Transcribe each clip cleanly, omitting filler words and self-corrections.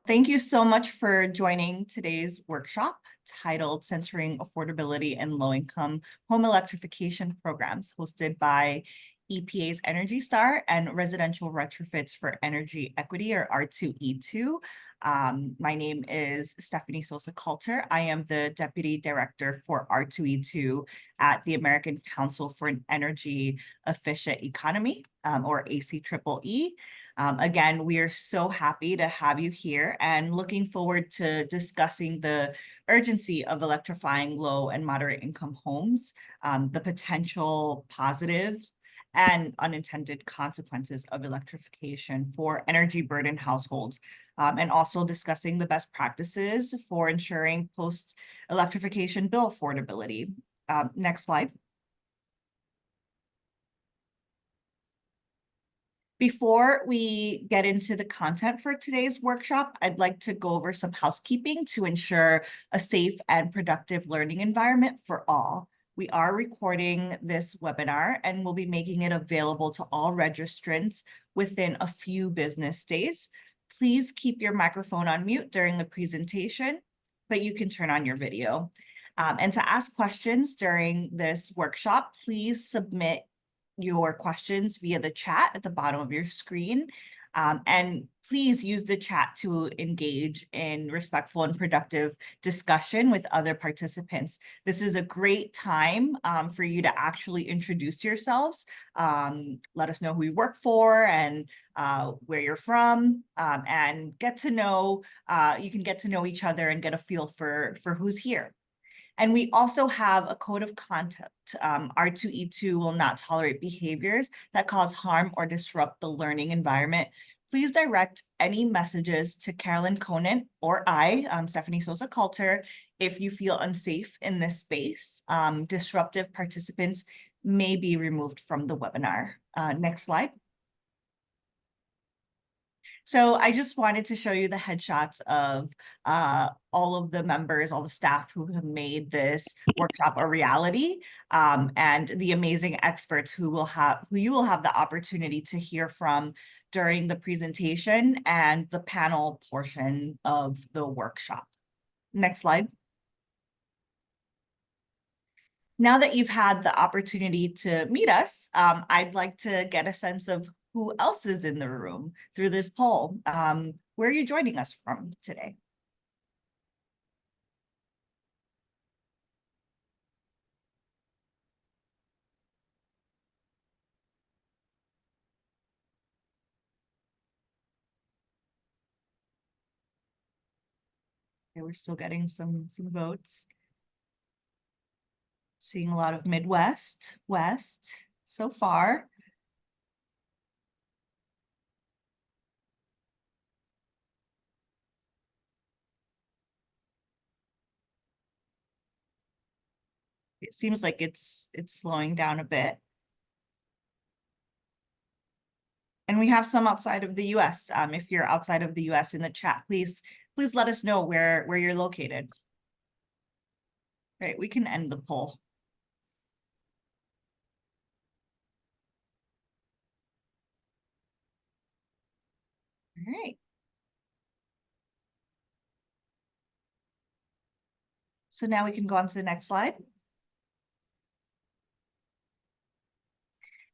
Thank you so much for joining today's workshop titled Centering Affordability and Low-Income Home Electrification Programs, hosted by EPA's Energy Star and Residential Retrofits for Energy Equity, or R2E2. My name is Stephanie Sosa-Coulter. I am the Deputy Director for R2E2 at the American Council for an Energy Efficient Economy, or ACEEE. Again, we are so happy to have you here and looking forward to discussing the urgency of electrifying low and moderate income homes, the potential positives and unintended consequences of electrification for energy burdened households, and also discussing the best practices for ensuring post-electrification bill affordability. Next slide. Before we get into the content for today's workshop, I'd like to go over some housekeeping to ensure a safe and productive learning environment for all. We are recording this webinar and we'll be making it available to all registrants within a few business days. Please keep your microphone on mute during the presentation, but you can turn on your video. And to ask questions during this workshop, please submit your questions via the chat at the bottom of your screen. And please use the chat to engage in respectful and productive discussion with other participants. This is a great time for you to actually introduce yourselves. Let us know who you work for and where you're from, and get to know, you can get to know each other and get a feel for who's here. And we also have a code of conduct. R2E2 will not tolerate behaviors that cause harm or disrupt the learning environment. Please direct any messages to Carolyn Conant or I, Stephanie Sosa-Coulter, if you feel unsafe in this space. Disruptive participants may be removed from the webinar. Next slide. So I just wanted to show you the headshots of all of the members, all the staff who have made this workshop a reality, and the amazing experts who you will have the opportunity to hear from during the presentation and the panel portion of the workshop. Next slide. Now that you've had the opportunity to meet us, I'd like to get a sense of who else is in the room through this poll. Where are you joining us from today? Okay, we're still getting some votes. Seeing a lot of Midwest, West so far. It seems like it's slowing down a bit. And we have some outside of the US. If you're outside of the US in the chat, please let us know where you're located. Right, we can end the poll. All right. So now we can go on to the next slide.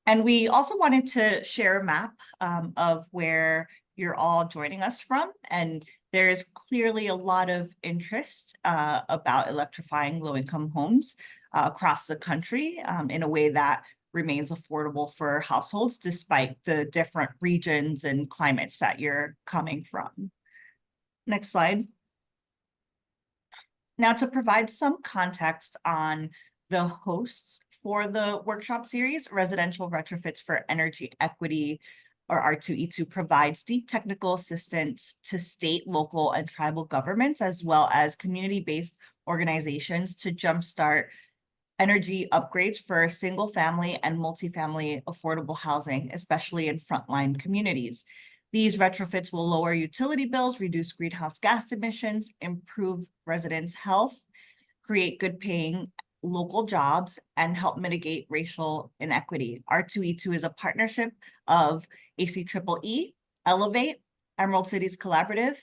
And we also wanted to share a map of where you're all joining us from. And there is clearly a lot of interest about electrifying low-income homes across the country in a way that remains affordable for households despite the different regions and climates that you're coming from. Next slide. Now, to provide some context on the hosts for the workshop series, Residential Retrofits for Energy Equity, or R2E2, provides deep technical assistance to state, local, and tribal governments, as well as community-based organizations to jumpstart energy upgrades for single-family and multifamily affordable housing, especially in frontline communities. These retrofits will lower utility bills, reduce greenhouse gas emissions, improve residents' health, create good-paying local jobs, and help mitigate racial inequity. R2E2 is a partnership of ACEEE, Elevate, Emerald Cities Collaborative,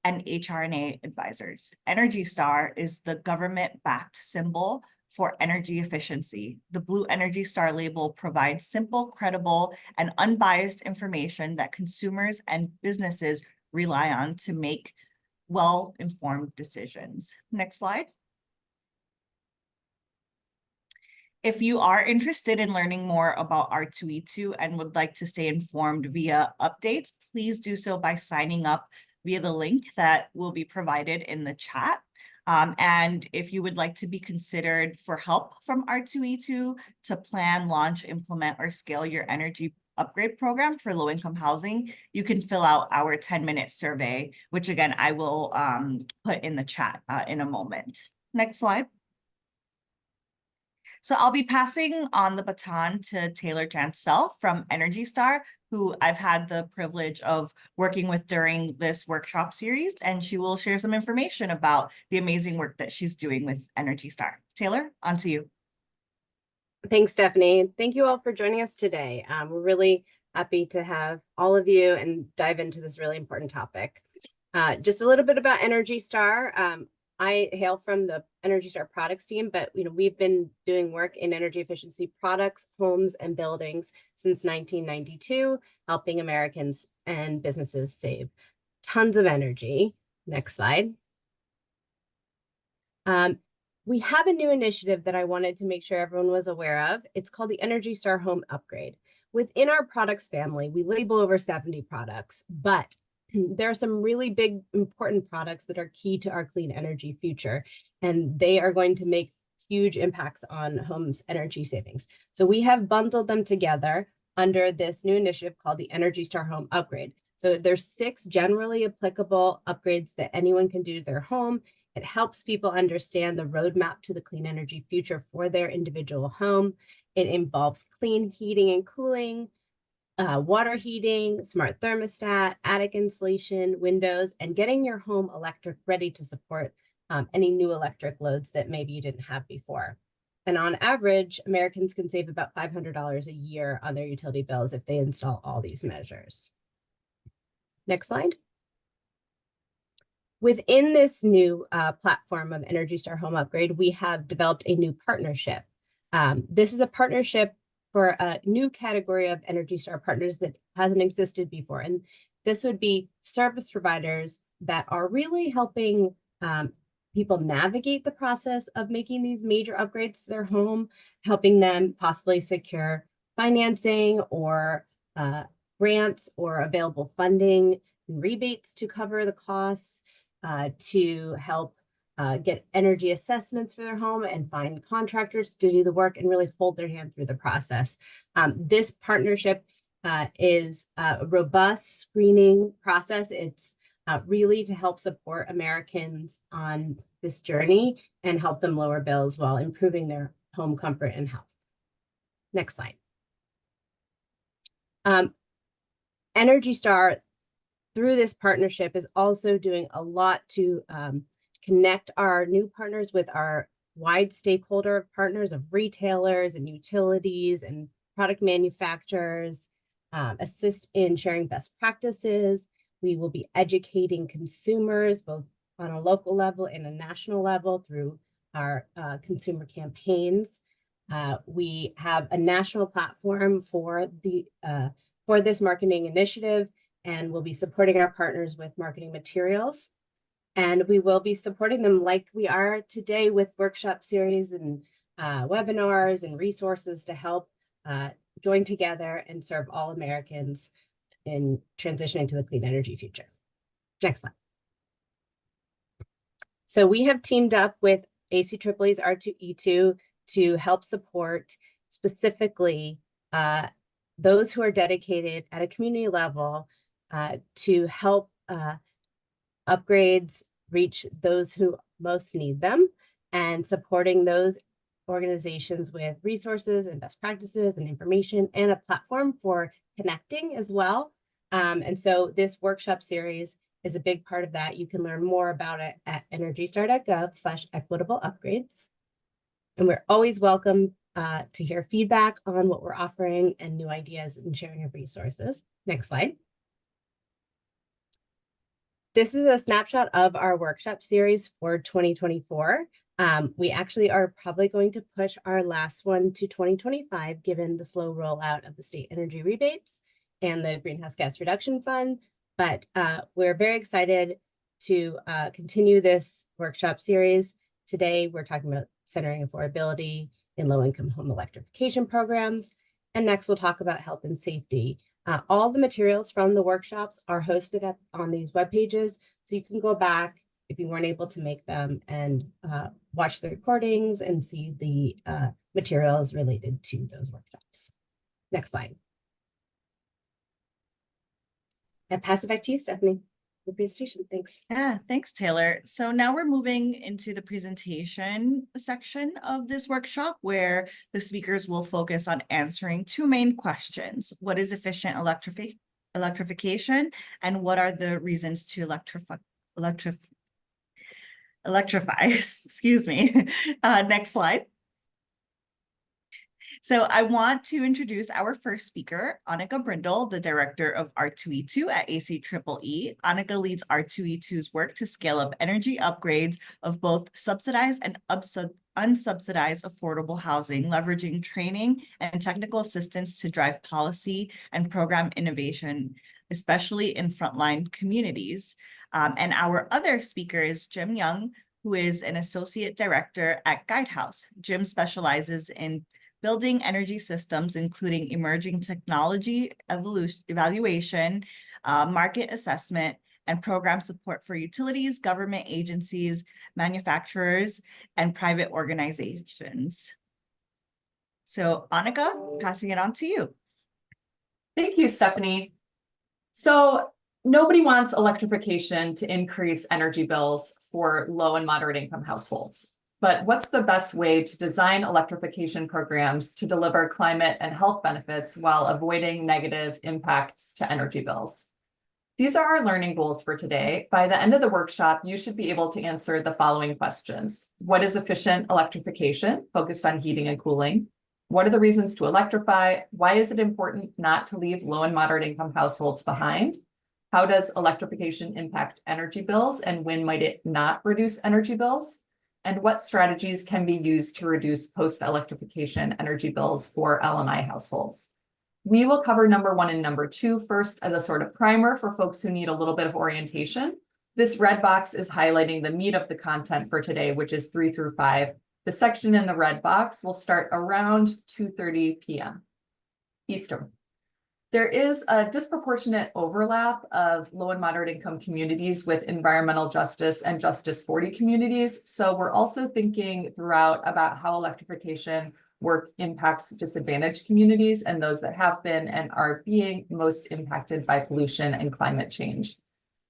and HRNA advisors. Energy Star is the government-backed symbol for energy efficiency. The blue Energy Star label provides simple, credible, and unbiased information that consumers and businesses rely on to make well-informed decisions. Next slide. If you are interested in learning more about R2E2 and would like to stay informed via updates, please do so by signing up via the link that will be provided in the chat. And if you would like to be considered for help from R2E2 to plan, launch, implement, or scale your energy upgrade program for low-income housing, you can fill out our 10-minute survey, which again, I will put in the chat in a moment. Next slide. So I'll be passing on the baton to Taylor Jansell from Energy Star, who I've had the privilege of working with during this workshop series, and she will share some information about the amazing work that she's doing with Energy Star. Taylor, on to you. Thanks, Stephanie. Thank you all for joining us today. We're really happy to have all of you and dive into this really important topic. Just a little bit about Energy Star. I hail from the Energy Star products team, but we've been doing work in energy efficiency products, homes, and buildings since 1992, helping Americans and businesses save tons of energy. Next slide. We have a new initiative that I wanted to make sure everyone was aware of. It's called the Energy Star Home Upgrade. Within our products family, we label over 70 products, but there are some really big, important products that are key to our clean energy future, and they are going to make huge impacts on homes' energy savings. So we have bundled them together under this new initiative called the Energy Star Home Upgrade. So there's 6 generally applicable upgrades that anyone can do to their home. It helps people understand the roadmap to the clean energy future for their individual home. It involves clean heating and cooling, water heating, smart thermostat, attic insulation, windows, and getting your home electric ready to support any new electric loads that maybe you didn't have before. And on average, Americans can save about $500 a year on their utility bills if they install all these measures. Next slide. Within this new platform of Energy Star Home Upgrade, we have developed a new partnership. This is a partnership for a new category of Energy Star partners that hasn't existed before. And this would be service providers that are really helping people navigate the process of making these major upgrades to their home, helping them possibly secure financing or grants or available funding and rebates to cover the costs, to help get energy assessments for their home and find contractors to do the work and really hold their hand through the process. This partnership is a robust screening process. It's really to help support Americans on this journey and help them lower bills while improving their home comfort and health. Next slide. Energy Star, through this partnership, is also doing a lot to connect our new partners with our wide stakeholder partners of retailers and utilities and product manufacturers, assist in sharing best practices. We will be educating consumers both on a local level and a national level through our consumer campaigns. We have a national platform for this marketing initiative, and we'll be supporting our partners with marketing materials. And we will be supporting them like we are today with workshop series and webinars and resources to help join together and serve all Americans in transitioning to the clean energy future. Next slide. So we have teamed up with ACEEE's R2E2 to help support specifically those who are dedicated at a community level to help upgrades reach those who most need them, and supporting those organizations with resources and best practices and information and a platform for connecting as well. And so this workshop series is a big part of that. You can learn more about it at energystar.gov/equitable upgrades. And we're always welcome to hear feedback on what we're offering and new ideas and sharing of resources. Next slide. This is a snapshot of our workshop series for 2024. We actually are probably going to push our last one to 2025, given the slow rollout of the state energy rebates and the greenhouse gas reduction fund. But we're very excited to continue this workshop series. Today, we're talking about centering affordability in low-income home electrification programs. And next, we'll talk about health and safety. All the materials from the workshops are hosted on these web pages, so you can go back if you weren't able to make them and watch the recordings and see the materials related to those workshops. Next slide. I pass it back to you, Stephanie, for the presentation. Thanks. Yeah, thanks, Taylor. So now we're moving into the presentation section of this workshop where the speakers will focus on answering two main questions. What is efficient electrification, and what are the reasons to electrify? Excuse me. Next slide. So I want to introduce our first speaker, Annika Brindle, the director of R2E2 at ACEEE. Annika leads R2E2's work to scale up energy upgrades of both subsidized and unsubsidized affordable housing, leveraging training and technical assistance to drive policy and program innovation, especially in frontline communities. And our other speaker is Jim Young, who is an associate director at Guidehouse. Jim specializes in building energy systems, including emerging technology evaluation, market assessment, and program support for utilities, government agencies, manufacturers, and private organizations. So Annika, passing it on to you. Thank you, Stephanie. So nobody wants electrification to increase energy bills for low and moderate income households. But what's the best way to design electrification programs to deliver climate and health benefits while avoiding negative impacts to energy bills? These are our learning goals for today. By the end of the workshop, you should be able to answer the following questions. What is efficient electrification, focused on heating and cooling? What are the reasons to electrify? Why is it important not to leave low and moderate income households behind? How does electrification impact energy bills, and when might it not reduce energy bills? And what strategies can be used to reduce post-electrification energy bills for LMI households? We will cover number 1 and number 2 first as a sort of primer for folks who need a little bit of orientation. This red box is highlighting the meat of the content for today, which is 3 through 5. The section in the red box will start around 2:30 p.m. Eastern. There is a disproportionate overlap of low and moderate income communities with environmental justice and Justice 40 communities. So we're also thinking throughout about how electrification work impacts disadvantaged communities and those that have been and are being most impacted by pollution and climate change.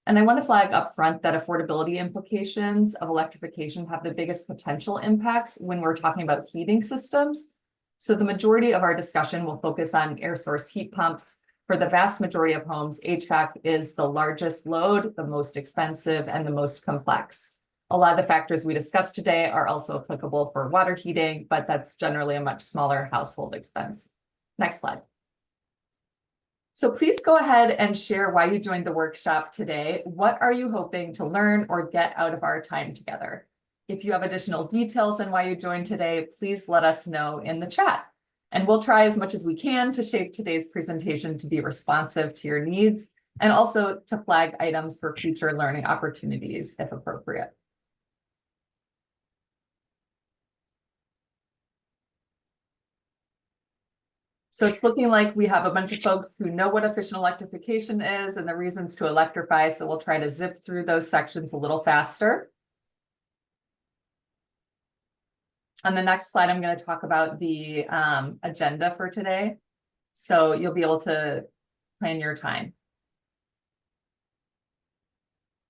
And I want to flag up front that affordability implications of electrification have the biggest potential impacts when we're talking about heating systems. So the majority of our discussion will focus on air source heat pumps. For the vast majority of homes, HVAC is the largest load, the most expensive, and the most complex. A lot of the factors we discussed today are also applicable for water heating, but that's generally a much smaller household expense. Next slide. So please go ahead and share why you joined the workshop today. What are you hoping to learn or get out of our time together? If you have additional details on why you joined today, please let us know in the chat. And we'll try as much as we can to shape today's presentation to be responsive to your needs and also to flag items for future learning opportunities if appropriate. So it's looking like we have a bunch of folks who know what efficient electrification is and the reasons to electrify. So we'll try to zip through those sections a little faster. On the next slide, I'm going to talk about the agenda for today. So you'll be able to plan your time.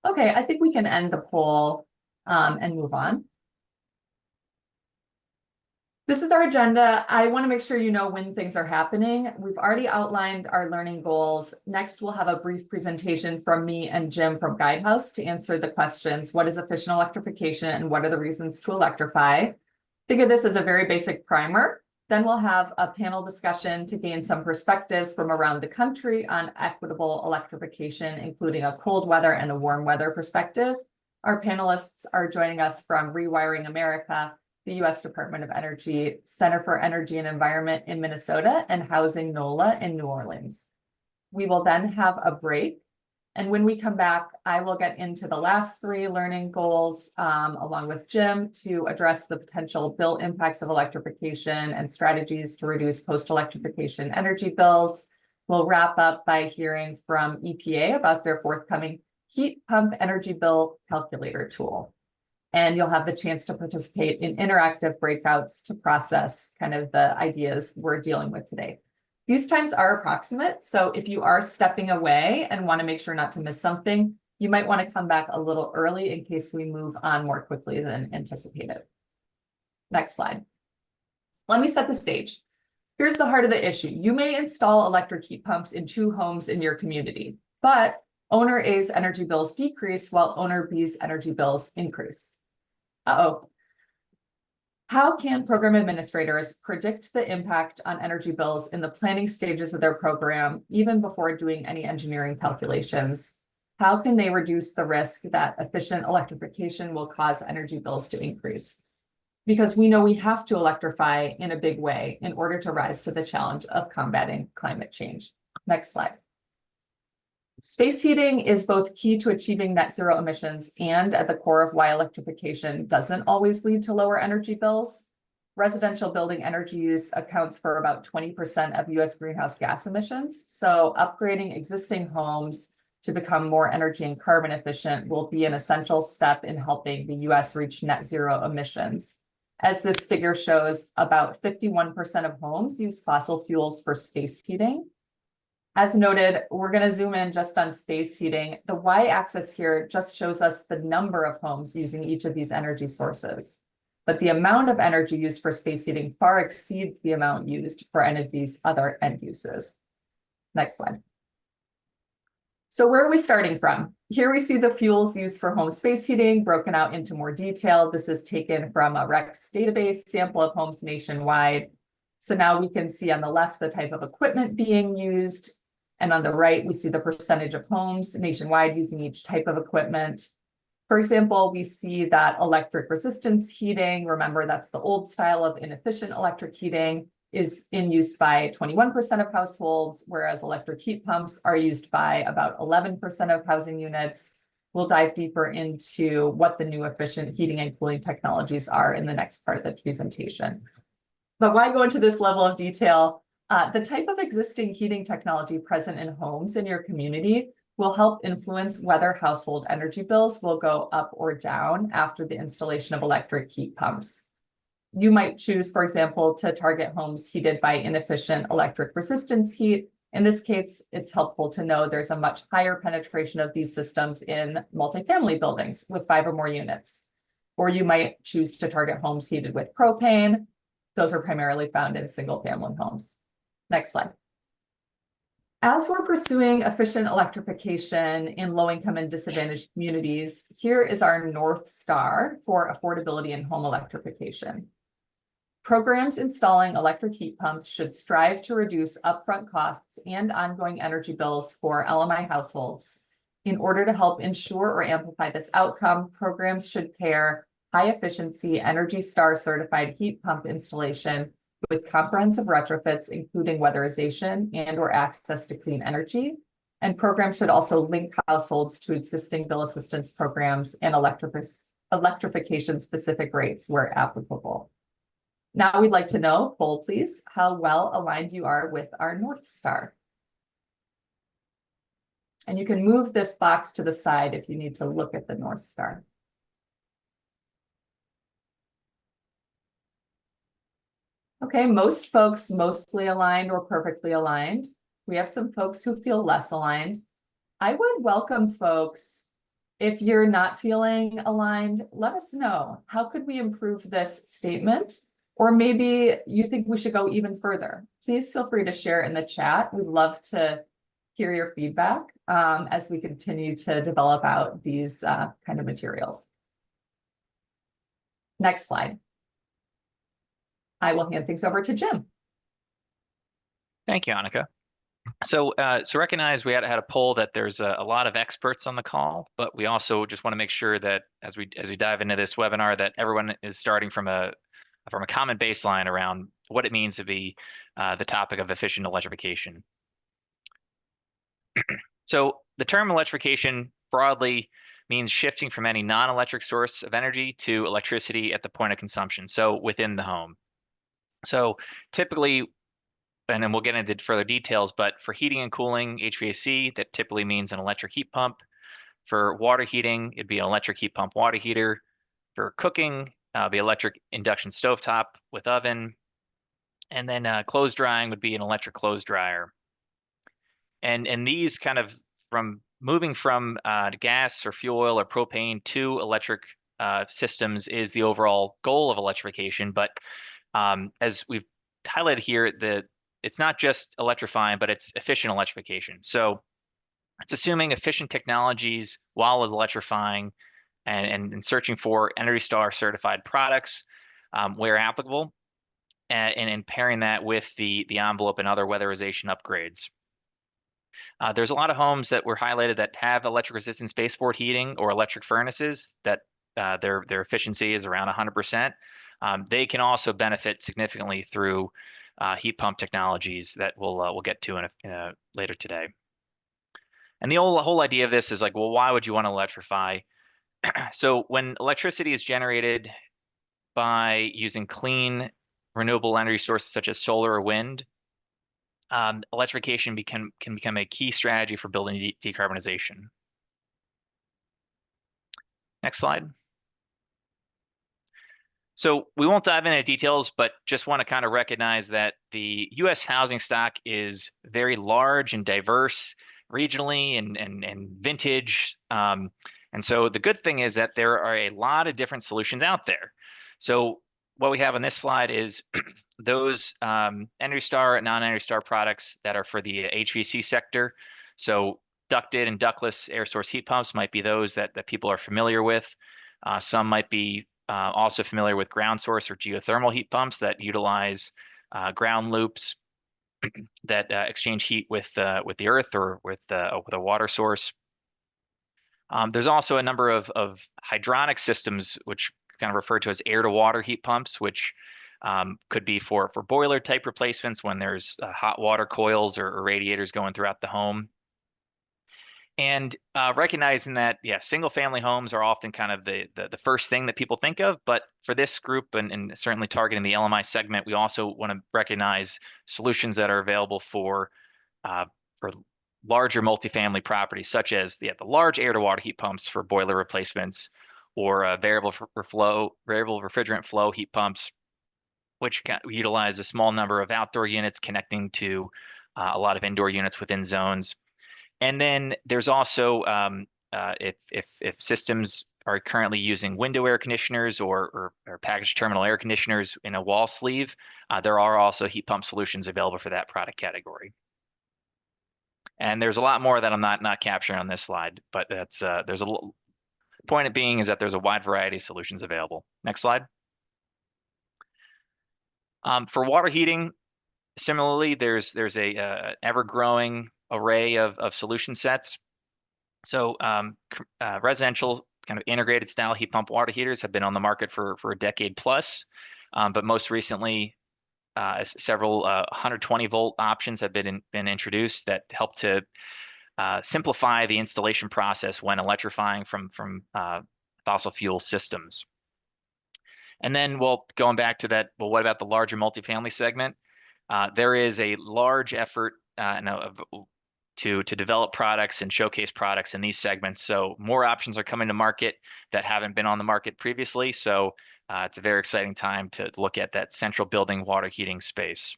Okay, I think we can end the poll and move on. This is our agenda. I want to make sure you know when things are happening. We've already outlined our learning goals. Next, we'll have a brief presentation from me and Jim from Guidehouse to answer the questions. What is efficient electrification and what are the reasons to electrify? Think of this as a very basic primer Then we'll have a panel discussion to gain some perspectives from around the country on equitable electrification, including a cold weather and a warm weather perspective. Our panelists are joining us from Rewiring America, the U.S. Department of Energy, Center for Energy and Environment in Minnesota, and Housing NOLA in New Orleans. We will then have a break. And when we come back, I will get into the last three learning goals along with Jim to address the potential bill impacts of electrification and strategies to reduce post-electrification energy bills. We'll wrap up by hearing from EPA about their forthcoming heat pump energy bill calculator tool. And you'll have the chance to participate in interactive breakouts to process kind of the ideas we're dealing with today. These times are approximate, so if you are stepping away and want to make sure not to miss something, you might want to come back a little early in case we move on more quickly than anticipated. Next slide. Let me set the stage. Here's the heart of the issue. You may install electric heat pumps in 2 homes in your community, but owner A's energy bills decrease while owner B's energy bills increase. Uh-oh. How can program administrators predict the impact on energy bills in the planning stages of their program, even before doing any engineering calculations? How can they reduce the risk that efficient electrification will cause energy bills to increase? Because we know we have to electrify in a big way in order to rise to the challenge of combating climate change. Next slide. Space heating is both key to achieving net zero emissions and at the core of why electrification doesn't always lead to lower energy bills. Residential building energy use accounts for about 20% of US greenhouse gas emissions. So upgrading existing homes to become more energy and carbon efficient will be an essential step in helping the US reach net zero emissions. As this figure shows, about 51% of homes use fossil fuels for space heating. As noted, we're going to zoom in just on space heating. The y-axis here just shows us the number of homes using each of these energy sources. But the amount of energy used for space heating far exceeds the amount used for any of these other end uses. Next slide. So where are we starting from? Here we see the fuels used for home space heating broken out into more detail. This is taken from a REX database sample of homes nationwide. So now we can see on the left the type of equipment being used. And on the right, we see the percentage of homes nationwide using each type of equipment. For example, we see that electric resistance heating, remember that's the old style of inefficient electric heating, is in use by 21% of households, whereas electric heat pumps are used by about 11% of housing units. We'll dive deeper into what the new efficient heating and cooling technologies are in the next part of the presentation. But why go into this level of detail? The type of existing heating technology present in homes in your community will help influence whether household energy bills will go up or down after the installation of electric heat pumps. You might choose, for example, to target homes heated by inefficient electric resistance heat. In this case, it's helpful to know there's a much higher penetration of these systems in multifamily buildings with 5 or more units. Or you might choose to target homes heated with propane. Those are primarily found in single-family homes. Next slide. As we're pursuing efficient electrification in low-income and disadvantaged communities, here is our North Star for affordability and home electrification. Programs installing electric heat pumps should strive to reduce upfront costs and ongoing energy bills for LMI households. In order to help ensure or amplify this outcome, programs should pair high-efficiency Energy Star certified heat pump installation with comprehensive retrofits, including weatherization and/or access to clean energy. And programs should also link households to existing bill assistance programs and electrification-specific rates where applicable. Now we'd like to know, poll please, how well aligned you are with our North Star. And you can move this box to the side if you need to look at the North Star. Okay, most folks mostly aligned or perfectly aligned. We have some folks who feel less aligned. I would welcome folks, if you're not feeling aligned, let us know. How could we improve this statement? Or maybe you think we should go even further. Please feel free to share in the chat. We'd love to hear your feedback as we continue to develop out these kind of materials. Next slide. I will hand things over to Jim. Thank you, Annika. So recognize we had a poll that there's a lot of experts on the call, but we also just want to make sure that as we dive into this webinar, that everyone is starting from a common baseline around what it means to be the topic of efficient electrification. So the term electrification broadly means shifting from any non-electric source of energy to electricity at the point of consumption, so within the home. So typically, and then we'll get into further details, but for heating and cooling, HVAC, that typically means an electric heat pump. For water heating, it'd be an electric heat pump water heater. For cooking, be electric induction stovetop with oven. And then clothes drying would be an electric clothes dryer. And these kind of moving from gas or fuel oil or propane to electric systems is the overall goal of electrification. But as we've highlighted here, it's not just electrifying, but it's efficient electrification. So it's assuming efficient technologies while electrifying and searching for Energy Star certified products where applicable, and pairing that with the envelope and other weatherization upgrades. There's a lot of homes that were highlighted that have electric resistant baseboard heating or electric furnaces that their efficiency is around 100%. They can also benefit significantly through heat pump technologies that we'll get to in later today. And the whole idea of this is like, well, why would you want to electrify? So when electricity is generated by using clean, renewable energy sources such as solar or wind, electrification can become a key strategy for building decarbonization. Next slide. So we won't dive into details, but just want to kind of recognize that the U.S. housing stock is very large and diverse regionally and vintage. And so the good thing is that there are a lot of different solutions out there. So what we have on this slide is those Energy Star and non-Energy Star products that are for the HVAC sector. So ducted and ductless air source heat pumps might be those that people are familiar with. Some might be also familiar with ground source or geothermal heat pumps that utilize ground loops that exchange heat with the earth or with a water source. There's also a number of hydronic systems, which kind of referred to as air to water heat pumps, which could be for boiler type replacements when there's hot water coils or radiators going throughout the home. And recognizing that, yeah, single family homes are often kind of the first thing that people think of. But for this group and certainly targeting the LMI segment, we also want to recognize solutions that are available for larger multifamily properties, such as the large air to water heat pumps for boiler replacements, or variable refrigerant flow heat pumps, which utilize a small number of outdoor units connecting to a lot of indoor units within zones. And then there's also if systems are currently using window air conditioners or packaged terminal air conditioners in a wall sleeve, there are also heat pump solutions available for that product category. And there's a lot more that I'm not capturing on this slide, but that's there's a point of being is that there's a wide variety of solutions available. Next slide. For water heating, similarly, there's a ever-growing array of solution sets. So residential kind of integrated style heat pump water heaters have been on the market for a decade plus, but most recently several 120 volt options have been introduced that help to simplify the installation process when electrifying from fossil fuel systems. And then, well, going back to that, well, what about the larger multifamily segment? There is a large effort to develop products and showcase products in these segments. So more options are coming to market that haven't been on the market previously. So it's a very exciting time to look at that central building water heating space.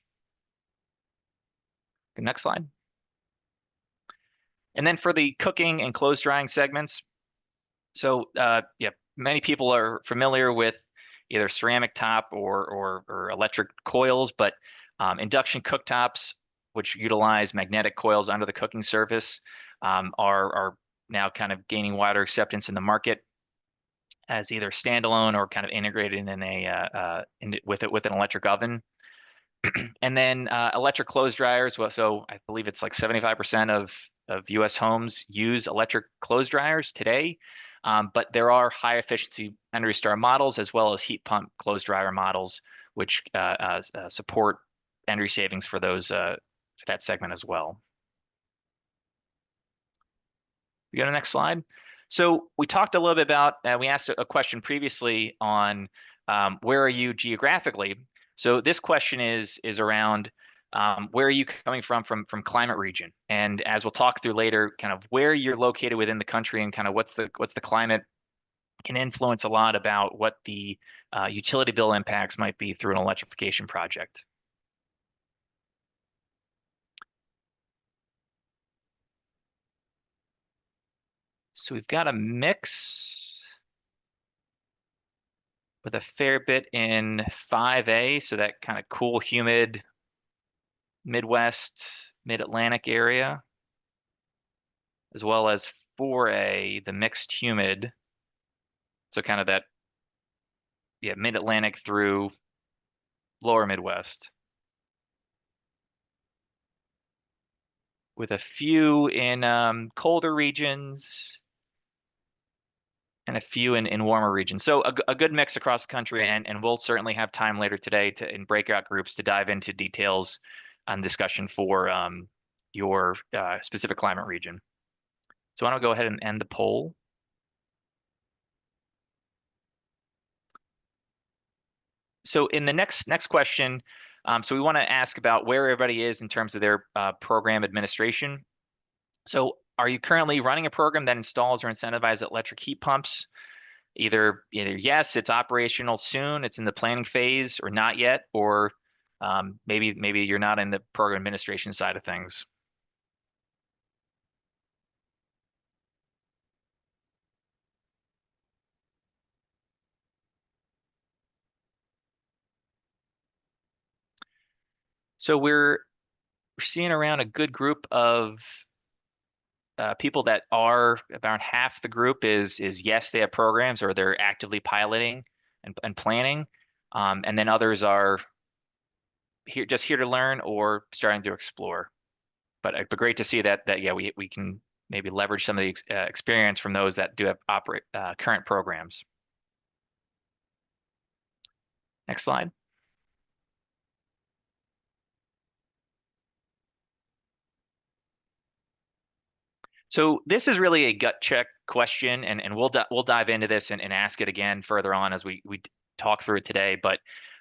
Next slide. And then for the cooking and clothes drying segments, so yeah, many people are familiar with either ceramic top or electric coils, but induction cooktops, which utilize magnetic coils under the cooking surface, are now kind of gaining wider acceptance in the market. as either standalone or kind of integrated in with an electric oven. And then electric clothes dryers. Well, so I believe it's like 75% of U.S. homes use electric clothes dryers today. But there are high efficiency Energy Star models as well as heat pump clothes dryer models, which support energy savings for that segment as well. We go to the next slide. So we talked a little bit about, we asked a question previously on where are you geographically? So this question is around where are you coming from climate region? And as we'll talk through later, kind of where you're located within the country and kind of what's the climate can influence a lot about what the utility bill impacts might be through an electrification project. So we've got a mix with a fair bit in 5A, so that kind of cool, humid Midwest, Mid-Atlantic area, as well as 4A, the mixed humid. So kind of that, yeah, Mid-Atlantic through lower Midwest. With a few in colder regions and a few in warmer regions. So a good mix across the country, and we'll certainly have time later today in breakout groups to dive into details on discussion for your specific climate region. So why don't we go ahead and end the poll. So in the next question, so we want to ask about where everybody is in terms of their program administration. So are you currently running a program that installs or incentivizes electric heat pumps? Either yes, it's operational soon, it's in the planning phase, or not yet, or maybe you're not in the program administration side of things. So we're seeing around a good group of people that are about half the group is yes, they have programs or they're actively piloting and planning, and then others are here to learn or starting to explore. But great to see that yeah, we can maybe leverage some of the experience from those that do have current programs. Next slide. So this is really a gut check question, and we'll dive into this and ask it again further on as we talk through it today. But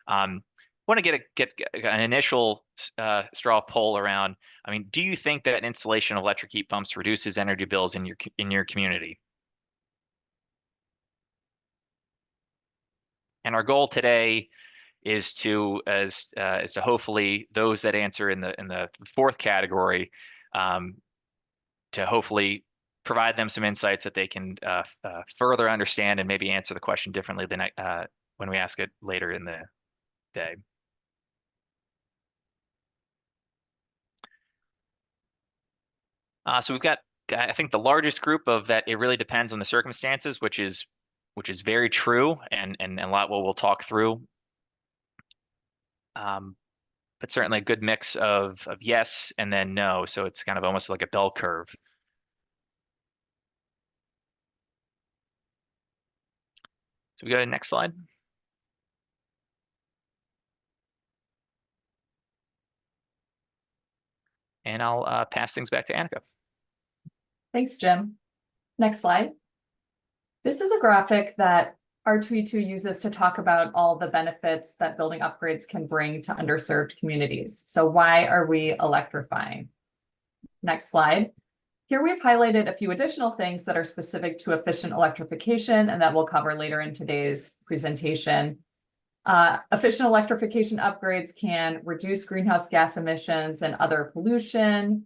want to get an initial straw poll around. I mean, do you think that installation of electric heat pumps reduces energy bills in your community? And our goal today is to hopefully those that answer in the fourth category, to hopefully provide them some insights that they can further understand and maybe answer the question differently than when we ask it later in the day. So we've got, I think, the largest group of that. It really depends on the circumstances, which is very true, and a lot what we'll talk through. But certainly a good mix of yes and then no. So it's kind of almost like a bell curve. So we go to the next slide. And I'll pass things back to Annika. Thanks, Jim. Next slide. This is a graphic that R2E2 uses to talk about all the benefits that building upgrades can bring to underserved communities. So why are we electrifying? Next slide. Here we've highlighted a few additional things that are specific to efficient electrification and that we'll cover later in today's presentation. Efficient electrification upgrades can reduce greenhouse gas emissions and other pollution.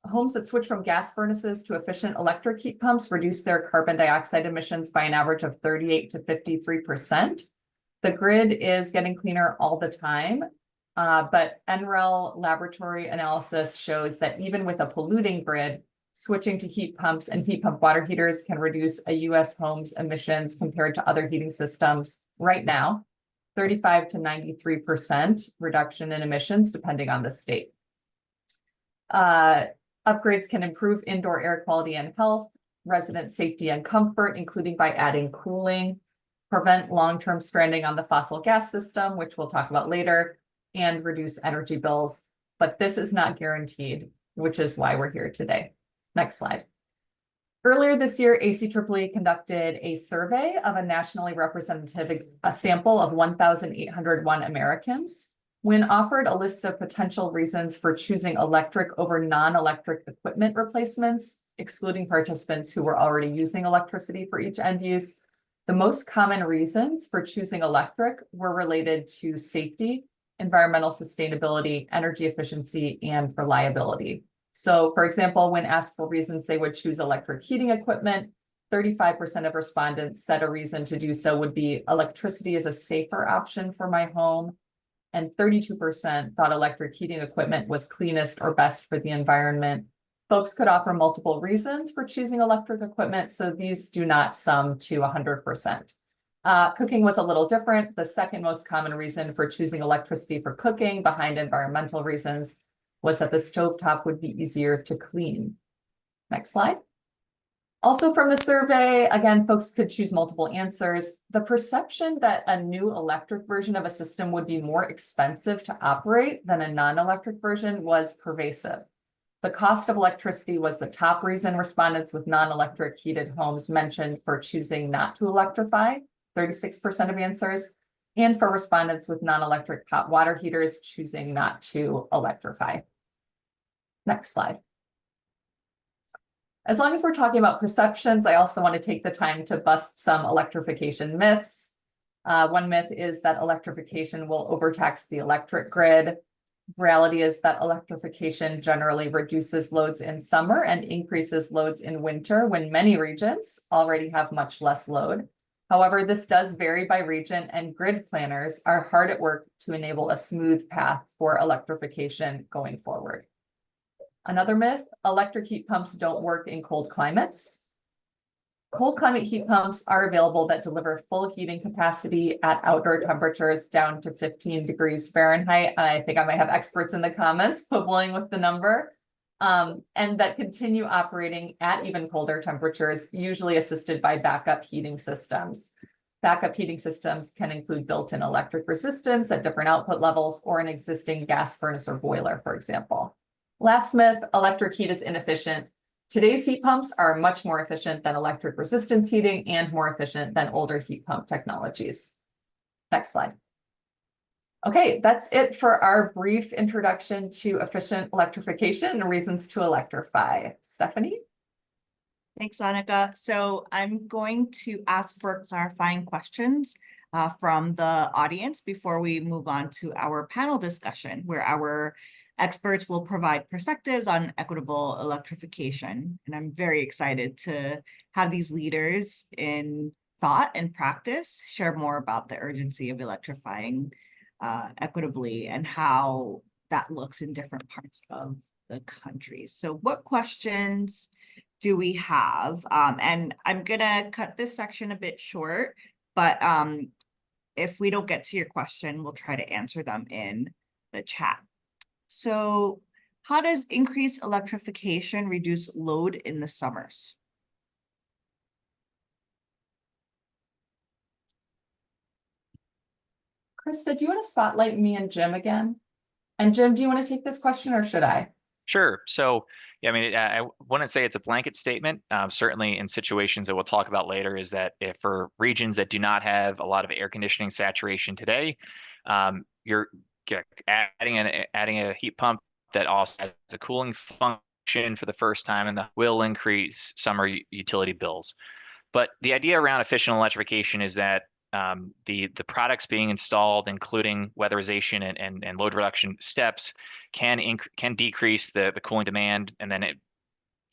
Homes that switch from gas furnaces to efficient electric heat pumps reduce their carbon dioxide emissions by an average of 38 to 53%. The grid is getting cleaner all the time, but NREL laboratory analysis shows that even with a polluting grid, switching to heat pumps and heat pump water heaters can reduce a US home's emissions compared to other heating systems right now, 35 to 93% reduction in emissions, depending on the state. Upgrades can improve indoor air quality and health, resident safety and comfort, including by adding cooling, prevent long-term stranding on the fossil gas system, which we'll talk about later, and reduce energy bills. But this is not guaranteed, which is why we're here today. Next slide. Earlier this year, ACEEE conducted a survey of a nationally representative sample of 1,801 Americans. When offered a list of potential reasons for choosing electric over non-electric equipment replacements, excluding participants who were already using electricity for each end use, the most common reasons for choosing electric were related to safety, environmental sustainability, energy efficiency, and reliability. So, for example, when asked for reasons they would choose electric heating equipment, 35% of respondents said a reason to do so would be electricity is a safer option for my home, and 32% thought electric heating equipment was cleanest or best for the environment. Folks could offer multiple reasons for choosing electric equipment, so these do not sum to 100%. Cooking was a little different. The second most common reason for choosing electricity for cooking, behind environmental reasons, was that the stovetop would be easier to clean. Next slide. Also from the survey, again, folks could choose multiple answers. The perception that a new electric version of a system would be more expensive to operate than a non-electric version was pervasive. The cost of electricity was the top reason respondents with non-electric heated homes mentioned for choosing not to electrify, 36% of answers, and for respondents with non-electric hot water heaters choosing not to electrify. Next slide. As long as we're talking about perceptions, I also want to take the time to bust some electrification myths. One myth is that electrification will overtax the electric grid. Reality is that electrification generally reduces loads in summer and increases loads in winter when many regions already have much less load. However, this does vary by region, and grid planners are hard at work to enable a smooth path for electrification going forward. Another myth, electric heat pumps don't work in cold climates. Cold climate heat pumps are available that deliver full heating capacity at outdoor temperatures down to 15 degrees Fahrenheit. I think I might have experts in the comments quibbling with the number, and that continue operating at even colder temperatures, usually assisted by backup heating systems. Backup heating systems can include built-in electric resistance at different output levels or an existing gas furnace or boiler, for example. Last myth, electric heat is inefficient. Today's heat pumps are much more efficient than electric resistance heating and more efficient than older heat pump technologies. Next slide. Okay, that's it for our brief introduction to efficient electrification and reasons to electrify. Stephanie? Thanks, Annika. So I'm going to ask for clarifying questions from the audience before we move on to our panel discussion, where our experts will provide perspectives on equitable electrification. And I'm very excited to have these leaders in thought and practice share more about the urgency of electrifying equitably and how that looks in different parts of the country. So what questions do we have? And I'm gonna cut this section a bit short, but if we don't get to your question, we'll try to answer them in the chat. So how does increased electrification reduce load in the summers? Krista, do you want to spotlight me and Jim again? And Jim, do you want to take this question or should I? Sure. So, yeah, I mean, I wouldn't say it's a blanket statement. Certainly in situations that we'll talk about later is that if for regions that do not have a lot of air conditioning saturation today, you're adding a heat pump that also has a cooling function for the first time and that will increase summer utility bills. But the idea around efficient electrification is that the products being installed, including weatherization and load reduction steps, can decrease the cooling demand and then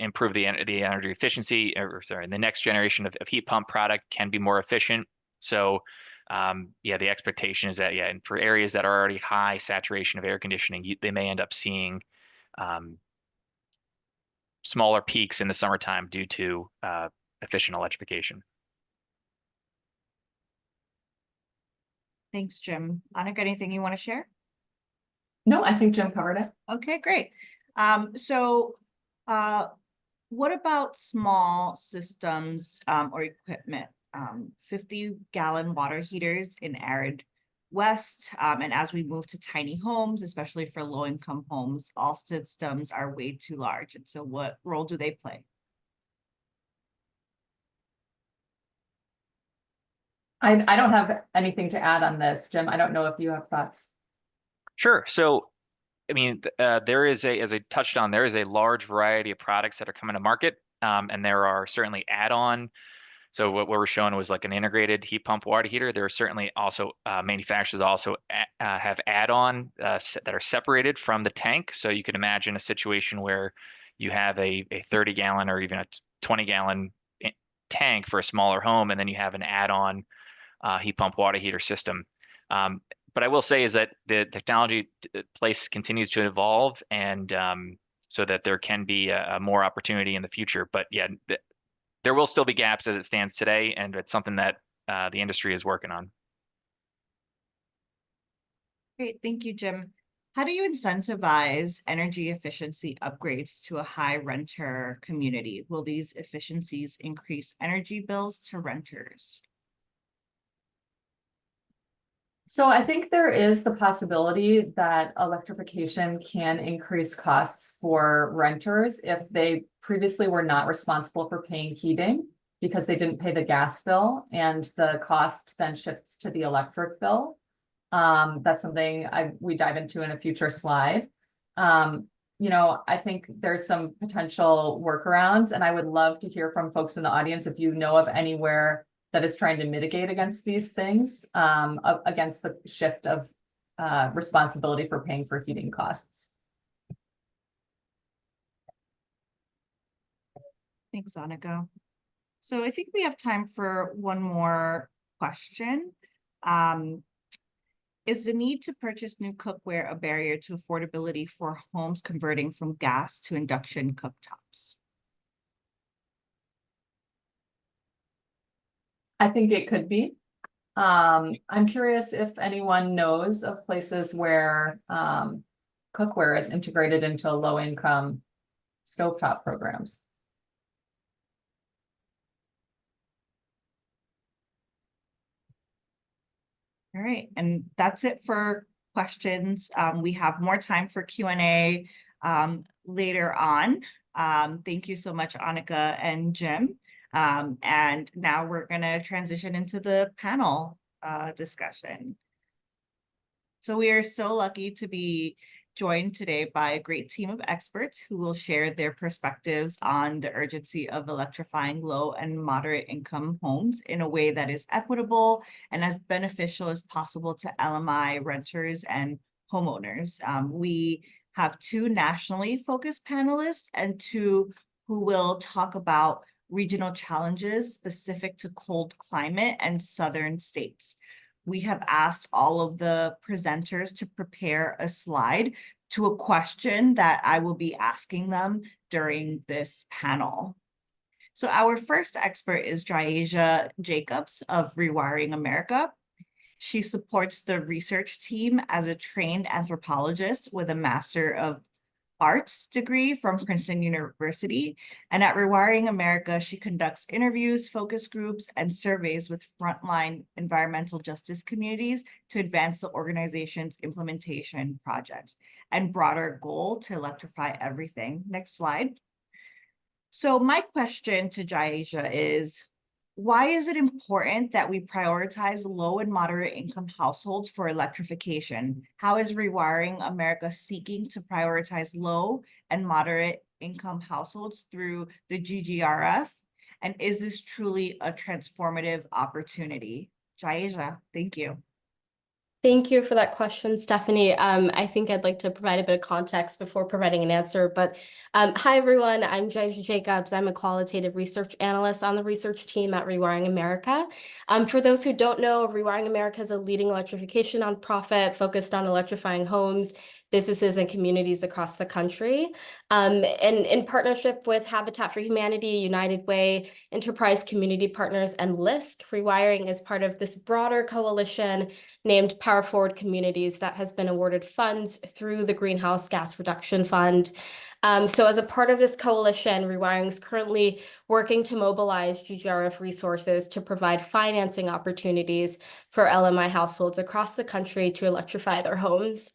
improve the energy efficiency. Or sorry, the next generation of heat pump product can be more efficient. So yeah, the expectation is that and for areas that are already high saturation of air conditioning, they may end up seeing smaller peaks in the summertime due to efficient electrification. Thanks, Jim. Annika, anything you want to share? No, I think Jim covered it. Okay, great. What about small systems or equipment? 50-gallon water heaters in arid West. And as we move to tiny homes, especially for low-income homes, all systems are way too large. And so what role do they play? I don't have anything to add on this, Jim. I don't know if you have thoughts. Sure. So, I mean, there is as I touched on, there is a large variety of products that are coming to market, and there are certainly add-on. So what we're showing was like an integrated heat pump water heater. There are certainly also manufacturers also have add-on that are separated from the tank. So you can imagine a situation where you have a 30-gallon or even a 20-gallon tank for a smaller home, and then you have an add-on heat pump water heater system. But I will say is that the technology place continues to evolve, and so that there can be a more opportunity in the future. But yeah, there will still be gaps as it stands today, and it's something that the industry is working on. Great, thank you, Jim. How do you incentivize energy efficiency upgrades to a high renter community? Will these efficiencies increase energy bills to renters? So I think there is the possibility that electrification can increase costs for renters if they previously were not responsible for paying heating because they didn't pay the gas bill, and the cost then shifts to the electric bill. That's something we dive into in a future slide. You know, I think there's some potential workarounds, and I would love to hear from folks in the audience if you know of anywhere that is trying to mitigate against these things, against the shift of responsibility for paying for heating costs. Thanks, Annika. So I think we have time for one more question. Is the need to purchase new cookware a barrier to affordability for homes converting from gas to induction cooktops? I think it could be. I'm curious if anyone knows of places where cookware is integrated into low-income stovetop programs. All right, and that's it for questions. We have more time for Q&A later on. Thank you so much, Annika and Jim. And now we're gonna transition into the panel discussion. So we are so lucky to be joined today by a great team of experts who will share their perspectives on the urgency of electrifying low and moderate income homes in a way that is equitable and as beneficial as possible to LMI renters and homeowners. We have two nationally focused panelists and two who will talk about regional challenges specific to cold climate and southern states. We have asked all of the presenters to prepare a slide to a question that I will be asking them during this panel. So our first expert is Jaeja Jacobs of Rewiring America. She supports the research team as a trained anthropologist with a Master of Arts degree from Princeton University. And at Rewiring America, she conducts interviews, focus groups, and surveys with frontline environmental justice communities to advance the organization's implementation projects and broader goal to electrify everything. Next slide. So my question to Jaeja is, why is it important that we prioritize low and moderate income households for electrification? How is Rewiring America seeking to prioritize low and moderate income households through the GGRF? And is this truly a transformative opportunity? Jaeja, thank you. Thank you for that question, Stephanie. I think I'd like to provide a bit of context before providing an answer. But hi, everyone. I'm Jaeja Jacobs. I'm a qualitative research analyst on the research team at Rewiring America. For those who don't know, Rewiring America is a leading electrification nonprofit focused on electrifying homes. businesses and communities across the country. And in partnership with Habitat for Humanity, United Way, Enterprise Community Partners, and LISC, Rewiring is part of this broader coalition named Power Forward Communities that has been awarded funds through the Greenhouse Gas Reduction Fund. So as a part of this coalition, Rewiring is currently working to mobilize GGRF resources to provide financing opportunities for LMI households across the country to electrify their homes.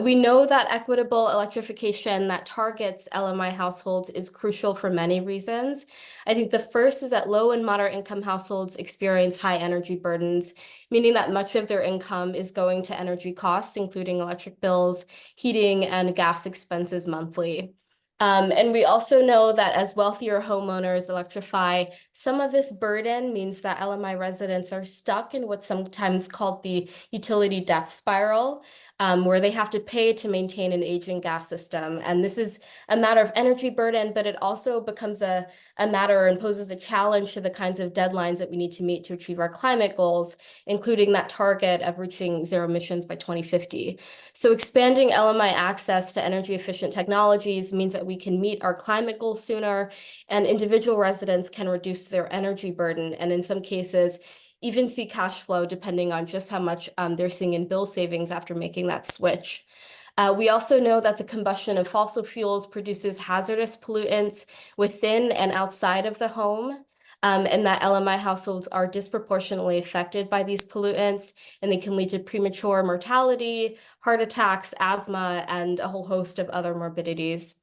We know that equitable electrification that targets LMI households is crucial for many reasons. I think the first is that low and moderate income households experience high energy burdens, meaning that much of their income is going to energy costs, including electric bills, heating, and gas expenses monthly. And we also know that as wealthier homeowners electrify, some of this burden means that LMI residents are stuck in what's sometimes called the utility death spiral, where they have to pay to maintain an aging gas system. And this is a matter of energy burden, but it also becomes a matter and poses a challenge to the kinds of deadlines that we need to meet to achieve our climate goals, including that target of reaching zero emissions by 2050. So expanding LMI access to energy efficient technologies means that we can meet our climate goals sooner, and individual residents can reduce their energy burden, and in some cases, even see cash flow depending on just how much they're seeing in bill savings after making that switch. We also know that the combustion of fossil fuels produces hazardous pollutants within and outside of the home, and that LMI households are disproportionately affected by these pollutants, and they can lead to premature mortality, heart attacks, asthma, and a whole host of other morbidities.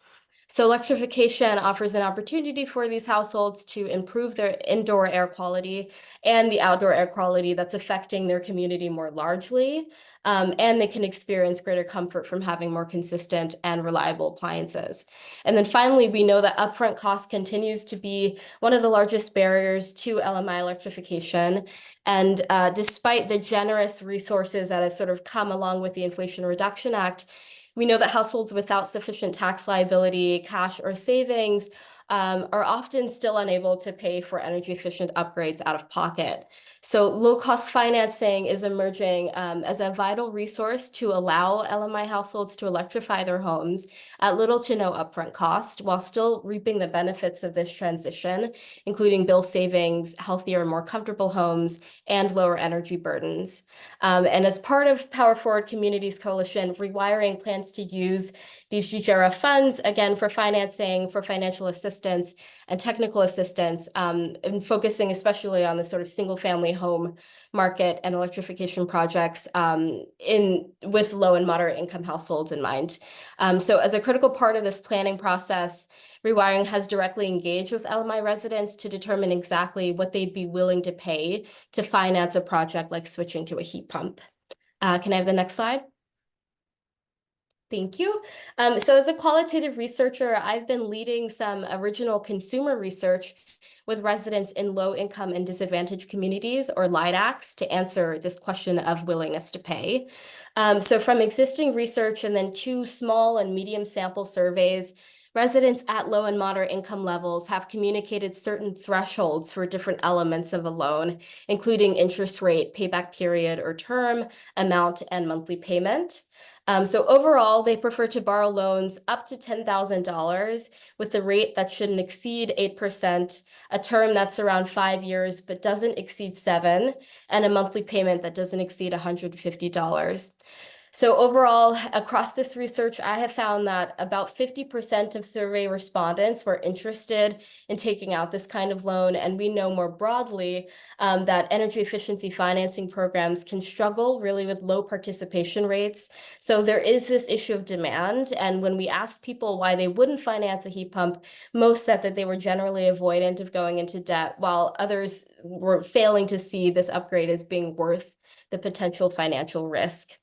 So electrification offers an opportunity for these households to improve their indoor air quality and the outdoor air quality that's affecting their community more largely. And they can experience greater comfort from having more consistent and reliable appliances. And then finally, we know that upfront cost continues to be one of the largest barriers to LMI electrification. And despite the generous resources that have sort of come along with the Inflation Reduction Act, we know that households without sufficient tax liability, cash, or savings are often still unable to pay for energy efficient upgrades out of pocket. So low-cost financing is emerging as a vital resource to allow LMI households to electrify their homes at little to no upfront cost, while still reaping the benefits of this transition, including bill savings, healthier, more comfortable homes, and lower energy burdens. And as part of Power Forward Communities Coalition, Rewiring plans to use these GGRF funds, again, for financing, for financial assistance, and technical assistance, and focusing especially on the sort of single-family home market and electrification projects with low and moderate income households in mind. So as a critical part of this planning process, Rewiring has directly engaged with LMI residents to determine exactly what they'd be willing to pay to finance a project like switching to a heat pump. Can I have the next slide? Thank you. So as a qualitative researcher, I've been leading some original consumer research with residents in low-income and disadvantaged communities, or LIDACs, to answer this question of willingness to pay. So from existing research and then 2 small and medium sample surveys, residents at low and moderate income levels have communicated certain thresholds for different elements of a loan, including interest rate, payback period or term, amount, and monthly payment. So overall, they prefer to borrow loans up to $10,000 with the rate that shouldn't exceed 8%, a term that's around 5 years but doesn't exceed 7, and a monthly payment that doesn't exceed $150. So overall, across this research, I have found that about 50% of survey respondents were interested in taking out this kind of loan. And we know more broadly that energy efficiency financing programs can struggle really with low participation rates. So there is this issue of demand. And when we asked people why they wouldn't finance a heat pump, most said that they were generally avoidant of going into debt, while others were failing to see this upgrade as being worth the potential financial risk.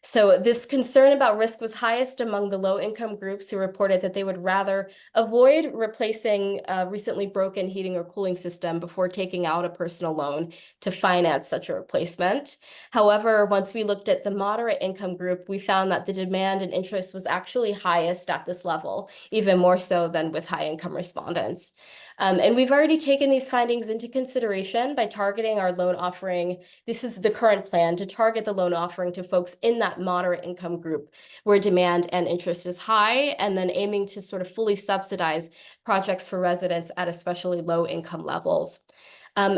So this concern about risk was highest among the low-income groups who reported that they would rather avoid replacing a recently broken heating or cooling system before taking out a personal loan to finance such a replacement. However, once we looked at the moderate income group, we found that the demand and interest was actually highest at this level, even more so than with high-income respondents. And we've already taken these findings into consideration by targeting our loan offering. This is the current plan, to target the loan offering to folks in that moderate income group where demand and interest is high, and then aiming to sort of fully subsidize projects for residents at especially low income levels.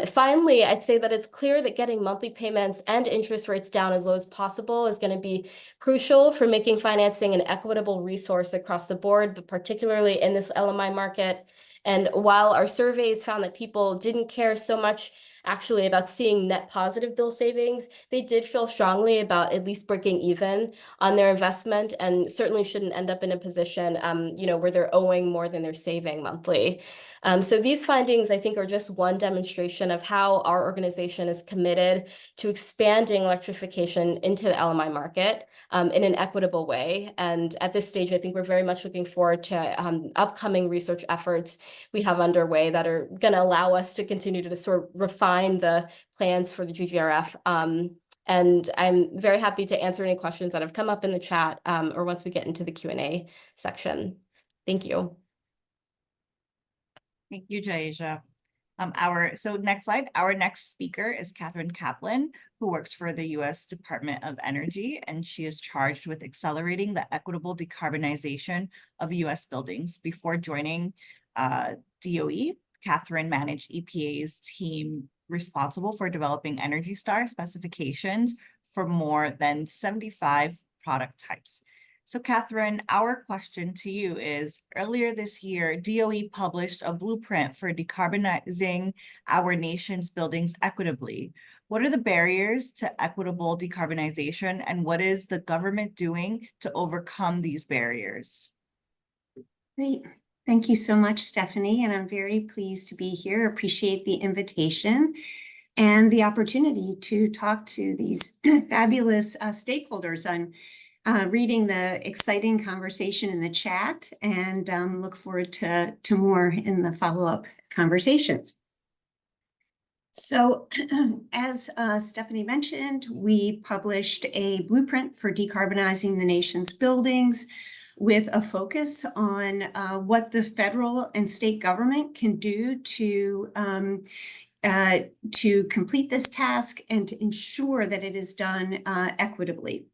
Finally, I'd say that it's clear that getting monthly payments and interest rates down as low as possible is going to be crucial for making financing an equitable resource across the board, but particularly in this LMI market. And while our surveys found that people didn't care so much actually about seeing net positive bill savings, they did feel strongly about at least breaking even on their investment, and certainly shouldn't end up in a position, where they're owing more than they're saving monthly. So these findings, I think, are just one demonstration of how our organization is committed to expanding electrification into the LMI market in an equitable way. And at this stage, I think we're very much looking forward to upcoming research efforts we have underway that are going to allow us to continue to sort of refine the plans for the GGRF. And I'm very happy to answer any questions that have come up in the chat or once we get into the Q&A section. Thank you. Thank you, Jaisha. Next slide. Our next speaker is Catherine Kaplan, who works for the U.S. Department of Energy, and she is charged with accelerating the equitable decarbonization of U.S. buildings. Before joining DOE, Catherine managed EPA's team responsible for developing Energy Star specifications for more than 75 product types. So Catherine, our question to you is, earlier this year, DOE published a blueprint for decarbonizing our nation's buildings equitably. What are the barriers to equitable decarbonization, and what is the government doing to overcome these barriers? Great. Thank you so much, Stephanie, and I'm very pleased to be here. Appreciate the invitation and the opportunity to talk to these fabulous stakeholders. I'm reading the exciting conversation in the chat and look forward to more in the follow-up conversations. So as Stephanie mentioned, we published a blueprint for decarbonizing the nation's buildings with a focus on what the federal and state government can do to complete this task and to ensure that it is done equitably.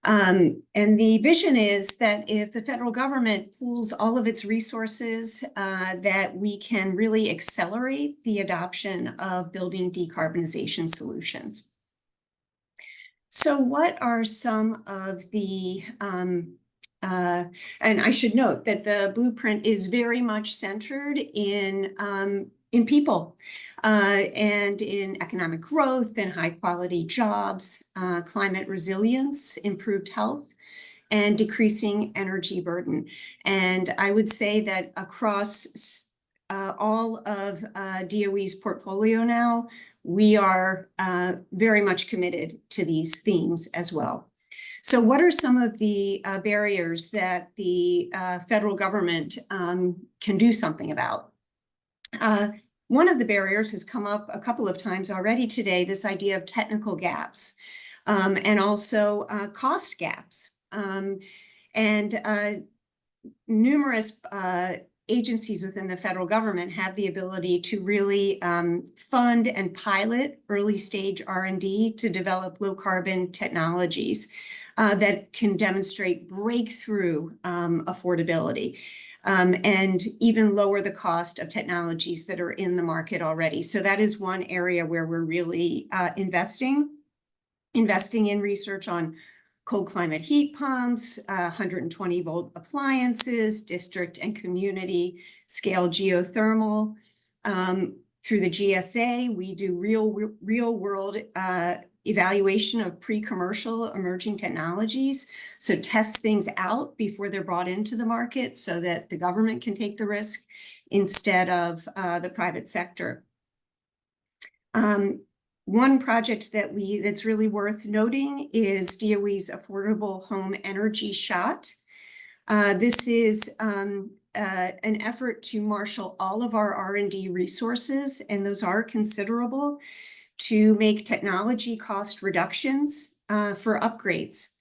And the vision is that if the federal government pools all of its resources, that we can really accelerate the adoption of building decarbonization solutions. So what are some of the, and I should note that the blueprint is very much centered in people and in economic growth and high quality jobs, climate resilience, improved health, and decreasing energy burden. And I would say that across all of DOE's portfolio now, we are very much committed to these themes as well. So what are some of the barriers that the federal government can do something about? One of the barriers has come up a couple of times already today, this idea of technical gaps and also cost gaps. Numerous agencies within the federal government have the ability to really fund and pilot early stage R&D to develop low carbon technologies that can demonstrate breakthrough affordability. And even lower the cost of technologies that are in the market already. So that is one area where we're really investing in research on cold climate heat pumps, 120 volt appliances, district and community scale geothermal. Through the GSA, we do real world evaluation of pre-commercial emerging technologies. So test things out before they're brought into the market so that the government can take the risk instead of the private sector. One project that's really worth noting is DOE's Affordable Home Energy Shot. This is an effort to marshal all of our R&D resources, and those are considerable, to make technology cost reductions for upgrades,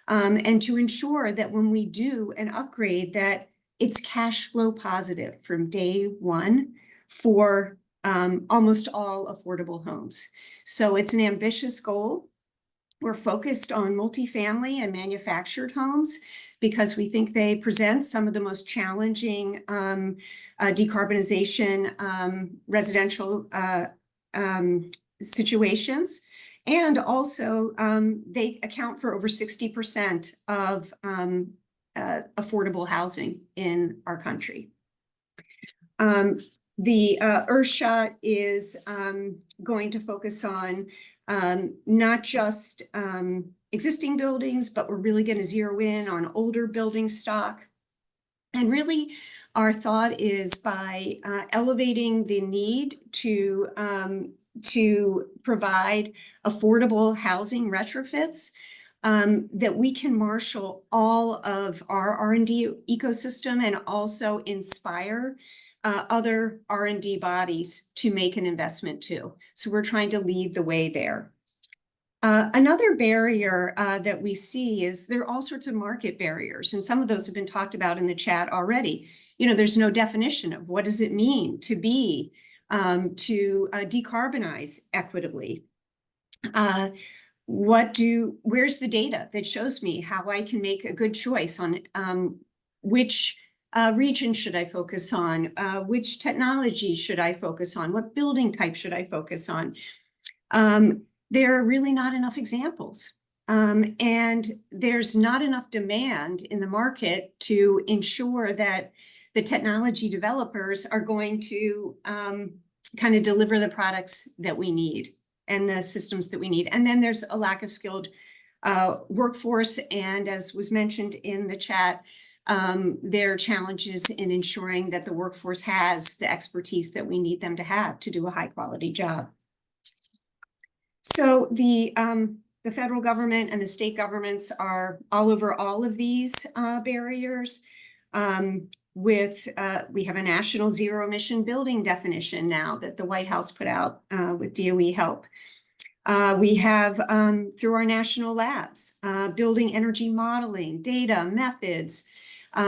and to ensure that when we do an upgrade, that it's cash flow positive from day one for almost all affordable homes. So it's an ambitious goal. We're focused on multifamily and manufactured homes because we think they present some of the most challenging decarbonization residential situations. And also, they account for over 60% of affordable housing in our country. The Earthshot is going to focus on not just existing buildings, but we're really going to zero in on older building stock. And really, our thought is by elevating the need to provide affordable housing retrofits, that we can marshal all of our R&D ecosystem and also inspire other R&D bodies to make an investment too. So we're trying to lead the way there. Another barrier that we see is there are all sorts of market barriers, and some of those have been talked about in the chat already. You know, there's no definition of what does it mean to be, to decarbonize equitably. Where's the data that shows me how I can make a good choice on which region should I focus on? Which technology should I focus on? What building type should I focus on? There are really not enough examples. And there's not enough demand in the market to ensure that the technology developers are going to kind of deliver the products that we need and the systems that we need. And then there's a lack of skilled workforce. And as was mentioned in the chat, there are challenges in ensuring that the workforce has the expertise that we need them to have to do a high quality job. So the federal government and the state governments are all over all of these barriers. We have a national zero emission building definition now that the White House put out with DOE help. We have, through our national labs, building energy modeling, data, methods.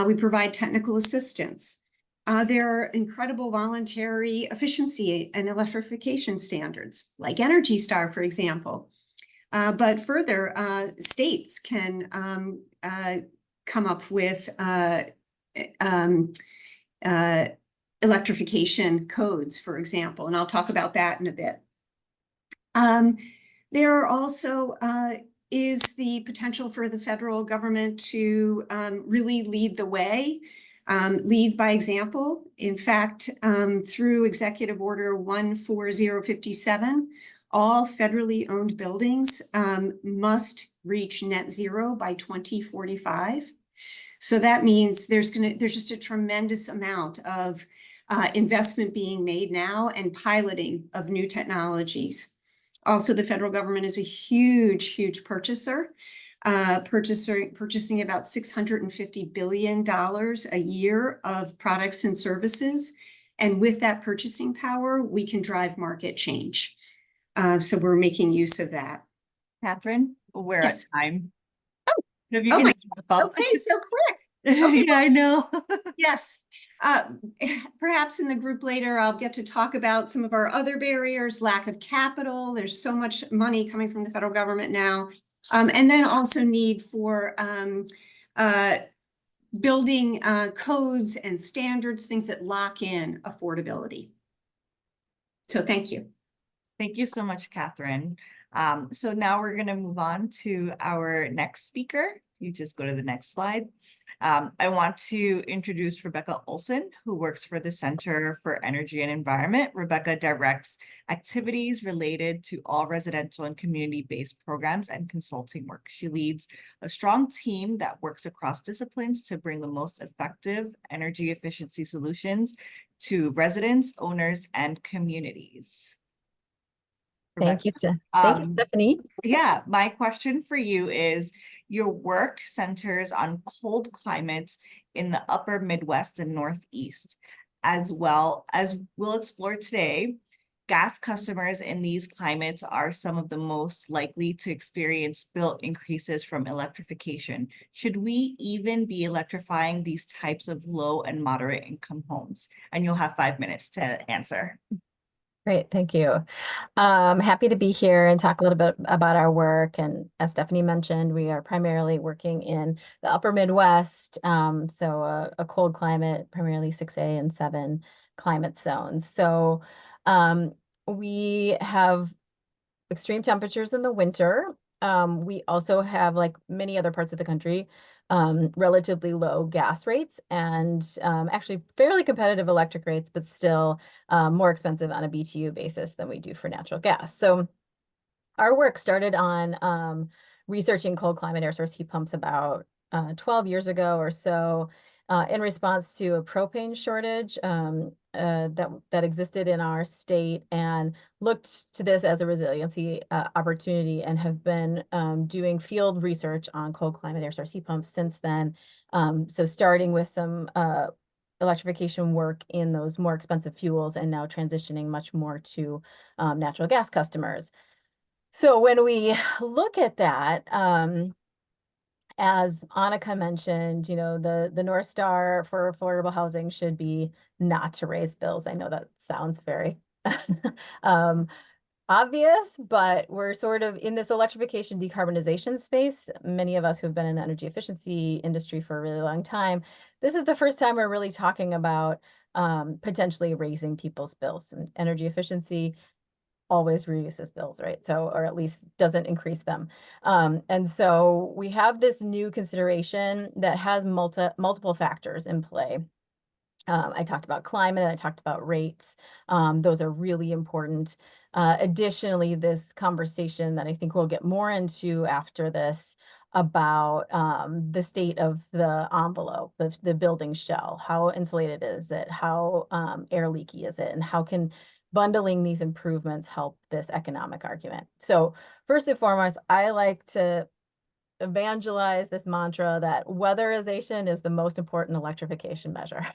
We provide technical assistance. There are incredible voluntary efficiency and electrification standards, like Energy Star, for example. But further, states can come up with electrification codes, for example, and I'll talk about that in a bit. There are also is the potential for the federal government to really lead the way, lead by example. In fact, through Executive Order 14057, all federally owned buildings must reach net zero by 2045. So that means there's just a tremendous amount of investment being made now and piloting of new technologies. Also, the federal government is a huge, huge purchaser, purchasing about $650 billion a year of products and services. And with that purchasing power, we can drive market change. So we're making use of that. Catherine, we're Yes. at time. Oh, So if you oh can my wrap goodness, up. okay, so quick. Okay. Yeah, I know. Yes. Perhaps in the group later, I'll get to talk about some of our other barriers, lack of capital. There's so much money coming from the federal government now. And then also need for building codes and standards, things that lock in affordability. So thank you. Thank you so much, Catherine. So now we're going to move on to our next speaker. You just go to the next slide. I want to introduce Rebecca Olson, who works for the Center for Energy and Environment. Rebecca directs activities related to all residential and community-based programs and consulting work. She leads a strong team that works across disciplines to bring the most effective energy efficiency solutions to residents, owners, and communities. Thank you, Um, Stephanie. Yeah, my question for you is, your work centers on cold climates in the upper Midwest and Northeast, as well as we'll explore today. gas customers in these climates are some of the most likely to experience bill increases from electrification. Should we even be electrifying these types of low and moderate income homes? And you'll have 5 minutes to answer. Great, thank you. Happy to be here and talk a little bit about our work. And as Stephanie mentioned, we are primarily working in the upper Midwest, so a cold climate, primarily 6A and 7 climate zones. So we have extreme temperatures in the winter. We also have, like many other parts of the country, relatively low gas rates and actually fairly competitive electric rates, but still more expensive on a BTU basis than we do for natural gas. So our work started on researching cold climate air source heat pumps about 12 years ago or so, in response to a propane shortage that existed in our state, and looked to this as a resiliency opportunity, and have been doing field research on cold climate air source heat pumps since then. So starting with some electrification work in those more expensive fuels, and now transitioning much more to natural gas customers. So when we look at that, as Annika mentioned, you know, the North Star for affordable housing should be not to raise bills. I know that sounds very obvious, but we're sort of in this electrification decarbonization space. Many of us who have been in the energy efficiency industry for a really long time, this is the first time we're really talking about potentially raising people's bills. And energy efficiency always reduces bills, right? So, or at least doesn't increase them. And so we have this new consideration that has multiple factors in play. I talked about climate, and I talked about rates. Those are really important. Additionally, this conversation that I think we'll get more into after this about the state of the envelope, the building shell, how insulated is it, how air leaky is it, and how can bundling these improvements help this economic argument. So first and foremost, I like to evangelize this mantra that weatherization is the most important electrification measure.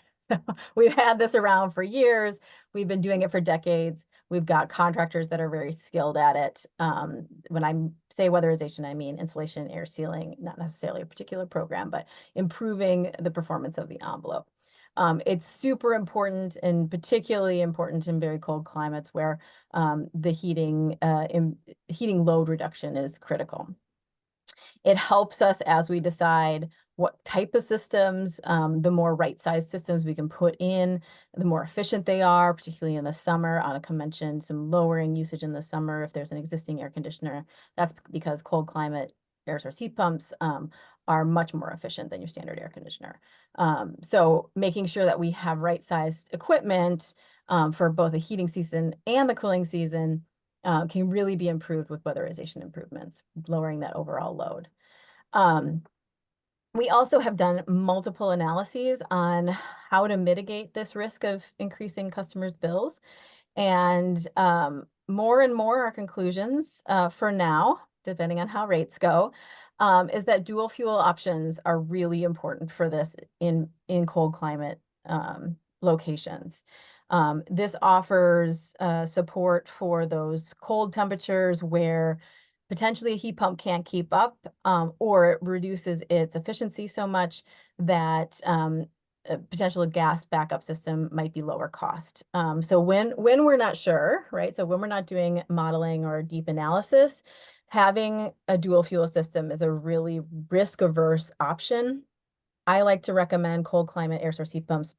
We've had this around for years. We've been doing it for decades. We've got contractors that are very skilled at it. When I say weatherization, I mean insulation, air sealing, not necessarily a particular program, but improving the performance of the envelope. It's super important, and particularly important in very cold climates where the heating load reduction is critical. It helps us as we decide what type of systems, the more right-sized systems we can put in, the more efficient they are, particularly in the summer. Annika mentioned some lowering usage in the summer if there's an existing air conditioner. That's because cold climate air source heat pumps are much more efficient than your standard air conditioner. So making sure that we have right-sized equipment for both the heating season and the cooling season can really be improved with weatherization improvements, lowering that overall load. We also have done multiple analyses on how to mitigate this risk of increasing customers' bills. And more and more our conclusions for now, depending on how rates go, is that dual fuel options are really important for this in cold climate locations. This offers support for those cold temperatures where potentially a heat pump can't keep up, or it reduces its efficiency so much that a potential gas backup system might be lower cost. So when we're not sure, right? So when we're not doing modeling or deep analysis, having a dual fuel system is a really risk-averse option. I like to recommend cold climate air source heat pumps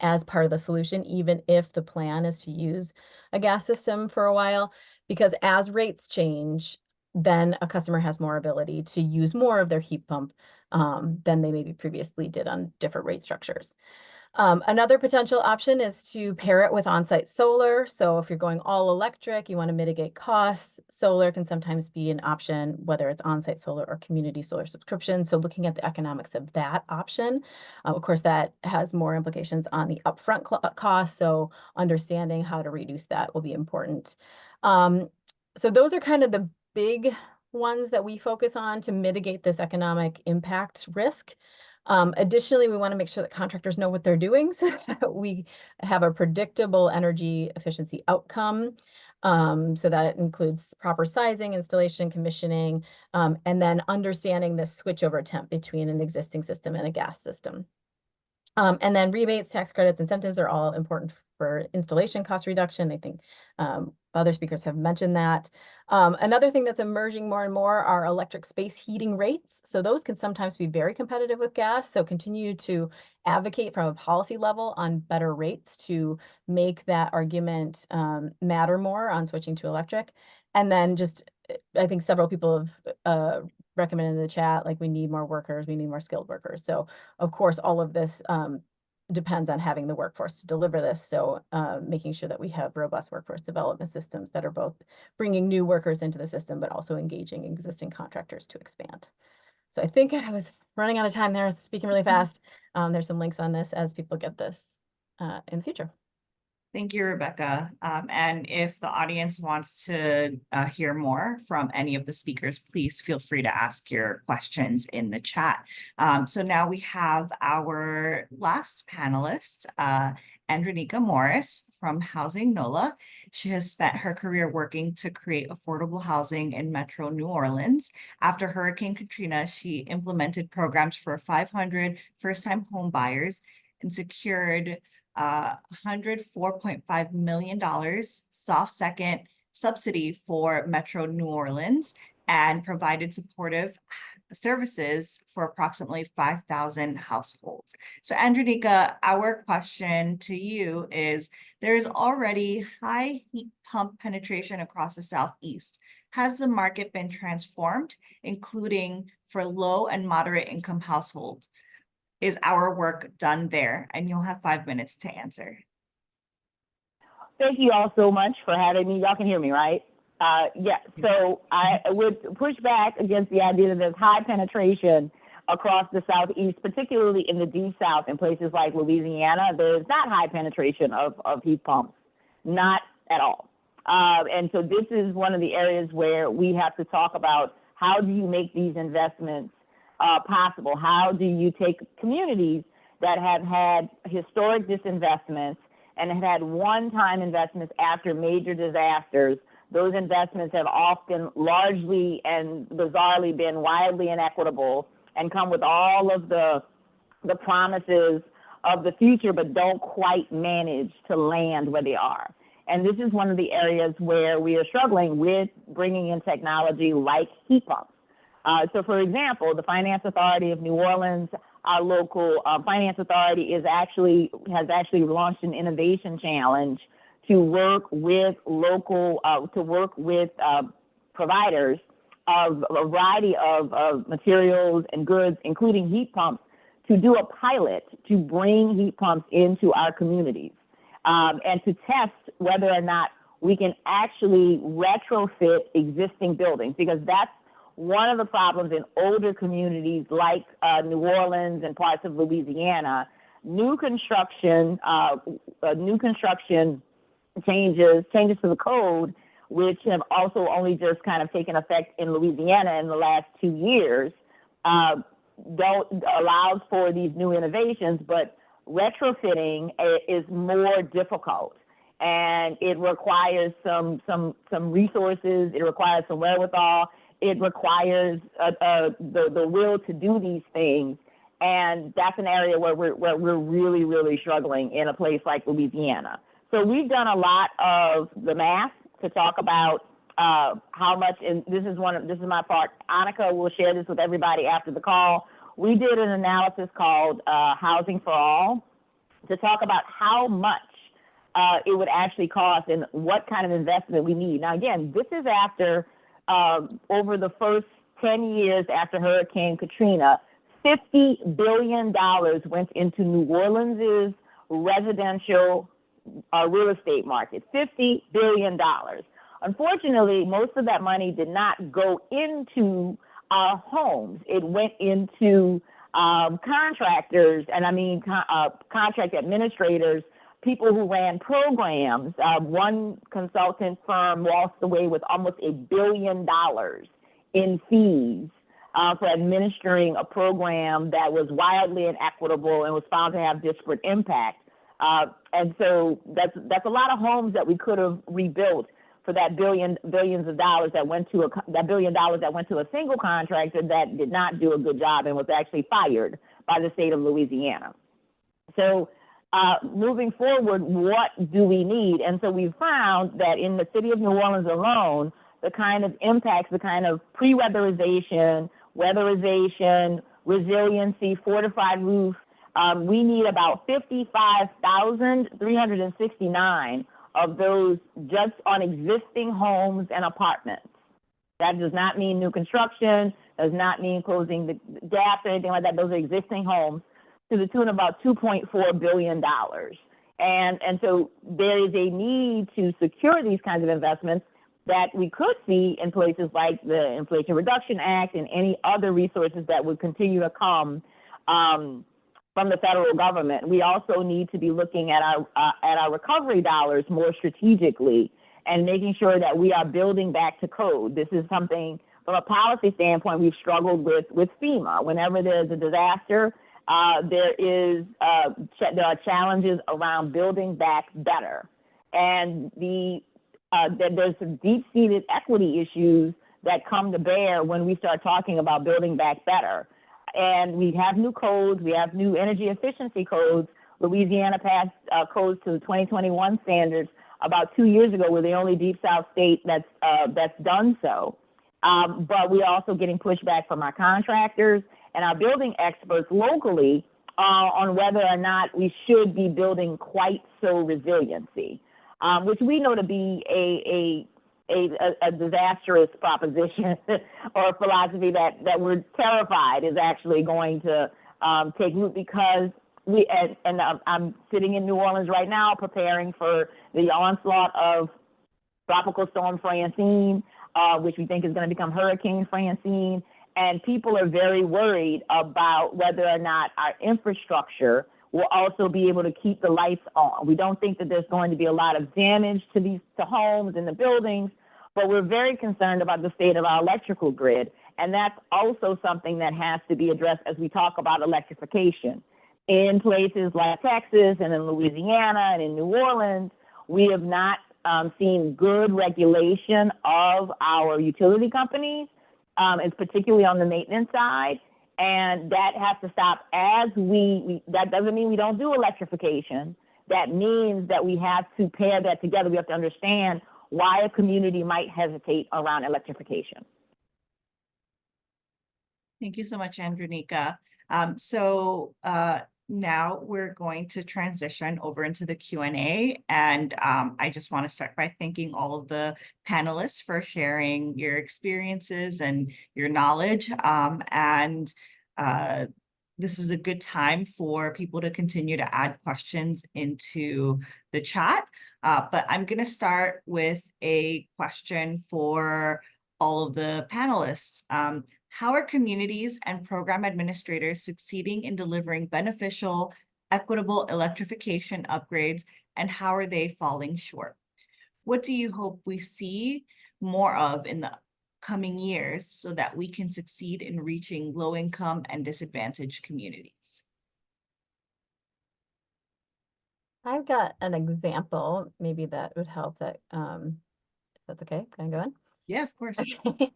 as part of the solution, even if the plan is to use a gas system for a while, because as rates change, then a customer has more ability to use more of their heat pump than they maybe previously did on different rate structures. Another potential option is to pair it with on-site solar. So if you're going all electric, you want to mitigate costs, solar can sometimes be an option, whether it's on-site solar or community solar subscription. So looking at the economics of that option, of course, that has more implications on the upfront cost. So understanding how to reduce that will be important. So those are kind of the big ones that we focus on to mitigate this economic impact risk. Additionally, we want to make sure that contractors know what they're doing so that we have a predictable energy efficiency outcome. So that includes proper sizing, installation, commissioning, and then understanding the switchover temp between an existing system and a gas system. And then rebates, tax credits, incentives are all important for installation cost reduction. I think other speakers have mentioned that. Another thing that's emerging more and more are electric space heating rates. So those can sometimes be very competitive with gas. So continue to advocate from a policy level on better rates to make that argument matter more on switching to electric. And then just, I think several people have recommended in the chat, like we need more workers, we need more skilled workers. So of course, all of this depends on having the workforce to deliver this. So making sure that we have robust workforce development systems that are both bringing new workers into the system, but also engaging existing contractors to expand. So I think I was running out of time there, speaking really fast. There's some links on this as people get this in the future. Thank you, Rebecca. And if the audience wants to hear more from any of the speakers, please feel free to ask your questions in the chat. So now we have our last panelist, Andronika Morris from Housing NOLA. She has spent her career working to create affordable housing in Metro New Orleans. After Hurricane Katrina, she implemented programs for 500 first-time home buyers and secured $104.5 million soft second subsidy for Metro New Orleans and provided supportive services for approximately 5,000 households. So Andronika, our question to you is, there is already high heat pump penetration across the Southeast. Has the market been transformed, including for low and moderate income households? Is our work done there? And you'll have 5 minutes to answer. Thank you all so much for having me. Y'all can hear me, right? Yeah, so I would push back against the idea that there's high penetration across the Southeast, particularly in the Deep South in places like Louisiana. There's not high penetration of heat pumps, not at all. And so this is one of the areas where we have to talk about how do you make these investments possible? How do you take communities that have had historic disinvestments and have had one-time investments after major disasters? Those investments have often largely and bizarrely been wildly inequitable and come with all of the promises of the future, but don't quite manage to land where they are. And this is one of the areas where we are struggling with bringing in technology like heat pumps. So, for example, the Finance Authority of New Orleans, our local finance authority, has actually launched an innovation challenge to work with local, providers of a variety of materials and goods, including heat pumps, to do a pilot to bring heat pumps into our communities and to test whether or not we can actually retrofit existing buildings, because that's one of the problems in older communities like New Orleans and parts of Louisiana. New construction changes to the code, which have also only just kind of taken effect in Louisiana in the last 2 years, allows for these new innovations, but retrofitting is more difficult, and it requires some resources. It requires some wherewithal. It requires the will to do these things, and that's an area where we're really, really struggling in a place like Louisiana. So we've done a lot of the math to talk about how much, and this is my part. Annika will share this with everybody after the call. We did an analysis called Housing for All to talk about how much it would actually cost and what kind of investment we need. Now, again, this is after over the first 10 years after Hurricane Katrina, $50 billion went into New Orleans' residential real estate market, $50 billion. Unfortunately, most of that money did not go into our homes. It went into contractors, and I mean contract administrators, people who ran programs. One consultant firm walked away with almost $1 billion in fees for administering a program that was wildly inequitable and was found to have disparate impact. And so that's a lot of homes that we could have rebuilt for that billions of dollars that went to $1 billion that went to a single contractor that did not do a good job and was actually fired by the state of Louisiana. So moving forward, what do we need? And so we found that in the city of New Orleans alone, the kind of impacts, the kind of pre-weatherization, weatherization, resiliency, fortified roof, we need about 55,369 of those just on existing homes and apartments. That does not mean new construction, does not mean closing the gaps or anything like that. Those are existing homes to the tune of about $2.4 billion. And so there is a need to secure these kinds of investments that we could see in places like the Inflation Reduction Act and any other resources that would continue to come from the federal government. We also need to be looking at our recovery dollars more strategically and making sure that we are building back to code. This is something from a policy standpoint we've struggled with FEMA. Whenever there's a disaster, there are challenges around building back better. And there's some deep-seated equity issues that come to bear when we start talking about building back better. And we have new codes, we have new energy efficiency codes. Louisiana passed codes to the 2021 standards about 2 years ago. We're the only Deep South state that's done so. But we're also getting pushback from our contractors and our building experts locally on whether or not we should be building quite so resiliency, which we know to be a disastrous proposition or philosophy that we're terrified is actually going to take root, because I'm sitting in New Orleans right now preparing for the onslaught of Tropical Storm Francine, which we think is going to become Hurricane Francine. And people are very worried about whether or not our infrastructure will also be able to keep the lights on. We don't think that there's going to be a lot of damage to homes and the buildings, but we're very concerned about the state of our electrical grid. And that's also something that has to be addressed as we talk about electrification. In places like Texas and in Louisiana and in New Orleans, we have not seen good regulation of our utility companies. It's particularly on the maintenance side, and that has to stop. As that doesn't mean we don't do electrification. That means that we have to pair that together. We have to understand why a community might hesitate around electrification. Thank you so much, Andronika. Now we're going to transition over into the Q&A, and I just want to start by thanking all of the panelists for sharing your experiences and your knowledge. This is a good time for people to continue to add questions into the chat. But I'm going to start with a question for all of the panelists. How are communities and program administrators succeeding in delivering beneficial, equitable electrification upgrades, and how are they falling short? What do you hope we see more of in the coming years so that we can succeed in reaching low-income and disadvantaged communities? I've got an example, maybe that would help, that if that's okay, can I go on? Yeah, of course. Okay.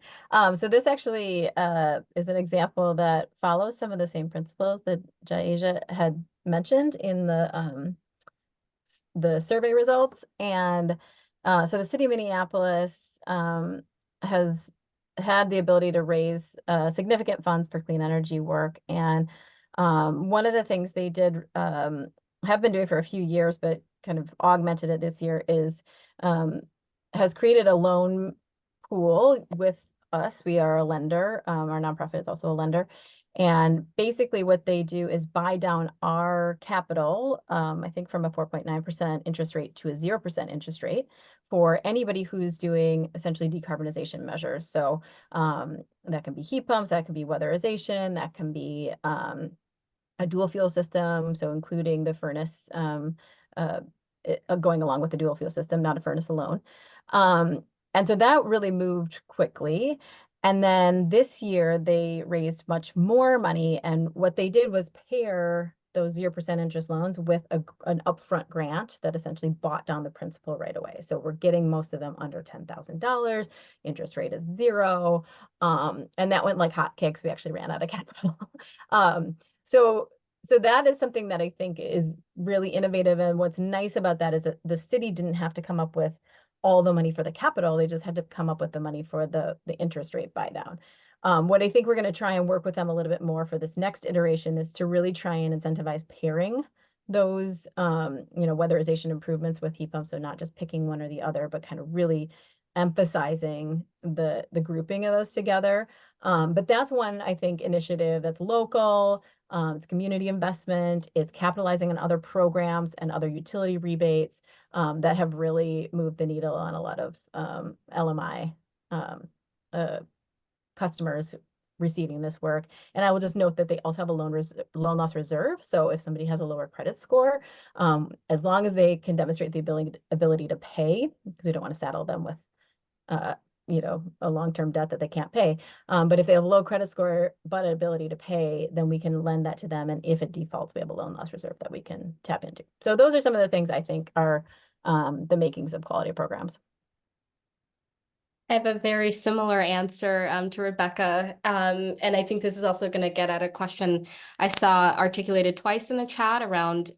So this actually is an example that follows some of the same principles that Jaeja had mentioned in the survey results. And so the city of Minneapolis has had the ability to raise significant funds for clean energy work. And one of the things they did have been doing for a few years, but kind of augmented it this year, is has created a loan pool with us. We are a lender. Our nonprofit is also a lender. And basically what they do is buy down our capital, I think from a 4.9% interest rate to a 0% interest rate for anybody who's doing essentially decarbonization measures. So that can be heat pumps, that can be weatherization, that can be a dual fuel system. So including the furnace, going along with the dual fuel system, not a furnace alone. And so that really moved quickly. And then this year they raised much more money, and what they did was pair those 0% interest loans with an upfront grant that essentially bought down the principal right away. So we're getting most of them under $10,000. Interest rate is 0. And that went like hotcakes. We actually ran out of capital. So that is something that I think is really innovative. And what's nice about that is that the city didn't have to come up with all the money for the capital. They just had to come up with the money for the interest rate buy down. What I think we're going to try and work with them a little bit more for this next iteration is to really try and incentivize pairing those, weatherization improvements with heat pumps. So not just picking one or the other, but kind of really emphasizing the grouping of those together. But that's one, I think, initiative that's local. It's community investment. It's capitalizing on other programs and other utility rebates that have really moved the needle on a lot of LMI customers receiving this work. And I will just note that they also have a loan loss reserve. So if somebody has a lower credit score, as long as they can demonstrate the ability to pay, because we don't want to saddle them with a long-term debt that they can't pay. But if they have a low credit score, but an ability to pay, then we can lend that to them. And if it defaults, we have a loan loss reserve that we can tap into. So those are some of the things I think are the makings of quality programs. I have a very similar answer to Rebecca. And I think this is also going to get at a question I saw articulated twice in the chat around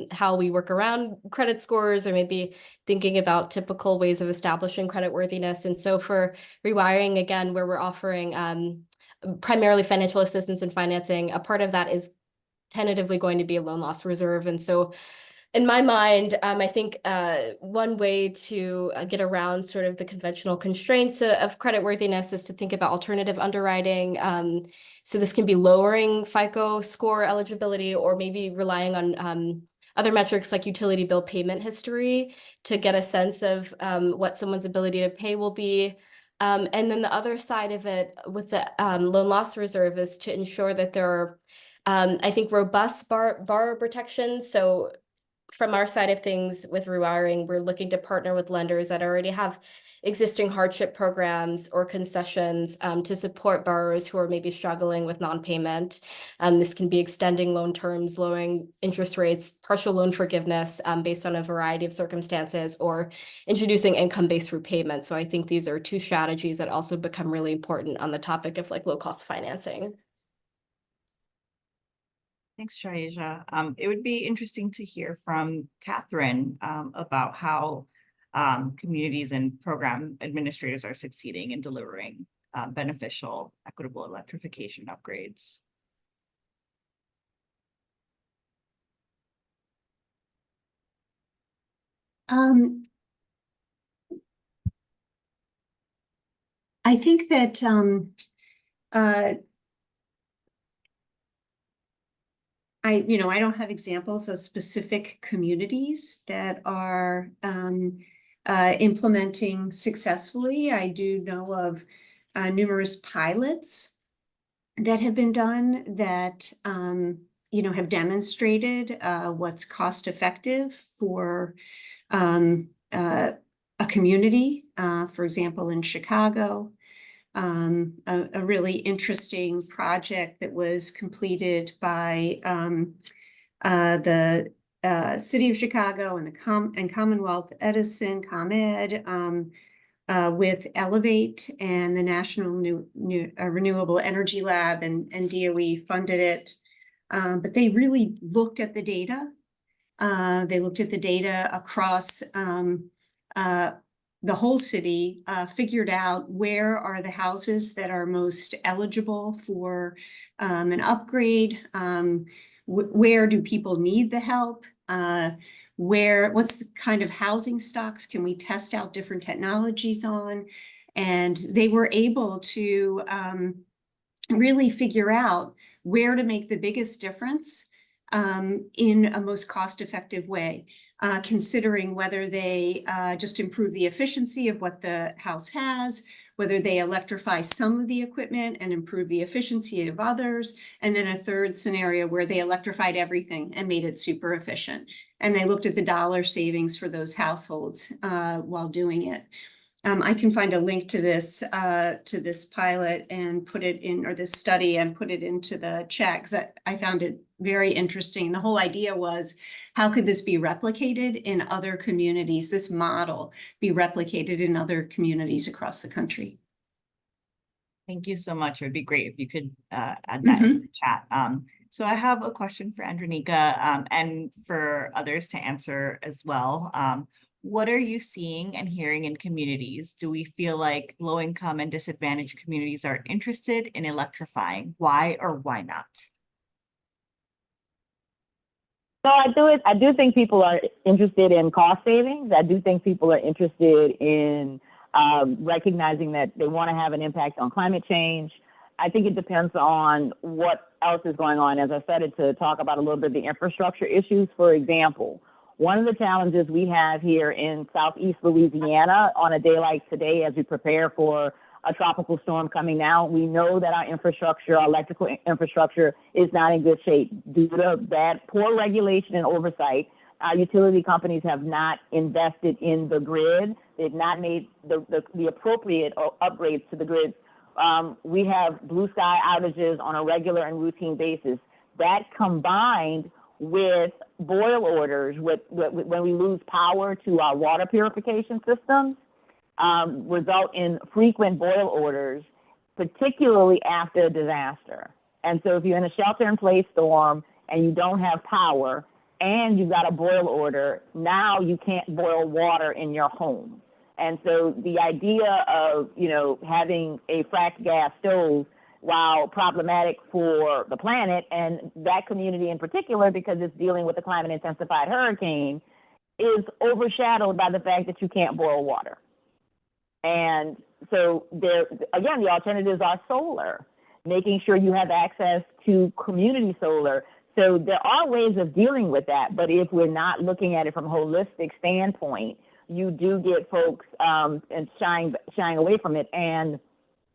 how we work around credit scores, or maybe thinking about typical ways of establishing creditworthiness. And so for rewiring, again, where we're offering primarily financial assistance and financing, a part of that is tentatively going to be a loan loss reserve. And so in my mind, I think one way to get around sort of the conventional constraints of creditworthiness is to think about alternative underwriting. So this can be lowering FICO score eligibility, or maybe relying on other metrics like utility bill payment history to get a sense of what someone's ability to pay will be. And then the other side of it with the loan loss reserve is to ensure that there are, I think, robust borrower protections. So from our side of things with rewiring, we're looking to partner with lenders that already have existing hardship programs or concessions to support borrowers who are maybe struggling with non-payment. This can be extending loan terms, lowering interest rates, partial loan forgiveness based on a variety of circumstances, or introducing income-based repayment. So I think these are two strategies that also become really important on the topic of like low-cost financing. Thanks, Shaija. It would be interesting to hear from Catherine about how communities and program administrators are succeeding in delivering beneficial, equitable electrification upgrades. I think that I don't have examples of specific communities that are implementing successfully. I do know of numerous pilots that have been done that have demonstrated what's cost effective for a community. For example, in Chicago, a really interesting project that was completed by the City of Chicago and the Commonwealth Edison, ComEd, with Elevate and the National Renewable Energy Lab, and DOE funded it. But they really looked at the data. They looked at the data across the whole city, figured out where are the houses that are most eligible for an upgrade, where do people need the help, what's the kind of housing stocks can we test out different technologies on, and they were able to really figure out where to make the biggest difference in a most cost-effective way, considering whether they just improve the efficiency of what the house has, whether they electrify some of the equipment and improve the efficiency of others, and then a third scenario where they electrified everything and made it super efficient. And they looked at the dollar savings for those households while doing it. I can find a link to this pilot and put it in, or this study, and put it into the chat, because I found it very interesting. The whole idea was, how could this be replicated in other communities, this model be replicated in other communities across the country? Thank you so much. It would be great if you could add that in the chat. So I have a question for Andronika, and for others to answer as well. What are you seeing and hearing in communities? Do we feel like low-income and disadvantaged communities are interested in electrifying? Why or why not? So I do think people are interested in cost savings. I do think people are interested in recognizing that they want to have an impact on climate change. I think it depends on what else is going on. As I started to talk about a little bit, the infrastructure issues, for example, one of the challenges we have here in Southeast Louisiana on a day like today, as we prepare for a tropical storm coming now, we know that our infrastructure, our electrical infrastructure, is not in good shape due to bad, poor regulation and oversight. Our utility companies have not invested in the grid. They've not made the appropriate upgrades to the grid. We have blue sky outages on a regular and routine basis. That combined with boil orders, when we lose power to our water purification systems, result in frequent boil orders, particularly after a disaster. And so if you're in a shelter-in-place storm and you don't have power and you've got a boil order, now you can't boil water in your home. And so the idea of, having a fracked gas stove, while problematic for the planet and that community in particular, because it's dealing with a climate-intensified hurricane, is overshadowed by the fact that you can't boil water. And so there, again, the alternatives are solar, making sure you have access to community solar. So there are ways of dealing with that, but if we're not looking at it from a holistic standpoint, you do get folks and shying away from it. And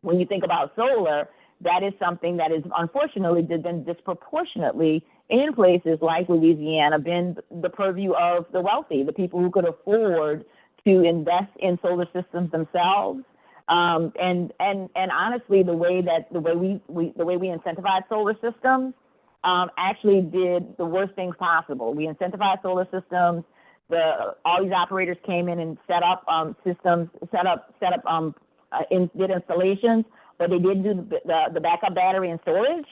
when you think about solar, that is something that is unfortunately been disproportionately in places like Louisiana been the purview of the wealthy, the people who could afford to invest in solar systems themselves. And honestly, the way we incentivize solar systems actually did the worst things possible. We incentivized solar systems. All these operators came in and set up systems, did installations, but they didn't do the backup battery and storage.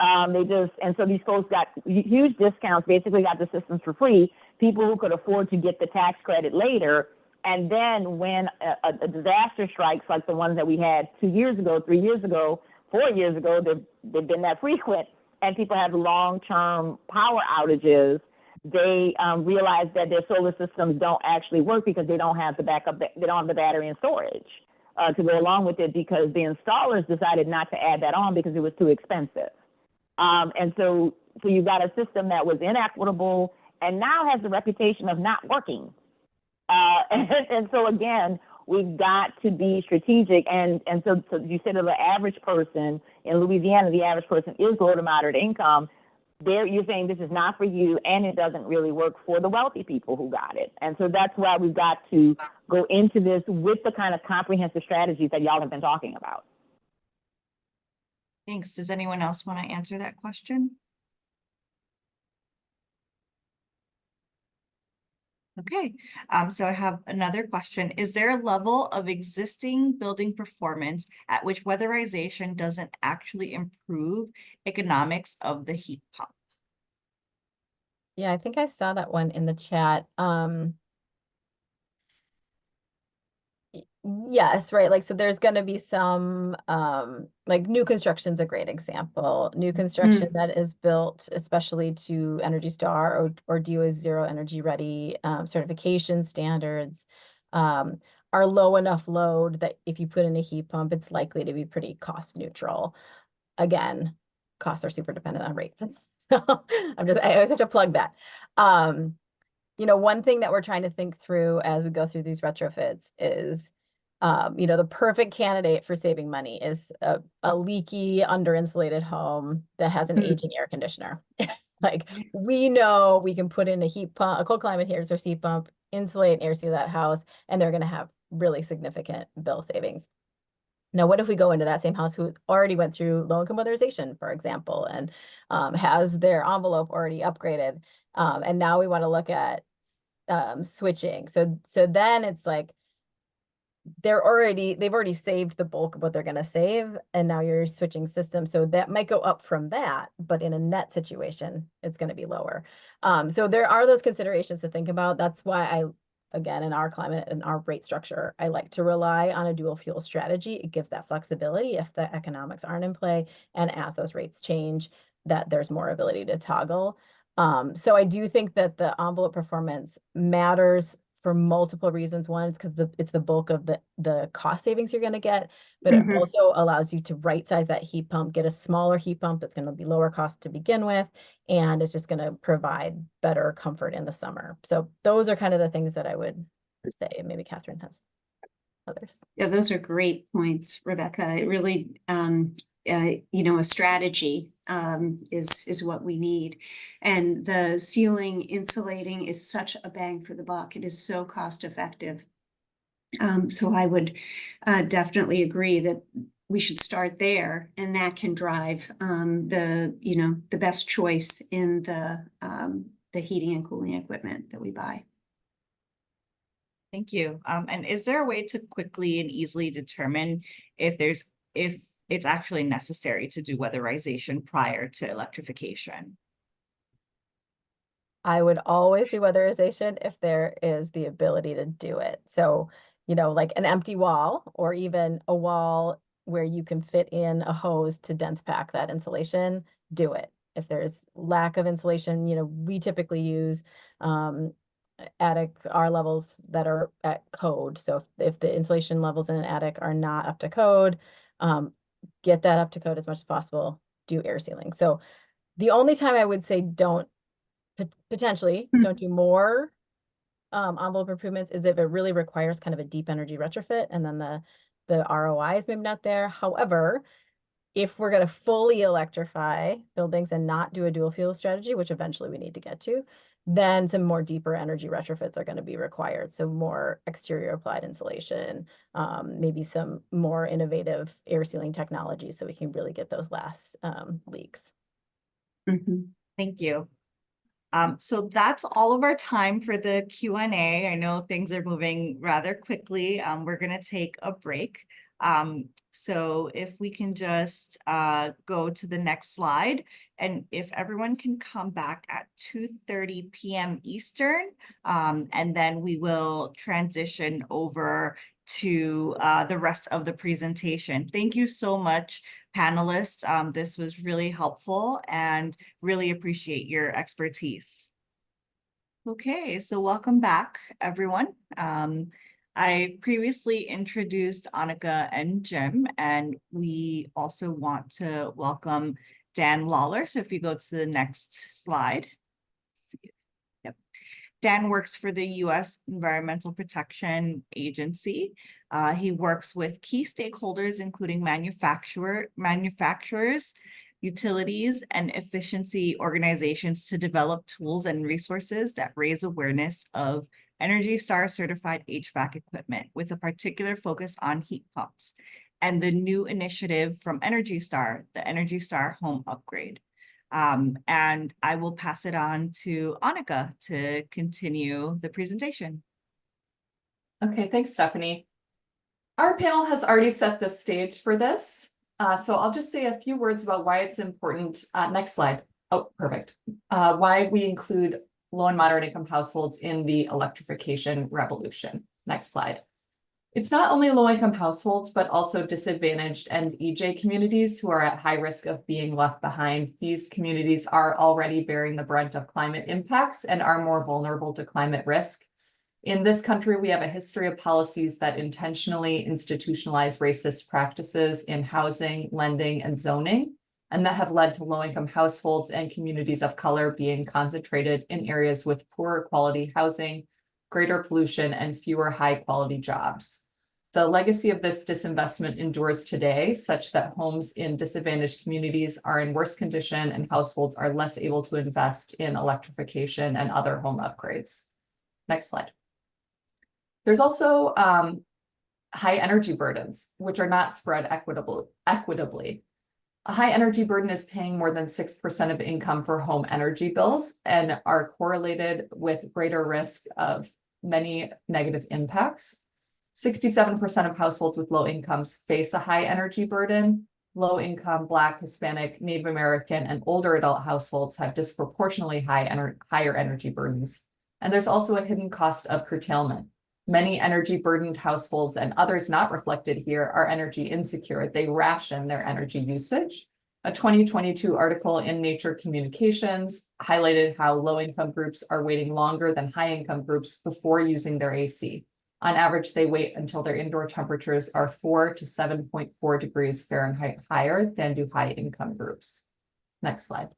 And so these folks got huge discounts, basically got the systems for free, people who could afford to get the tax credit later. And then when a disaster strikes, like the ones that we had 2 years ago, 3 years ago, 4 years ago, they've been that frequent, and people have long-term power outages, they realize that their solar systems don't actually work because they don't have the backup, they don't have the battery and storage to go along with it, because the installers decided not to add that on because it was too expensive. And so you've got a system that was inequitable and now has the reputation of not working. And so again, we've got to be strategic. And so you said that the average person in Louisiana, the average person is low to moderate income. There, you're saying this is not for you, and it doesn't really work for the wealthy people who got it. And so that's why we've got to go into this with the kind of comprehensive strategies that y'all have been talking about. Thanks. Does anyone else want to answer that question? Okay, so I have another question. Is there a level of existing building performance at which weatherization doesn't actually improve economics of the heat pump? Yeah, I think I saw that one in the chat. Yes, right. Like, so there's going to be some, like new construction's a great example. New construction that is built, especially to Energy Star or DOE's Zero Energy Ready certification standards, are low enough load that if you put in a heat pump, it's likely to be pretty cost neutral. Again, costs are super dependent on rates. So I always have to plug that. One thing that we're trying to think through as we go through these retrofits is, the perfect candidate for saving money is a leaky, under-insulated home that has an aging air conditioner. Like, we know we can put in a heat pump, a cold climate air source heat pump, insulate and air seal that house, and they're going to have really significant bill savings. Now, what if we go into that same house who already went through low-income weatherization, for example, and has their envelope already upgraded, and now we want to look at switching. So then it's like they've already saved the bulk of what they're going to save, and now you're switching systems. So that might go up from that, but in a net situation, it's going to be lower. So there are those considerations to think about. That's why again, in our climate and our rate structure, I like to rely on a dual fuel strategy. It gives that flexibility if the economics aren't in play, and as those rates change, that there's more ability to toggle. So I do think that the envelope performance matters for multiple reasons. One, it's because it's the bulk of the cost savings you're going to get, but it also allows you to right size that heat pump, get a smaller heat pump that's going to be lower cost to begin with, and it's just going to provide better comfort in the summer. So those are kind of the things that I would say. Maybe Catherine has others. Yeah, those are great points, Rebecca. It really, a strategy is what we need. And the ceiling insulating is such a bang for the buck. It is so cost effective. So I would definitely agree that we should start there, and that can drive the best choice in the heating and cooling equipment that we buy. Thank you. And is there a way to quickly and easily determine if it's actually necessary to do weatherization prior to electrification? I would always do weatherization if there is the ability to do it. So, like an empty wall, or even a wall where you can fit in a hose to dense pack that insulation, do it. If there's lack of insulation, we typically use attic R levels that are at code. So if the insulation levels in an attic are not up to code, get that up to code as much as possible. Do air sealing. So the only time I would say potentially don't do more envelope improvements is if it really requires kind of a deep energy retrofit, and then the ROI is maybe not there. However, if we're going to fully electrify buildings and not do a dual fuel strategy, which eventually we need to get to, then some more deeper energy retrofits are going to be required. So more exterior applied insulation, maybe some more innovative air sealing technology, so we can really get those last leaks. Thank you. So that's all of our time for the Q&A. I know things are moving rather quickly. We're going to take a break. So if we can just go to the next slide, and if everyone can come back at 2:30 p.m. Eastern, and then we will transition over to the rest of the presentation. Thank you so much, panelists. This was really helpful, and really appreciate your expertise. Okay, so welcome back, everyone. I previously introduced Annika and Jim, and we also want to welcome Dan Lawler. So if you go to the next slide. Yep. Dan works for the U.S. Environmental Protection Agency. He works with key stakeholders, including manufacturers, utilities, and efficiency organizations, to develop tools and resources that raise awareness of Energy Star certified HVAC equipment, with a particular focus on heat pumps, and the new initiative from Energy Star, the Energy Star Home Upgrade. And I will pass it on to Annika to continue the presentation. Okay, thanks, Stephanie. Our panel has already set the stage for this, so I'll just say a few words about why it's important. Next slide. Oh, perfect. Why we include low and moderate income households in the electrification revolution. Next slide. It's not only low income households, but also disadvantaged and EJ communities who are at high risk of being left behind. These communities are already bearing the brunt of climate impacts and are more vulnerable to climate risk. In this country, we have a history of policies that intentionally institutionalize racist practices in housing, lending, and zoning, and that have led to low-income households and communities of color being concentrated in areas with poorer quality housing, greater pollution, and fewer high-quality jobs. The legacy of this disinvestment endures today, such that homes in disadvantaged communities are in worse condition and households are less able to invest in electrification and other home upgrades. Next slide. There's also high energy burdens, which are not spread equitably. A high energy burden is paying more than 6% of income for home energy bills and are correlated with greater risk of many negative impacts. 67% of households with low incomes face a high energy burden. Low income, Black, Hispanic, Native American, and older adult households have disproportionately higher energy burdens. And there's also a hidden cost of curtailment. Many energy burdened households and others not reflected here are energy insecure. They ration their energy usage. A 2022 article in Nature Communications highlighted how low income groups are waiting longer than high income groups before using their AC. On average, they wait until their indoor temperatures are 4 to 7.4 degrees Fahrenheit higher than do high income groups. Next slide.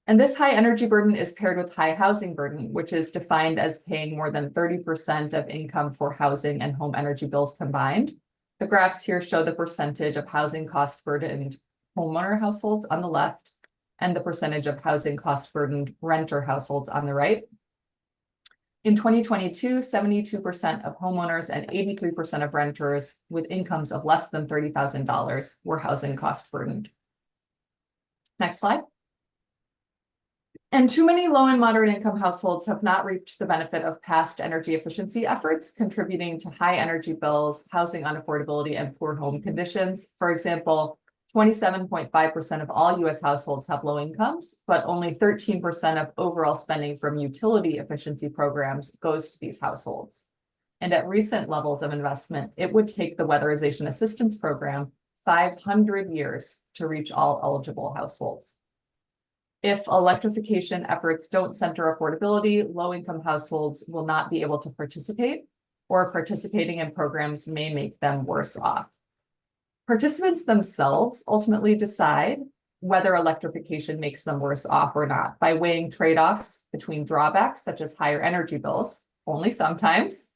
And this high energy burden is paired with high housing burden, which is defined as paying more than 30% of income for housing and home energy bills combined. The graphs here show the percentage of housing cost burdened homeowner households on the left and the percentage of housing cost burdened renter households on the right. In 2022, 72% of homeowners and 83% of renters with incomes of less than $30,000 were housing cost burdened. Next slide. And too many low and moderate income households have not reaped the benefit of past energy efficiency efforts, contributing to high energy bills, housing unaffordability, and poor home conditions. For example, 27.5% of all US households have low incomes, but only 13% of overall spending from utility efficiency programs goes to these households. And at recent levels of investment, it would take the Weatherization Assistance Program 500 years to reach all eligible households. If electrification efforts don't center affordability, low-income households will not be able to participate, or participating in programs may make them worse off. Participants themselves ultimately decide whether electrification makes them worse off or not by weighing trade-offs between drawbacks such as higher energy bills, only sometimes,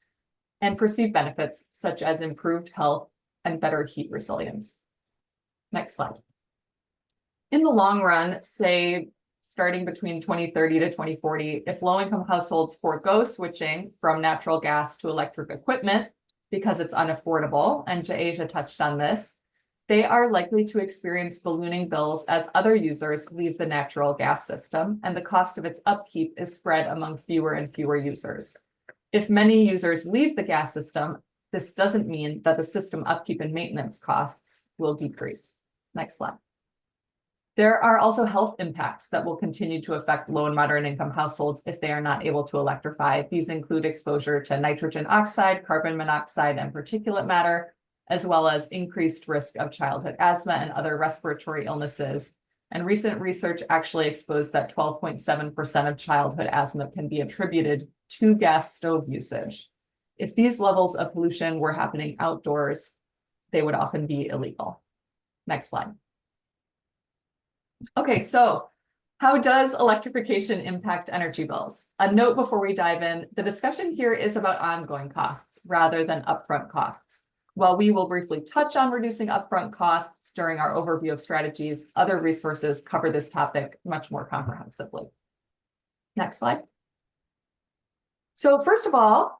and perceived benefits such as improved health and better heat resilience. Next slide. In the long run, say starting between 2030 to 2040, if low-income households forego switching from natural gas to electric equipment because it's unaffordable, and Jaasia touched on this, they are likely to experience ballooning bills as other users leave the natural gas system, and the cost of its upkeep is spread among fewer and fewer users. If many users leave the gas system, this doesn't mean that the system upkeep and maintenance costs will decrease. Next slide. There are also health impacts that will continue to affect low and moderate income households if they are not able to electrify. These include exposure to nitrogen oxide, carbon monoxide, and particulate matter, as well as increased risk of childhood asthma and other respiratory illnesses. And recent research actually exposed that 12.7% of childhood asthma can be attributed to gas stove usage. If these levels of pollution were happening outdoors, they would often be illegal. Next slide. Okay, so how does electrification impact energy bills? A note before we dive in, the discussion here is about ongoing costs rather than upfront costs. While we will briefly touch on reducing upfront costs during our overview of strategies, other resources cover this topic much more comprehensively. Next slide. So first of all,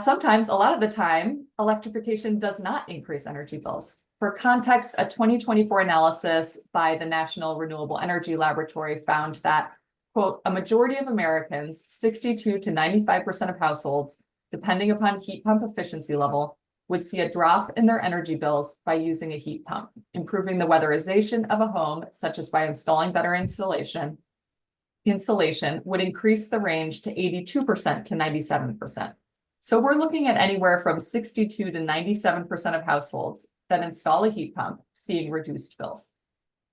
sometimes, a lot of the time, electrification does not increase energy bills. For context, a 2024 analysis by the National Renewable Energy Laboratory found that, quote, a majority of Americans, 62 to 95% of households, depending upon heat pump efficiency level, would see a drop in their energy bills by using a heat pump. Improving the weatherization of a home, such as by installing better insulation would increase the range to 82% to 97%. So we're looking at anywhere from 62 to 97% of households that install a heat pump seeing reduced bills.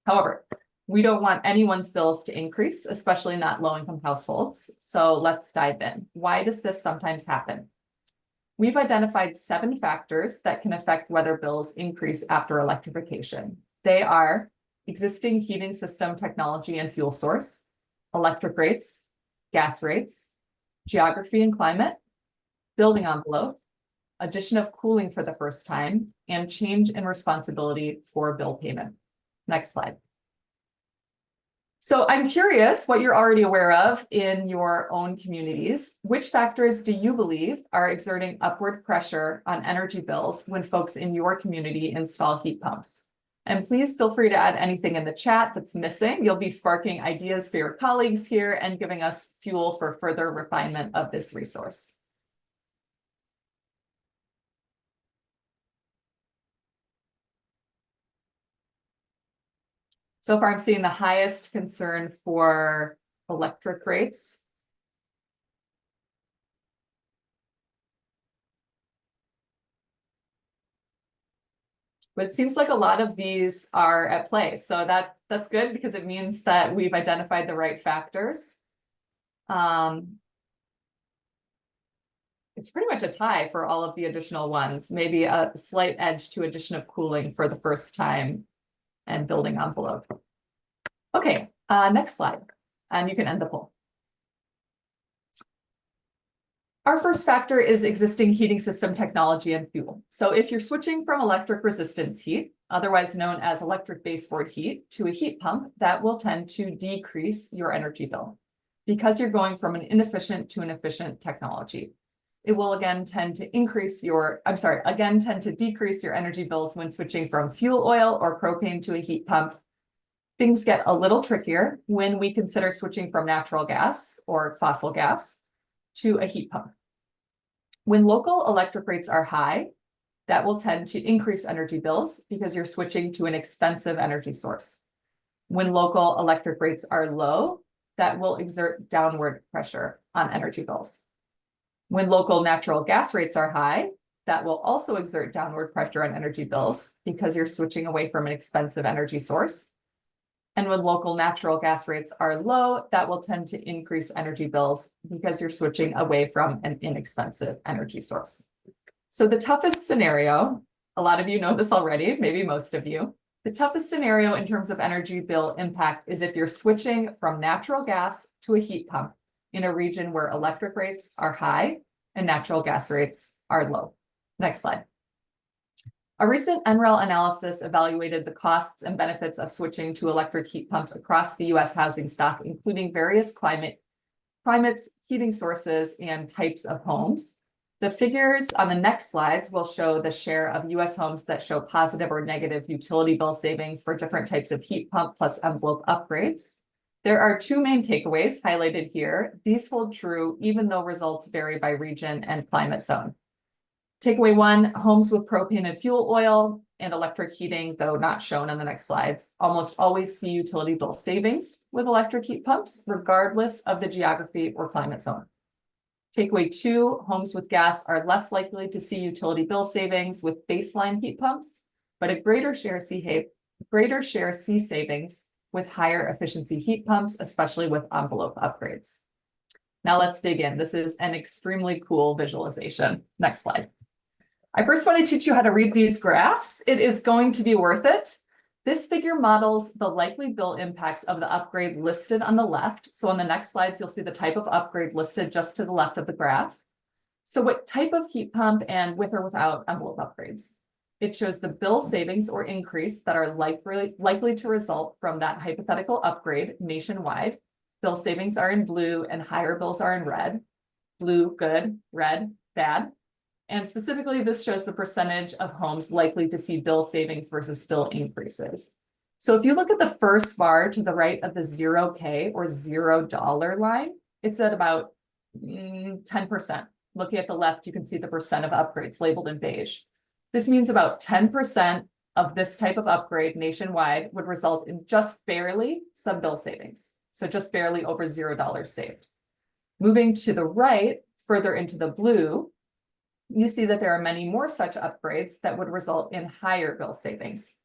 However, we don't want anyone's bills to increase, especially not low-income households. So let's dive in. Why does this sometimes happen? We've identified 7 factors that can affect whether bills increase after electrification. They are existing heating system technology and fuel source, electric rates, gas rates, geography and climate, building envelope, addition of cooling for the first time, and change in responsibility for bill payment. Next slide. So I'm curious what you're already aware of in your own communities. Which factors do you believe are exerting upward pressure on energy bills when folks in your community install heat pumps? And please feel free to add anything in the chat that's missing. You'll be sparking ideas for your colleagues here and giving us fuel for further refinement of this resource. So far, I'm seeing the highest concern for electric rates. But it seems like a lot of these are at play. So that's good because it means that we've identified the right factors. It's pretty much a tie for all of the additional ones, maybe a slight edge to addition of cooling for the first time and building envelope. Okay, next slide, and you can end the poll. Our first factor is existing heating system technology and fuel. So if you're switching from electric resistance heat, otherwise known as electric baseboard heat, to a heat pump, that will tend to decrease your energy bill because you're going from an inefficient to an efficient technology. It will again tend to decrease your energy bills when switching from fuel oil or propane to a heat pump. Things get a little trickier when we consider switching from natural gas or fossil gas to a heat pump. When local electric rates are high, that will tend to increase energy bills because you're switching to an expensive energy source. When local electric rates are low, that will exert downward pressure on energy bills. When local natural gas rates are high, that will also exert downward pressure on energy bills because you're switching away from an expensive energy source. And when local natural gas rates are low, that will tend to increase energy bills because you're switching away from an inexpensive energy source. So the toughest scenario, a lot of you know this already, maybe most of you, the toughest scenario in terms of energy bill impact is if you're switching from natural gas to a heat pump in a region where electric rates are high and natural gas rates are low. Next slide. A recent NREL analysis evaluated the costs and benefits of switching to electric heat pumps across the US housing stock, including various climates, heating sources, and types of homes. The figures on the next slides will show the share of US homes that show positive or negative utility bill savings for different types of heat pump plus envelope upgrades. There are two main takeaways highlighted here. These hold true even though results vary by region and climate zone. Takeaway one, homes with propane and fuel oil and electric heating, though not shown on the next slides, almost always see utility bill savings with electric heat pumps, regardless of the geography or climate zone. Takeaway two, homes with gas are less likely to see utility bill savings with baseline heat pumps, but a greater share see savings with higher efficiency heat pumps, especially with envelope upgrades. Now let's dig in. This is an extremely cool visualization. Next slide. I first want to teach you how to read these graphs. It is going to be worth it. This figure models the likely bill impacts of the upgrade listed on the left. So on the next slides, you'll see the type of upgrade listed just to the left of the graph. So what type of heat pump and with or without envelope upgrades? It shows the bill savings or increase that are likely to result from that hypothetical upgrade nationwide. Bill savings are in blue and higher bills are in red. Blue, good, red, bad. And specifically, this shows the percentage of homes likely to see bill savings versus bill increases. So if you look at the first bar to the right of the 0K or $0 line, it's at about 10%. Looking at the left, you can see the percent of upgrades labeled in beige. This means about 10% of this type of upgrade nationwide would result in just barely some bill savings. So just barely over $0 saved. Moving to the right, further into the blue, you see that there are many more such upgrades that would result in higher bill savings.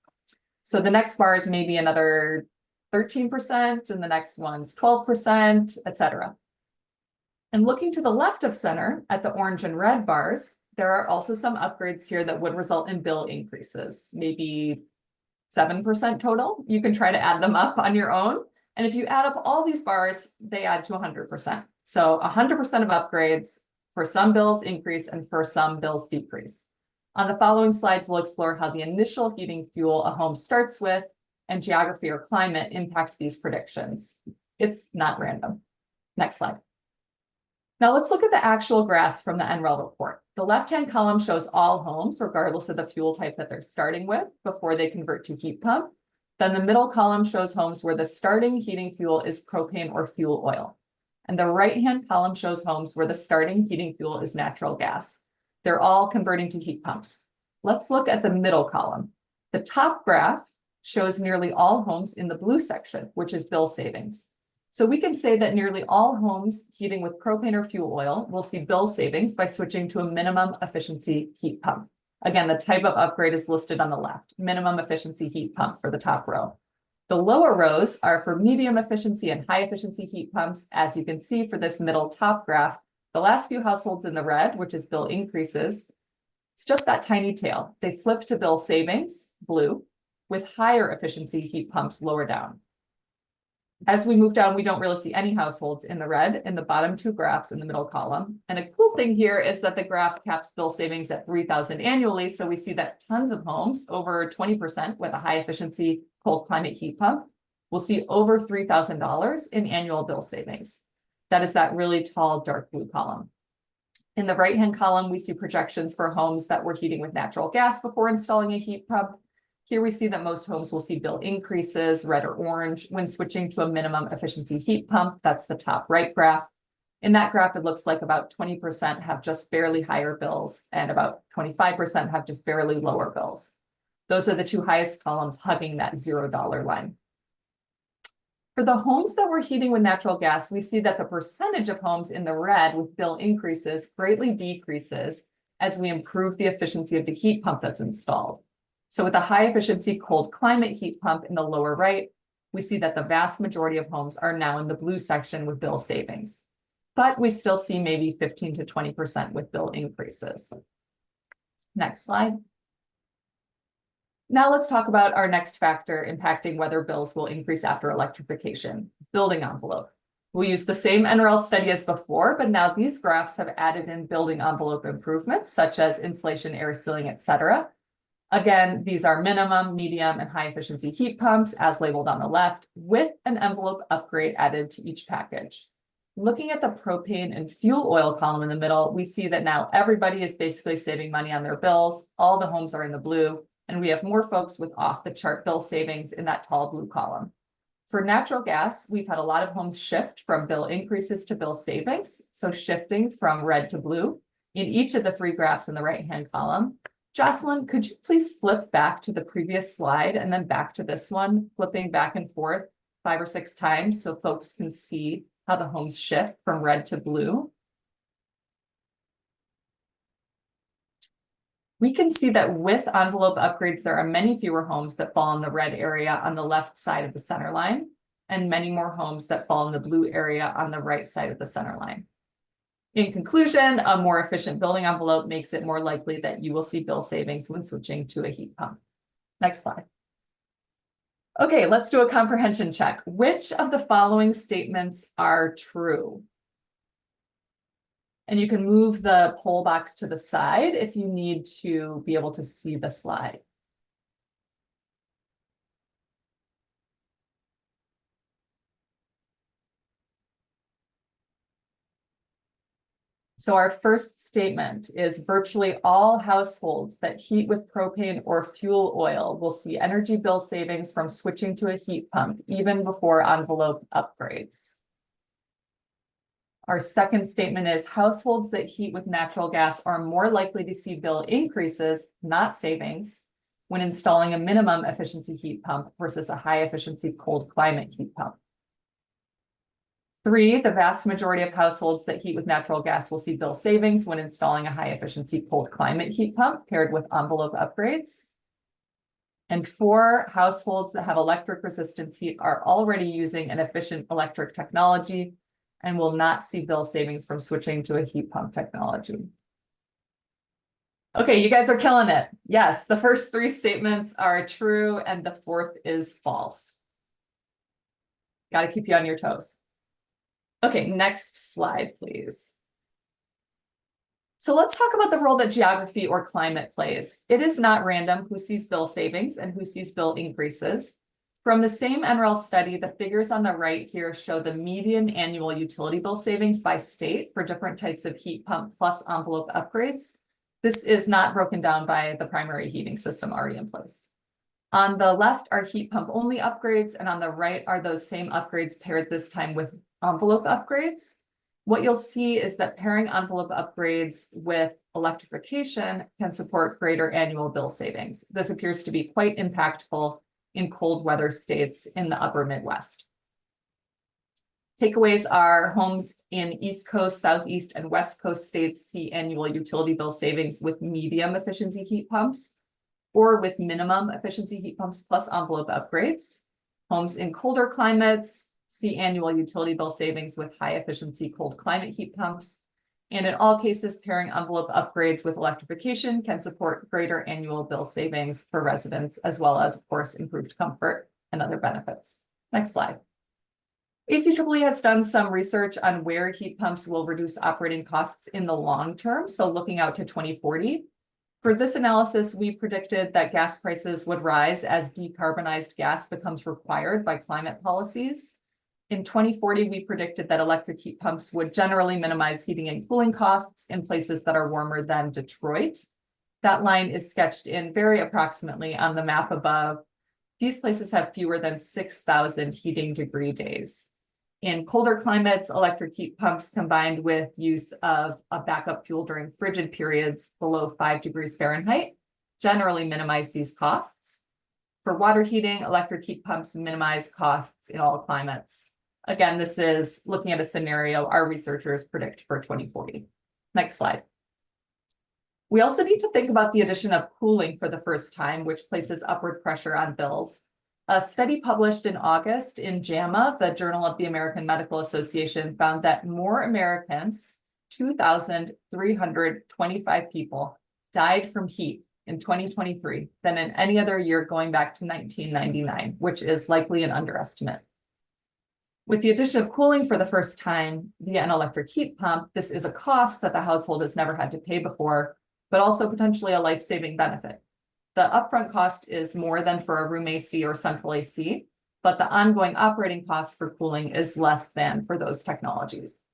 So the next bar is maybe another 13%, and the next one's 12%, etc. And looking to the left of center at the orange and red bars, there are also some upgrades here that would result in bill increases, maybe 7% total. You can try to add them up on your own. And if you add up all these bars, they add to 100%. So 100% of upgrades, for some bills increase and for some bills decrease. On the following slides, we'll explore how the initial heating fuel a home starts with and geography or climate impact these predictions. It's not random. Next slide. Now let's look at the actual graphs from the NREL report. The left-hand column shows all homes, regardless of the fuel type that they're starting with before they convert to heat pump. Then the middle column shows homes where the starting heating fuel is propane or fuel oil. And the right-hand column shows homes where the starting heating fuel is natural gas. They're all converting to heat pumps. Let's look at the middle column. The top graph shows nearly all homes in the blue section, which is bill savings. So we can say that nearly all homes heating with propane or fuel oil will see bill savings by switching to a minimum efficiency heat pump. Again, the type of upgrade is listed on the left, minimum efficiency heat pump for the top row. The lower rows are for medium efficiency and high efficiency heat pumps. As you can see for this middle top graph, the last few households in the red, which is bill increases, it's just that tiny tail. They flip to bill savings, blue, with higher efficiency heat pumps lower down. As we move down, we don't really see any households in the red in the bottom two graphs in the middle column. And a cool thing here is that the graph caps bill savings at $3,000 annually. So we see that tons of homes, over 20% with a high efficiency cold climate heat pump, will see over $3,000 in annual bill savings. That is that really tall dark blue column. In the right-hand column, we see projections for homes that were heating with natural gas before installing a heat pump. Here we see that most homes will see bill increases, red or orange, when switching to a minimum efficiency heat pump. That's the top right graph. In that graph, it looks like about 20% have just barely higher bills and about 25% have just barely lower bills. Those are the two highest columns hugging that $0 line. For the homes that were heating with natural gas, we see that the percentage of homes in the red with bill increases greatly decreases as we improve the efficiency of the heat pump that's installed. So with a high efficiency cold climate heat pump in the lower right, we see that the vast majority of homes are now in the blue section with bill savings, but we still see maybe 15 to 20% with bill increases. Next slide. Now let's talk about our next factor impacting whether bills will increase after electrification, building envelope. We'll use the same NREL study as before, but now these graphs have added in building envelope improvements such as insulation, air sealing, etc. Again, these are minimum, medium, and high efficiency heat pumps as labeled on the left with an envelope upgrade added to each package. Looking at the propane and fuel oil column in the middle, we see that now everybody is basically saving money on their bills. All the homes are in the blue, and we have more folks with off the chart bill savings in that tall blue column. For natural gas, we've had a lot of homes shift from bill increases to bill savings, so shifting from red to blue in each of the three graphs in the right-hand column. Jocelyn, could you please flip back to the previous slide and then back to this one, flipping back and forth 5 or 6 times so folks can see how the homes shift from red to blue? We can see that with envelope upgrades, there are many fewer homes that fall in the red area on the left side of the center line, and many more homes that fall in the blue area on the right side of the center line. In conclusion, a more efficient building envelope makes it more likely that you will see bill savings when switching to a heat pump. Next slide. Okay, let's do a comprehension check. Which of the following statements are true? And you can move the poll box to the side if you need to be able to see the slide. So our first statement is virtually all households that heat with propane or fuel oil will see energy bill savings from switching to a heat pump even before envelope upgrades. Our second statement is households that heat with natural gas are more likely to see bill increases, not savings, when installing a minimum efficiency heat pump versus a high efficiency cold climate heat pump. 3, the vast majority of households that heat with natural gas will see bill savings when installing a high efficiency cold climate heat pump paired with envelope upgrades. And 4, households that have electric resistance heat are already using an efficient electric technology and will not see bill savings from switching to a heat pump technology. Okay, you guys are killing it. Yes, the first 3 statements are true and the 4th is false. Got to keep you on your toes. Okay, next slide, please. So let's talk about the role that geography or climate plays. It is not random who sees bill savings and who sees bill increases. From the same NREL study, the figures on the right here show the median annual utility bill savings by state for different types of heat pump plus envelope upgrades. This is not broken down by the primary heating system already in place. On the left are heat pump only upgrades, and on the right are those same upgrades paired this time with envelope upgrades. What you'll see is that pairing envelope upgrades with electrification can support greater annual bill savings. This appears to be quite impactful in cold weather states in the upper Midwest. Takeaways are homes in East Coast, Southeast, and West Coast states see annual utility bill savings with medium efficiency heat pumps or with minimum efficiency heat pumps plus envelope upgrades. Homes in colder climates see annual utility bill savings with high efficiency cold climate heat pumps. And in all cases, pairing envelope upgrades with electrification can support greater annual bill savings for residents, as well as, of course, improved comfort and other benefits. Next slide. ACEEE has done some research on where heat pumps will reduce operating costs in the long term, so looking out to 2040. For this analysis, we predicted that gas prices would rise as decarbonized gas becomes required by climate policies. In 2040, we predicted that electric heat pumps would generally minimize heating and cooling costs in places that are warmer than Detroit. That line is sketched in very approximately on the map above. These places have fewer than 6,000 heating degree days. In colder climates, electric heat pumps combined with use of a backup fuel during frigid periods below 5 degrees Fahrenheit generally minimize these costs. For water heating, electric heat pumps minimize costs in all climates. Again, this is looking at a scenario our researchers predict for 2040. Next slide. We also need to think about the addition of cooling for the first time, which places upward pressure on bills. A study published in August in JAMA, the Journal of the American Medical Association, found that more Americans, 2,325 people, died from heat in 2023 than in any other year going back to 1999, which is likely an underestimate. With the addition of cooling for the first time via an electric heat pump, this is a cost that the household has never had to pay before, but also potentially a life-saving benefit. The upfront cost is more than for a room AC or central AC, but the ongoing operating cost for cooling is less than for those technologies.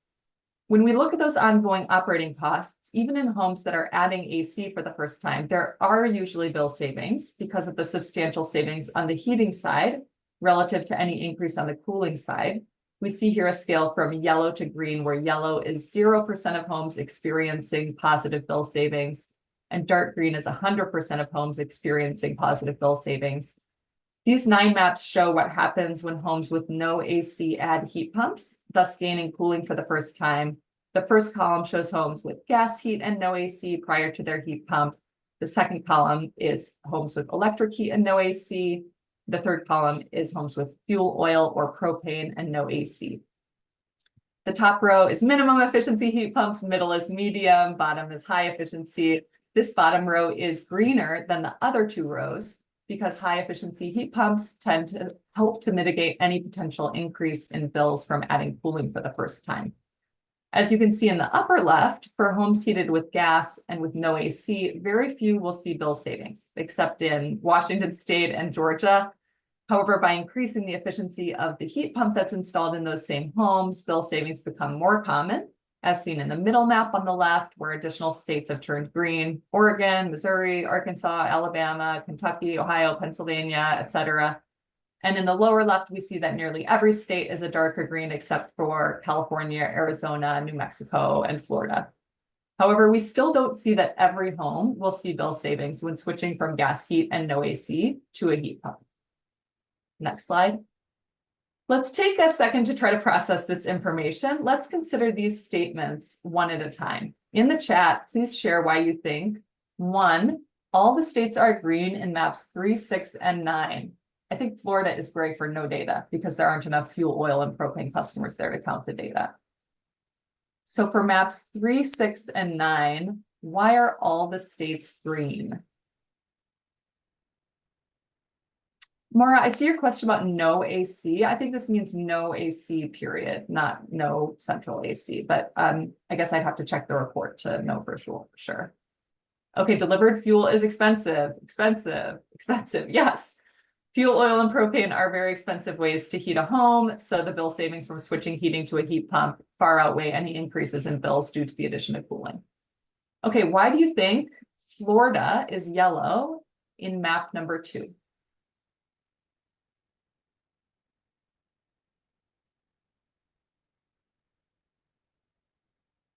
When we look at those ongoing operating costs, even in homes that are adding AC for the first time, there are usually bill savings because of the substantial savings on the heating side relative to any increase on the cooling side. We see here a scale from yellow to green, where yellow is 0% of homes experiencing positive bill savings, and dark green is 100% of homes experiencing positive bill savings. These 9 maps show what happens when homes with no AC add heat pumps, thus gaining cooling for the first time. The first column shows homes with gas heat and no AC prior to their heat pump. The second column is homes with electric heat and no AC. The third column is homes with fuel oil or propane and no AC. The top row is minimum efficiency heat pumps, middle is medium, bottom is high efficiency. This bottom row is greener than the other 2 rows because high efficiency heat pumps tend to help to mitigate any potential increase in bills from adding cooling for the first time. As you can see in the upper left, for homes heated with gas and with no AC, very few will see bill savings, except in Washington State and Georgia. However, by increasing the efficiency of the heat pump that's installed in those same homes, bill savings become more common, as seen in the middle map on the left, where additional states have turned green: Oregon, Missouri, Arkansas, Alabama, Kentucky, Ohio, Pennsylvania, etc. And in the lower left, we see that nearly every state is a darker green except for California, Arizona, New Mexico, and Florida. However, we still don't see that every home will see bill savings when switching from gas heat and no AC to a heat pump. Next slide. Let's take a second to try to process this information. Let's consider these statements one at a time. In the chat, please share why you think. 1, all the states are green in maps 3, 6, and 9. I think Florida is gray for no data because there aren't enough fuel, oil, and propane customers there to count the data. So for maps 3, 6, and 9, why are all the states green? Mara, I see your question about no AC. I think this means no AC period, not no central AC, but I guess I'd have to check the report to know for sure. Okay, delivered fuel is expensive. Yes. Fuel, oil, and propane are very expensive ways to heat a home, so the bill savings from switching heating to a heat pump far outweigh any increases in bills due to the addition of cooling. Okay, why do you think Florida is yellow in map number 2?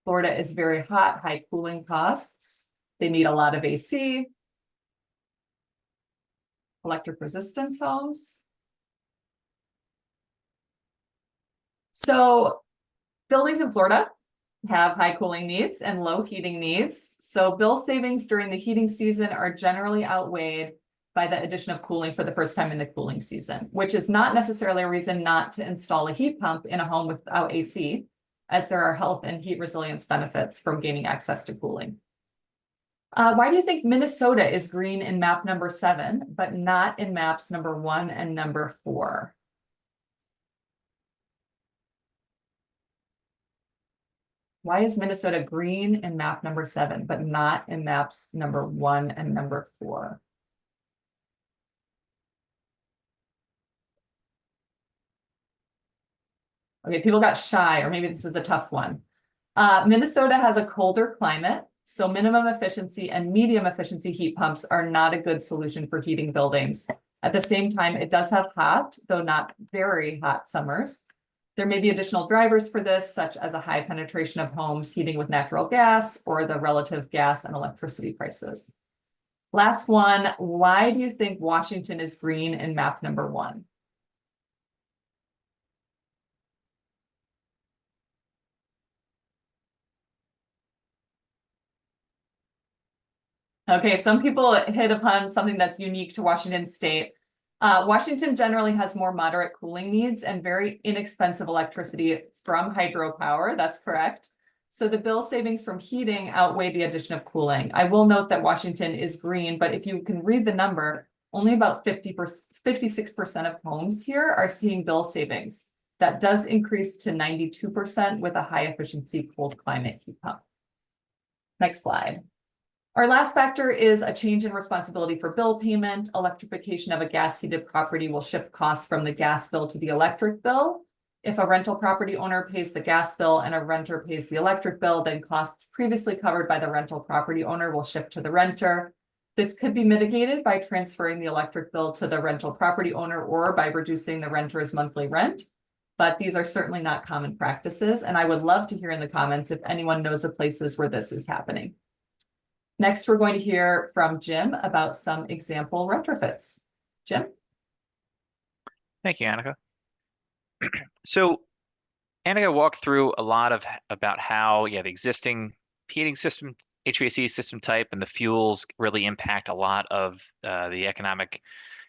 Florida is very hot, high cooling costs. They need a lot of AC. Electric resistance homes. So buildings in Florida have high cooling needs and low heating needs. So bill savings during the heating season are generally outweighed by the addition of cooling for the first time in the cooling season, which is not necessarily a reason not to install a heat pump in a home without AC, as there are health and heat resilience benefits from gaining access to cooling. Why do you think Minnesota is green in map number 7, but not in maps number 1 and number 4? Why is Minnesota green in map number 7, but not in maps number 1 and number 4? Okay, people got shy, or maybe this is a tough one. Minnesota has a colder climate, so minimum efficiency and medium efficiency heat pumps are not a good solution for heating buildings. At the same time, it does have hot, though not very hot summers. There may be additional drivers for this, such as a high penetration of homes heating with natural gas or the relative gas and electricity prices. Last one, why do you think Washington is green in map number 1? Okay, some people hit upon something that's unique to Washington state. Washington generally has more moderate cooling needs and very inexpensive electricity from hydropower. That's correct. So the bill savings from heating outweigh the addition of cooling. I will note that Washington is green, but if you can read the number, only about 56% of homes here are seeing bill savings. That does increase to 92% with a high efficiency cold climate heat pump. Next slide. Our last factor is a change in responsibility for bill payment. Electrification of a gas heated property will shift costs from the gas bill to the electric bill. If a rental property owner pays the gas bill and a renter pays the electric bill, then costs previously covered by the rental property owner will shift to the renter. This could be mitigated by transferring the electric bill to the rental property owner or by reducing the renter's monthly rent. But these are certainly not common practices, and I would love to hear in the comments if anyone knows of places where this is happening. Next, we're going to hear from Jim about some example retrofits. Jim? Thank you, Annika. So Annika walked through a lot about how, the existing heating system, HVAC system type, and the fuels really impact a lot of the economic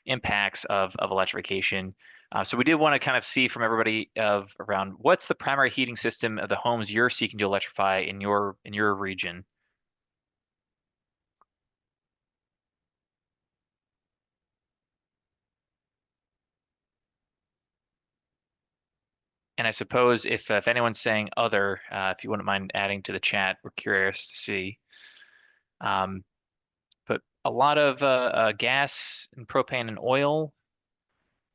impacts of electrification. So we did want to kind of see from everybody around what's the primary heating system of the homes you're seeking to electrify in your region. And I suppose if anyone's saying other, if you wouldn't mind adding to the chat, we're curious to see. But a lot of gas and propane and oil.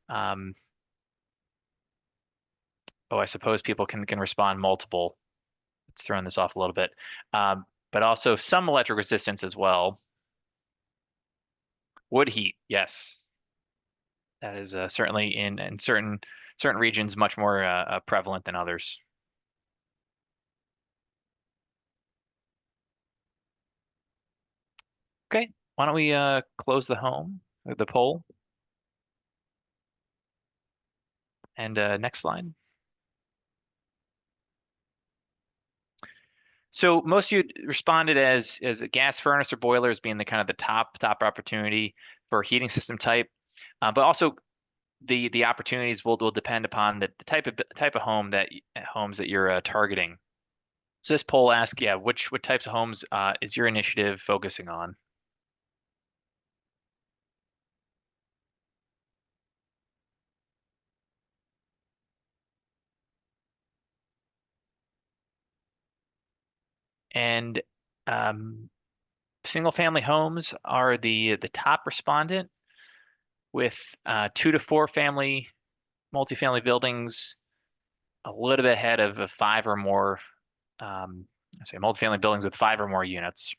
I suppose people can respond multiple. It's throwing this off a little bit. But also some electric resistance as well. Wood heat, yes. That is certainly in certain regions much more prevalent than others. Okay, why don't we close the poll. And next slide. So most of you responded as a gas furnace or boiler as being the kind of the top opportunity for heating system type, but also the opportunities will depend upon the type of homes that you're targeting. So this poll asks, what types of homes is your initiative focusing on? And single family homes are the top respondent. with 2 to 4 family multifamily buildings, a little bit ahead of 5 or more, multifamily buildings with 5 or more units.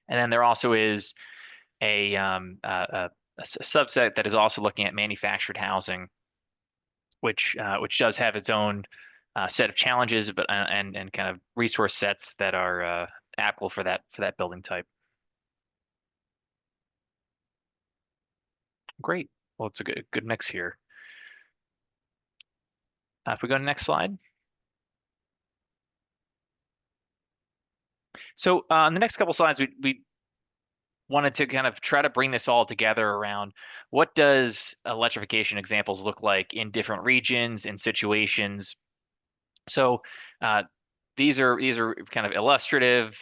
And then there also is a subset that is also looking at manufactured housing, which does have its own set of challenges, but and kind of resource sets that are applicable for that building type. Great. Well, it's a good mix here. If we go to the next slide. So on the next couple slides, we wanted to kind of try to bring this all together around what does electrification examples look like in different regions and situations. So these are kind of illustrative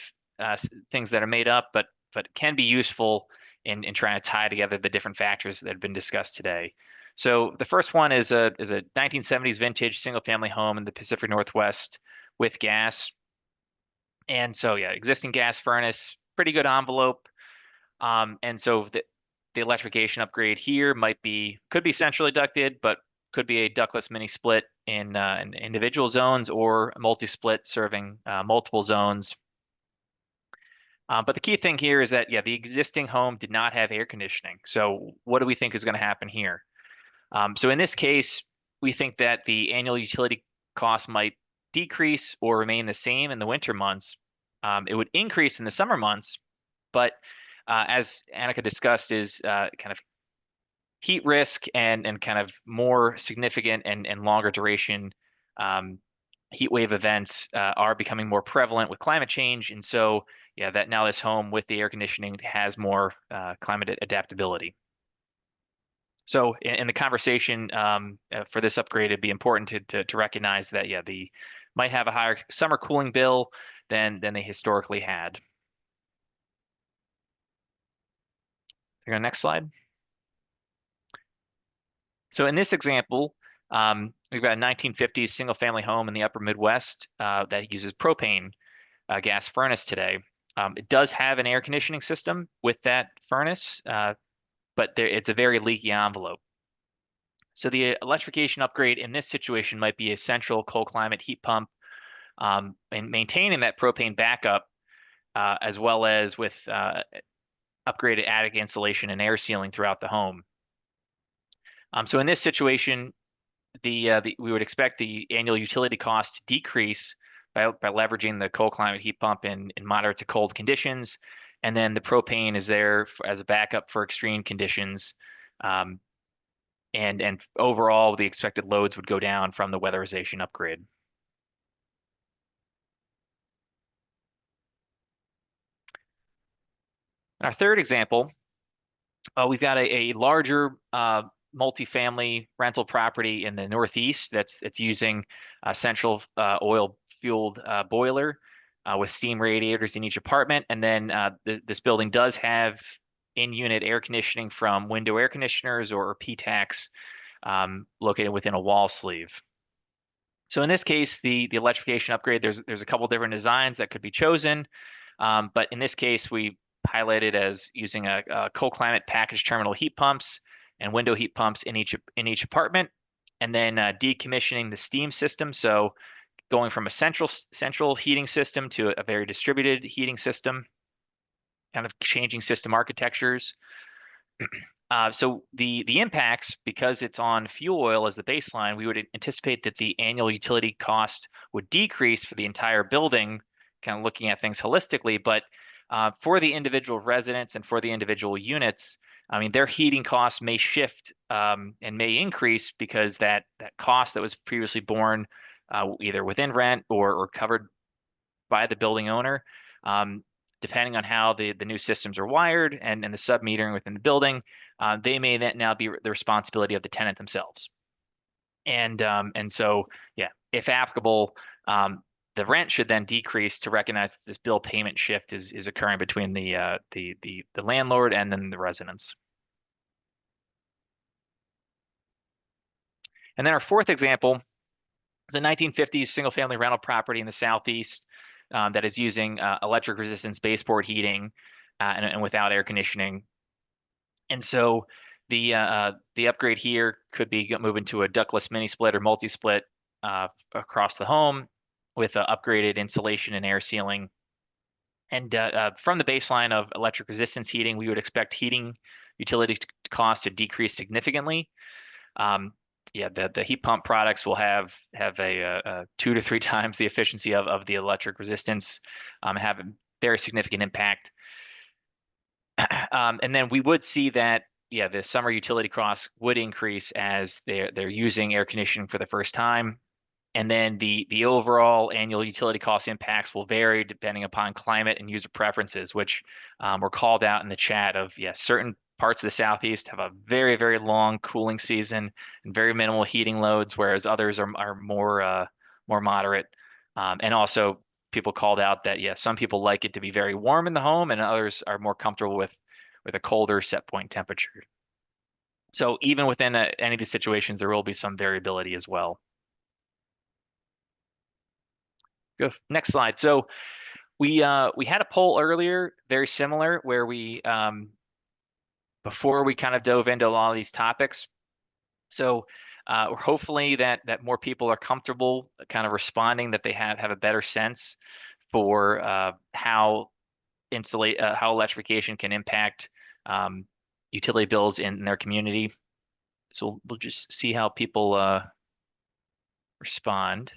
things that are made up, but can be useful in trying to tie together the different factors that have been discussed today. So the first one is a 1970s vintage single family home in the Pacific Northwest with gas. And so yeah, existing gas furnace, pretty good envelope. And so the electrification upgrade here could be centrally ducted, but could be a ductless mini split in individual zones or multi-split serving multiple zones. But the key thing here is that, yeah, the existing home did not have air conditioning. So what do we think is going to happen here? So in this case, we think that the annual utility cost might decrease or remain the same in the winter months. It would increase in the summer months, but as Annika discussed, is kind of heat risk and kind of more significant and longer duration heat wave events are becoming more prevalent with climate change. And so, yeah, that now this home with the air conditioning has more climate adaptability. So in the conversation for this upgrade, it'd be important to recognize that, yeah, might have a higher summer cooling bill than they historically had. Go next slide. So in this example, we've got a 1950s single family home in the upper Midwest that uses propane gas furnace today. It does have an air conditioning system with that furnace, but it's a very leaky envelope. So the electrification upgrade in this situation might be a central cold climate heat pump and maintaining that propane backup, as well as with upgraded attic insulation and air sealing throughout the home. So in this situation, we would expect the annual utility cost to decrease by leveraging the cold climate heat pump in moderate to cold conditions, and then the propane is there as a backup for extreme conditions. And overall, the expected loads would go down from the weatherization upgrade. In our third example, we've got a larger multifamily rental property in the Northeast that's using a central oil-fueled boiler with steam radiators in each apartment. And then this building does have in-unit air conditioning from window air conditioners or PTACs located within a wall sleeve. So in this case, the electrification upgrade, there's a couple different designs that could be chosen. But in this case, we highlighted as using a cold climate package terminal heat pumps and window heat pumps in each apartment, and then decommissioning the steam system. So going from a central heating system to a very distributed heating system, kind of changing system architectures. So the impacts, because it's on fuel oil as the baseline, we would anticipate that the annual utility cost would decrease for the entire building, kind of looking at things holistically. But for the individual residents and for the individual units, I mean, their heating costs may shift and may increase because that cost that was previously borne either within rent or covered by the building owner, depending on how the new systems are wired and the sub-metering within the building, they may now be the responsibility of the tenant themselves. And so, yeah, if applicable, the rent should then decrease to recognize that this bill payment shift is occurring between the landlord and then the residents. And then our fourth example is a 1950s single-family rental property in the Southeast that is using electric resistance baseboard heating and without air conditioning. And so the upgrade here could be moving to a ductless mini split or multi-split across the home with upgraded insulation and air sealing. And from the baseline of electric resistance heating, we would expect heating utility costs to decrease significantly. Yeah, the heat pump products will have a 2 to 3 times the efficiency of the electric resistance, have a very significant impact. And then we would see that, yeah, the summer utility costs would increase as they're using air conditioning for the first time. And then the overall annual utility cost impacts will vary depending upon climate and user preferences, which were called out in the chat of, yeah, certain parts of the Southeast have a very, very long cooling season and very minimal heating loads, whereas others are more moderate. And also people called out that, yeah, some people like it to be very warm in the home and others are more comfortable with a colder set point temperature. So even within any of these situations, there will be some variability as well. Go next slide. So we had a poll earlier, very similar, where we before we kind of dove into a lot of these topics. So hopefully that more people are comfortable kind of responding, that they have a better sense for how electrification can impact utility bills in their community. So we'll just see how people respond.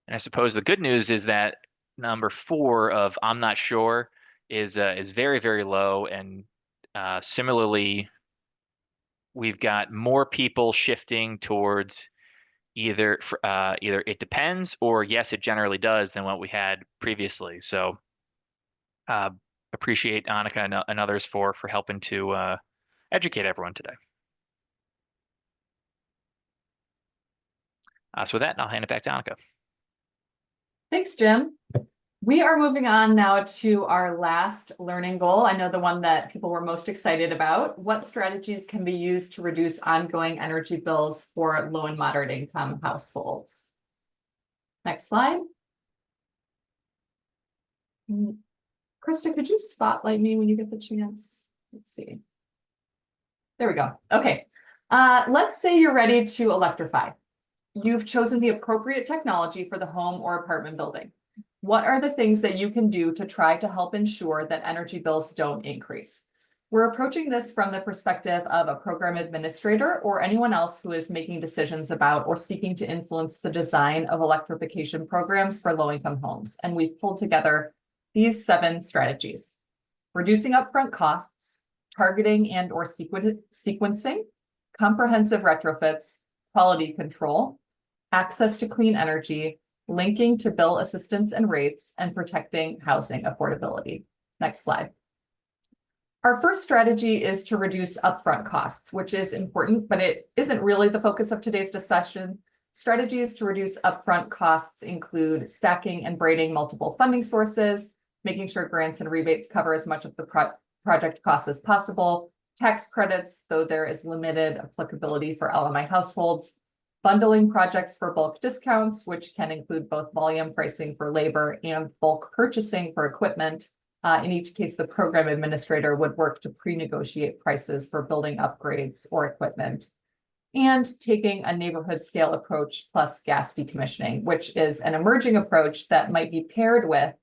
And I suppose the good news is that number 4 of I'm not sure is very, very low. And similarly, we've got more people shifting towards either it depends or yes, it generally does than what we had previously. So appreciate Annika and others for helping to educate everyone today. So with that, I'll hand it back to Annika. Thanks, Jim. We are moving on now to our last learning goal. I know the one that people were most excited about. What strategies can be used to reduce ongoing energy bills for low and moderate income households? Next slide. Krista, could you spotlight me when you get the chance? Let's see. There we go. Okay. Let's say you're ready to electrify. You've chosen the appropriate technology for the home or apartment building. What are the things that you can do to try to help ensure that energy bills don't increase? We're approaching this from the perspective of a program administrator or anyone else who is making decisions about or seeking to influence the design of electrification programs for low-income homes. And we've pulled together these 7 strategies: reducing upfront costs, targeting and or sequencing, comprehensive retrofits, quality control, access to clean energy, linking to bill assistance and rates, and protecting housing affordability. Next slide. Our first strategy is to reduce upfront costs, which is important, but it isn't really the focus of today's discussion. Strategies to reduce upfront costs include stacking and braiding multiple funding sources, making sure grants and rebates cover as much of the project costs as possible, tax credits, though there is limited applicability for LMI households, bundling projects for bulk discounts, which can include both volume pricing for labor and bulk purchasing for equipment. In each case, the program administrator would work to pre-negotiate prices for building upgrades or equipment, and taking a neighborhood scale approach plus gas decommissioning, which is an emerging approach that might be paired with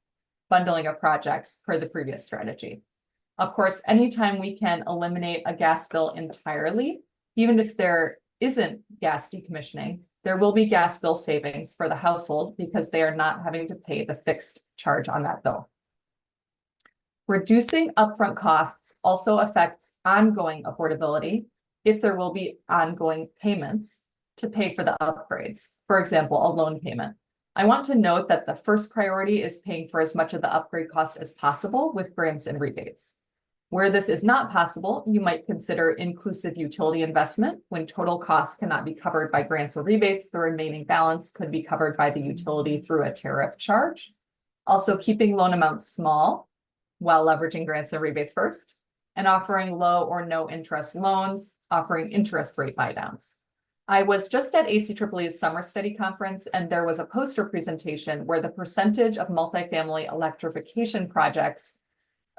bundling of projects per the previous strategy. Of course, anytime we can eliminate a gas bill entirely, even if there isn't gas decommissioning, there will be gas bill savings for the household because they are not having to pay the fixed charge on that bill. Reducing upfront costs also affects ongoing affordability if there will be ongoing payments to pay for the upgrades. For example, a loan payment. I want to note that the first priority is paying for as much of the upgrade cost as possible with grants and rebates. Where this is not possible, you might consider inclusive utility investment. When total costs cannot be covered by grants or rebates, the remaining balance could be covered by the utility through a tariff charge. Also, keeping loan amounts small while leveraging grants and rebates first, and offering low or no interest loans, offering interest rate buydowns. I was just at ACEEE's Summer Study Conference, and there was a poster presentation where the percentage of multifamily electrification projects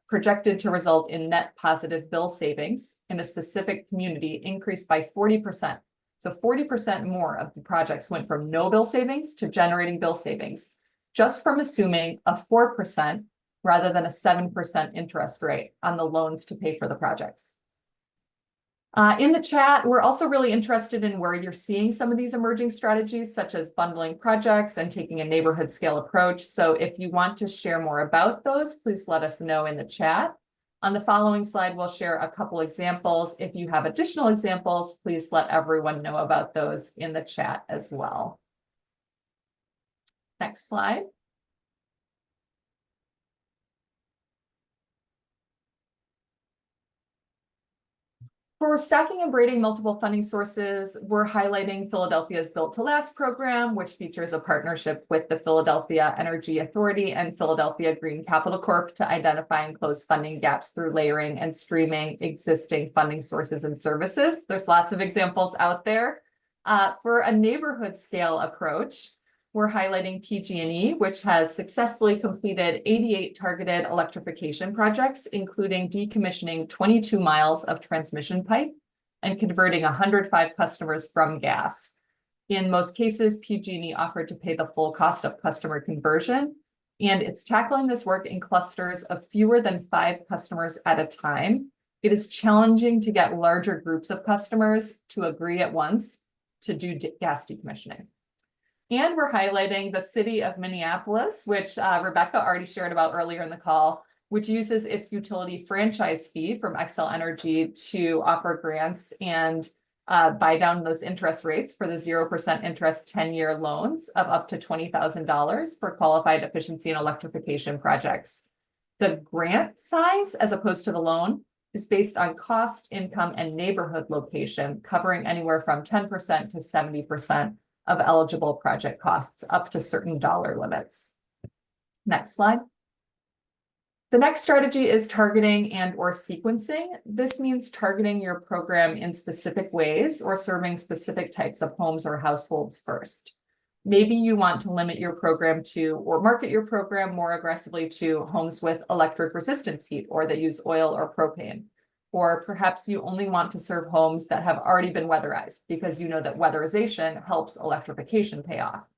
projected to result in net positive bill savings in a specific community increased by 40%. So 40% more of the projects went from no bill savings to generating bill savings, just from assuming a 4% rather than a 7% interest rate on the loans to pay for the projects. In the chat, we're also really interested in where you're seeing some of these emerging strategies, such as bundling projects and taking a neighborhood scale approach. So if you want to share more about those, please let us know in the chat. On the following slide, we'll share a couple examples. If you have additional examples, please let everyone know about those in the chat as well. Next slide. For stacking and braiding multiple funding sources, we're highlighting Philadelphia's Built to Last program, which features a partnership with the Philadelphia Energy Authority and Philadelphia Green Capital Corp to identify and close funding gaps through layering and streaming existing funding sources and services. There's lots of examples out there. For a neighborhood scale approach, we're highlighting PG&E, which has successfully completed 88 targeted electrification projects, including decommissioning 22 miles of transmission pipe and converting 105 customers from gas. In most cases, PG&E offered to pay the full cost of customer conversion, and it's tackling this work in clusters of fewer than 5 customers at a time. It is challenging to get larger groups of customers to agree at once to do gas decommissioning. And we're highlighting the city of Minneapolis, which Rebecca already shared about earlier in the call, which uses its utility franchise fee from Xcel Energy to offer grants and buy down those interest rates for the 0% interest 10-year loans of up to $20,000 for qualified efficiency and electrification projects. The grant size, as opposed to the loan, is based on cost, income, and neighborhood location, covering anywhere from 10% to 70% of eligible project costs up to certain dollar limits. Next slide. The next strategy is targeting and or sequencing. This means targeting your program in specific ways or serving specific types of homes or households first. Maybe you want to limit your program to or market your program more aggressively to homes with electric resistance heat or that use oil or propane. Or perhaps you only want to serve homes that have already been weatherized because you know that weatherization helps electrification pay off.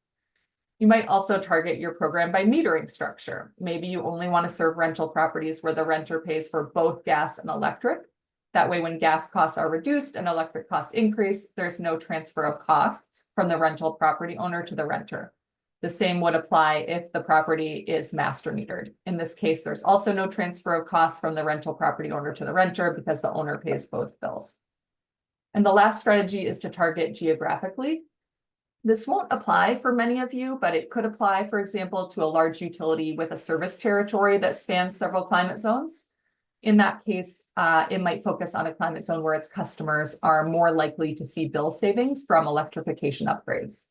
You might also target your program by metering structure. Maybe you only want to serve rental properties where the renter pays for both gas and electric. That way, when gas costs are reduced and electric costs increase, there's no transfer of costs from the rental property owner to the renter. The same would apply if the property is master metered. In this case, there's also no transfer of costs from the rental property owner to the renter because the owner pays both bills. And the last strategy is to target geographically. This won't apply for many of you, but it could apply, for example, to a large utility with a service territory that spans several climate zones. In that case, it might focus on a climate zone where its customers are more likely to see bill savings from electrification upgrades.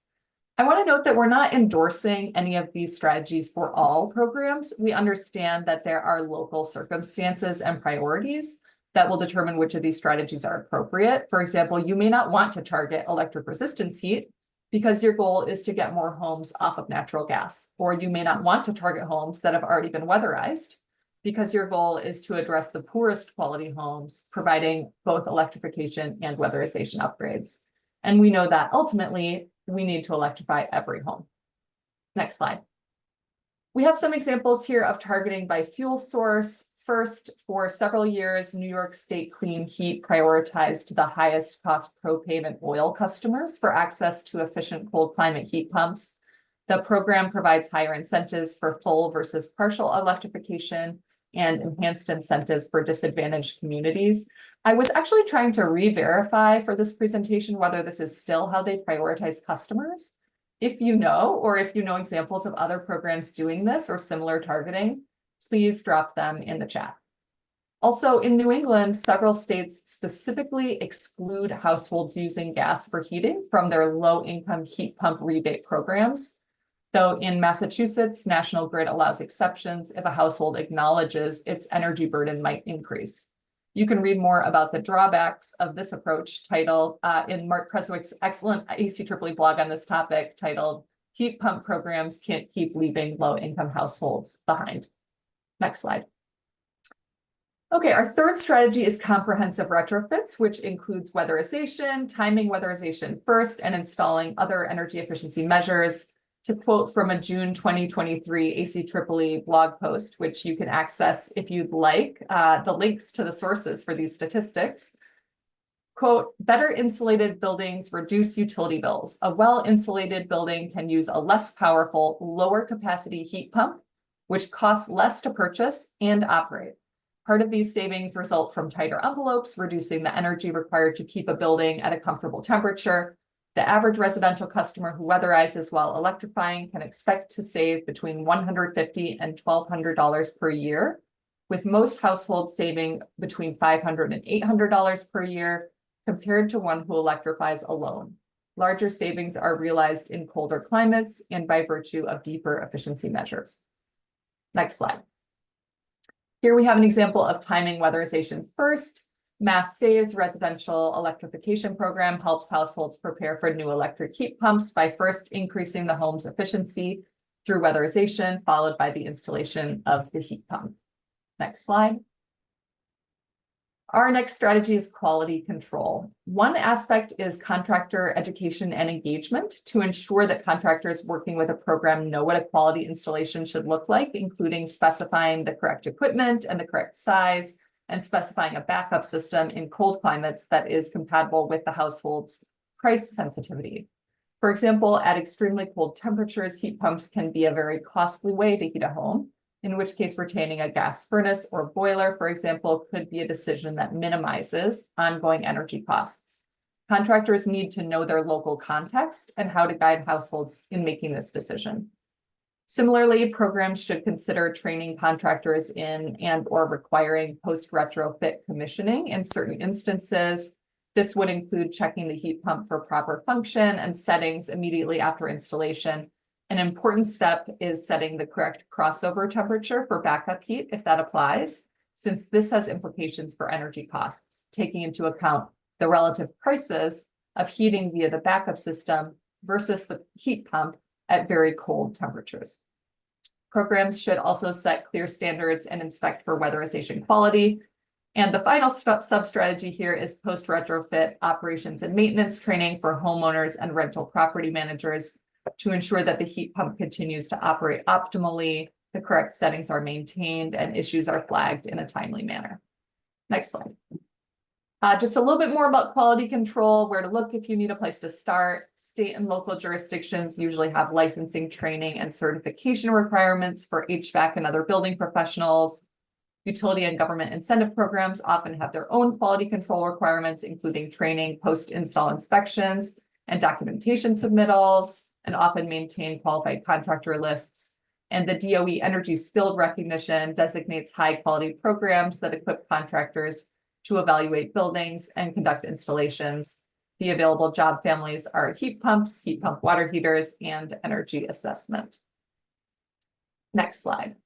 I want to note that we're not endorsing any of these strategies for all programs. We understand that there are local circumstances and priorities that will determine which of these strategies are appropriate. For example, you may not want to target electric resistance heat because your goal is to get more homes off of natural gas, or you may not want to target homes that have already been weatherized because your goal is to address the poorest quality homes, providing both electrification and weatherization upgrades. And we know that ultimately, we need to electrify every home. Next slide. We have some examples here of targeting by fuel source. First, for several years, New York State Clean Heat prioritized the highest cost propane and oil customers for access to efficient cold climate heat pumps. The program provides higher incentives for full versus partial electrification and enhanced incentives for disadvantaged communities. I was actually trying to re-verify for this presentation whether this is still how they prioritize customers. If you know, or if you know examples of other programs doing this or similar targeting, please drop them in the chat. Also, in New England, several states specifically exclude households using gas for heating from their low-income heat pump rebate programs. Though in Massachusetts, National Grid allows exceptions if a household acknowledges its energy burden might increase. You can read more about the drawbacks of this approach titled in Mark Creswick's excellent ACEEE blog on this topic titled Heat Pump Programs Can't Keep Leaving Low-Income Households Behind. Next slide. Okay, our third strategy is comprehensive retrofits, which includes weatherization, timing weatherization first, and installing other energy efficiency measures. To quote from a June 2023 ACEEE blog post, which you can access if you'd like, the links to the sources for these statistics. Quote, better insulated buildings reduce utility bills. A well-insulated building can use a less powerful, lower capacity heat pump, which costs less to purchase and operate. Part of these savings result from tighter envelopes, reducing the energy required to keep a building at a comfortable temperature. The average residential customer who weatherizes while electrifying can expect to save between $150 and $1,200 per year, with most households saving between $500 and $800 per year compared to one who electrifies alone. Larger savings are realized in colder climates and by virtue of deeper efficiency measures. Next slide. Here we have an example of timing weatherization first. Mass Save's residential electrification program helps households prepare for new electric heat pumps by first increasing the home's efficiency through weatherization, followed by the installation of the heat pump. Next slide. Our next strategy is quality control. One aspect is contractor education and engagement to ensure that contractors working with a program know what a quality installation should look like, including specifying the correct equipment and the correct size, and specifying a backup system in cold climates that is compatible with the household's price sensitivity. For example, at extremely cold temperatures, heat pumps can be a very costly way to heat a home, in which case retaining a gas furnace or boiler, for example, could be a decision that minimizes ongoing energy costs. Contractors need to know their local context and how to guide households in making this decision. Similarly, programs should consider training contractors in and/or requiring post-retrofit commissioning in certain instances. This would include checking the heat pump for proper function and settings immediately after installation. An important step is setting the correct crossover temperature for backup heat, if that applies, since this has implications for energy costs, taking into account the relative prices of heating via the backup system versus the heat pump at very cold temperatures. Programs should also set clear standards and inspect for weatherization quality. And the final sub-strategy here is post-retrofit operations and maintenance training for homeowners and rental property managers to ensure that the heat pump continues to operate optimally, the correct settings are maintained, and issues are flagged in a timely manner. Next slide. Just a little bit more about quality control, where to look if you need a place to start. State and local jurisdictions usually have licensing, training, and certification requirements for HVAC and other building professionals. Utility and government incentive programs often have their own quality control requirements, including training, post-install inspections, and documentation submittals, and often maintain qualified contractor lists. And the DOE Energy Skilled Recognition designates high-quality programs that equip contractors to evaluate buildings and conduct installations. The available job families are heat pumps, heat pump water heaters, and energy assessment. Next slide.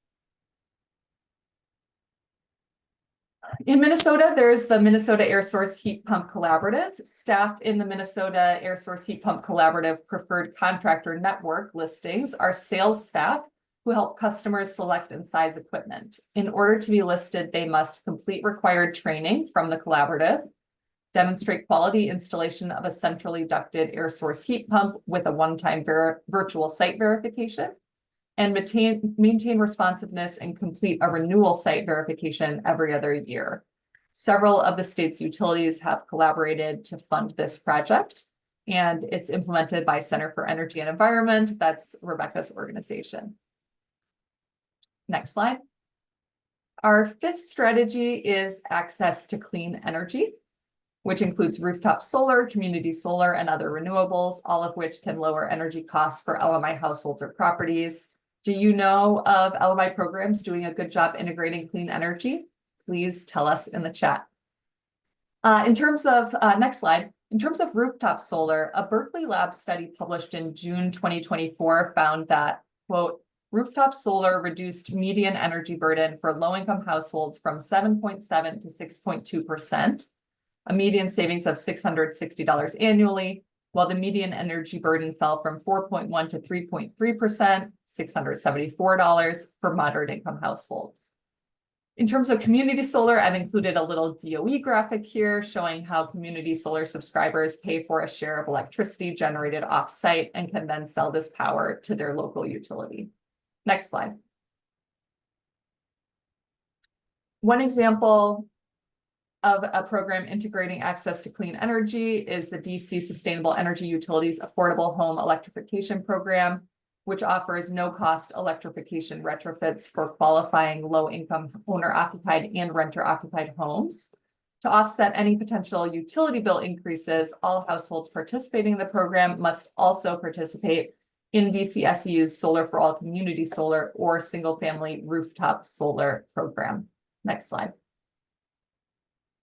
In Minnesota, there's the Minnesota Air Source Heat Pump Collaborative. Staff in the Minnesota Air Source Heat Pump Collaborative Preferred Contractor Network listings are sales staff who help customers select and size equipment. In order to be listed, they must complete required training from the collaborative, demonstrate quality installation of a centrally ducted air source heat pump with a one-time virtual site verification, and maintain responsiveness and complete a renewal site verification every other year. Several of the state's utilities have collaborated to fund this project, and it's implemented by Center for Energy and Environment. That's Rebecca's organization. Next slide. Our fifth strategy is access to clean energy, which includes rooftop solar, community solar, and other renewables, all of which can lower energy costs for LMI households or properties. Do you know of LMI programs doing a good job integrating clean energy? Please tell us in the chat. In terms of, next slide, in terms of rooftop solar, a Berkeley Lab study published in June 2024 found that, quote, rooftop solar reduced median energy burden for low-income households from 7.7 to 6.2%, a median savings of $660 annually, while the median energy burden fell from 4.1 to 3.3%, $674 for moderate income households. In terms of community solar, I've included a little DOE graphic here showing how community solar subscribers pay for a share of electricity generated off-site and can then sell this power to their local utility. Next slide. One example of a program integrating access to clean energy is the DC Sustainable Energy Utilities Affordable Home Electrification Program, which offers no-cost electrification retrofits for qualifying low-income owner-occupied and renter-occupied homes. To offset any potential utility bill increases, all households participating in the program must also participate in DCSU's Solar for All Community Solar or Single-Family Rooftop Solar program. Next slide.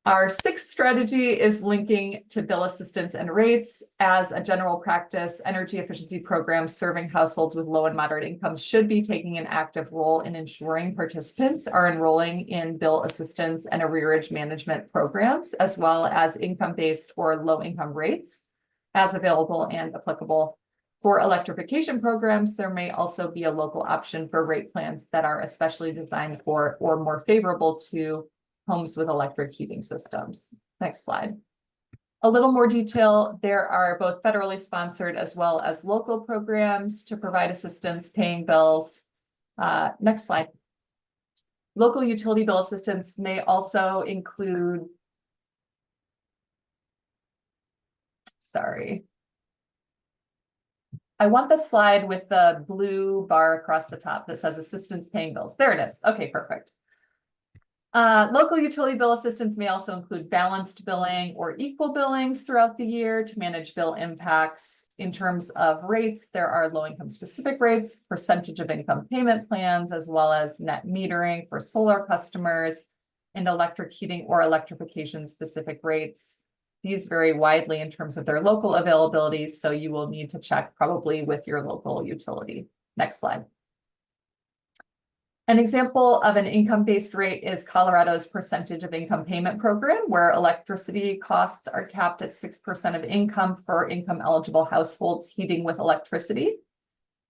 Our sixth strategy is linking to bill assistance and rates. As a general practice, energy efficiency programs serving households with low and moderate incomes should be taking an active role in ensuring participants are enrolling in bill assistance and arrearage management programs, as well as income-based or low-income rates as available and applicable. For electrification programs, there may also be a local option for rate plans that are especially designed for or more favorable to homes with electric heating systems. Next slide. A little more detail, there are both federally sponsored as well as local programs to provide assistance paying bills. Next slide. Local utility bill assistance may also include, sorry. I want the slide with the blue bar across the top that says assistance paying bills. There it is. Okay, perfect. Local utility bill assistance may also include balanced billing or equal billings throughout the year to manage bill impacts. In terms of rates, there are low-income specific rates, percentage of income payment plans, as well as net metering for solar customers, and electric heating or electrification specific rates. These vary widely in terms of their local availability, so you will need to check probably with your local utility. Next slide. An example of an income-based rate is Colorado's percentage of income payment program, where electricity costs are capped at 6% of income for income-eligible households heating with electricity.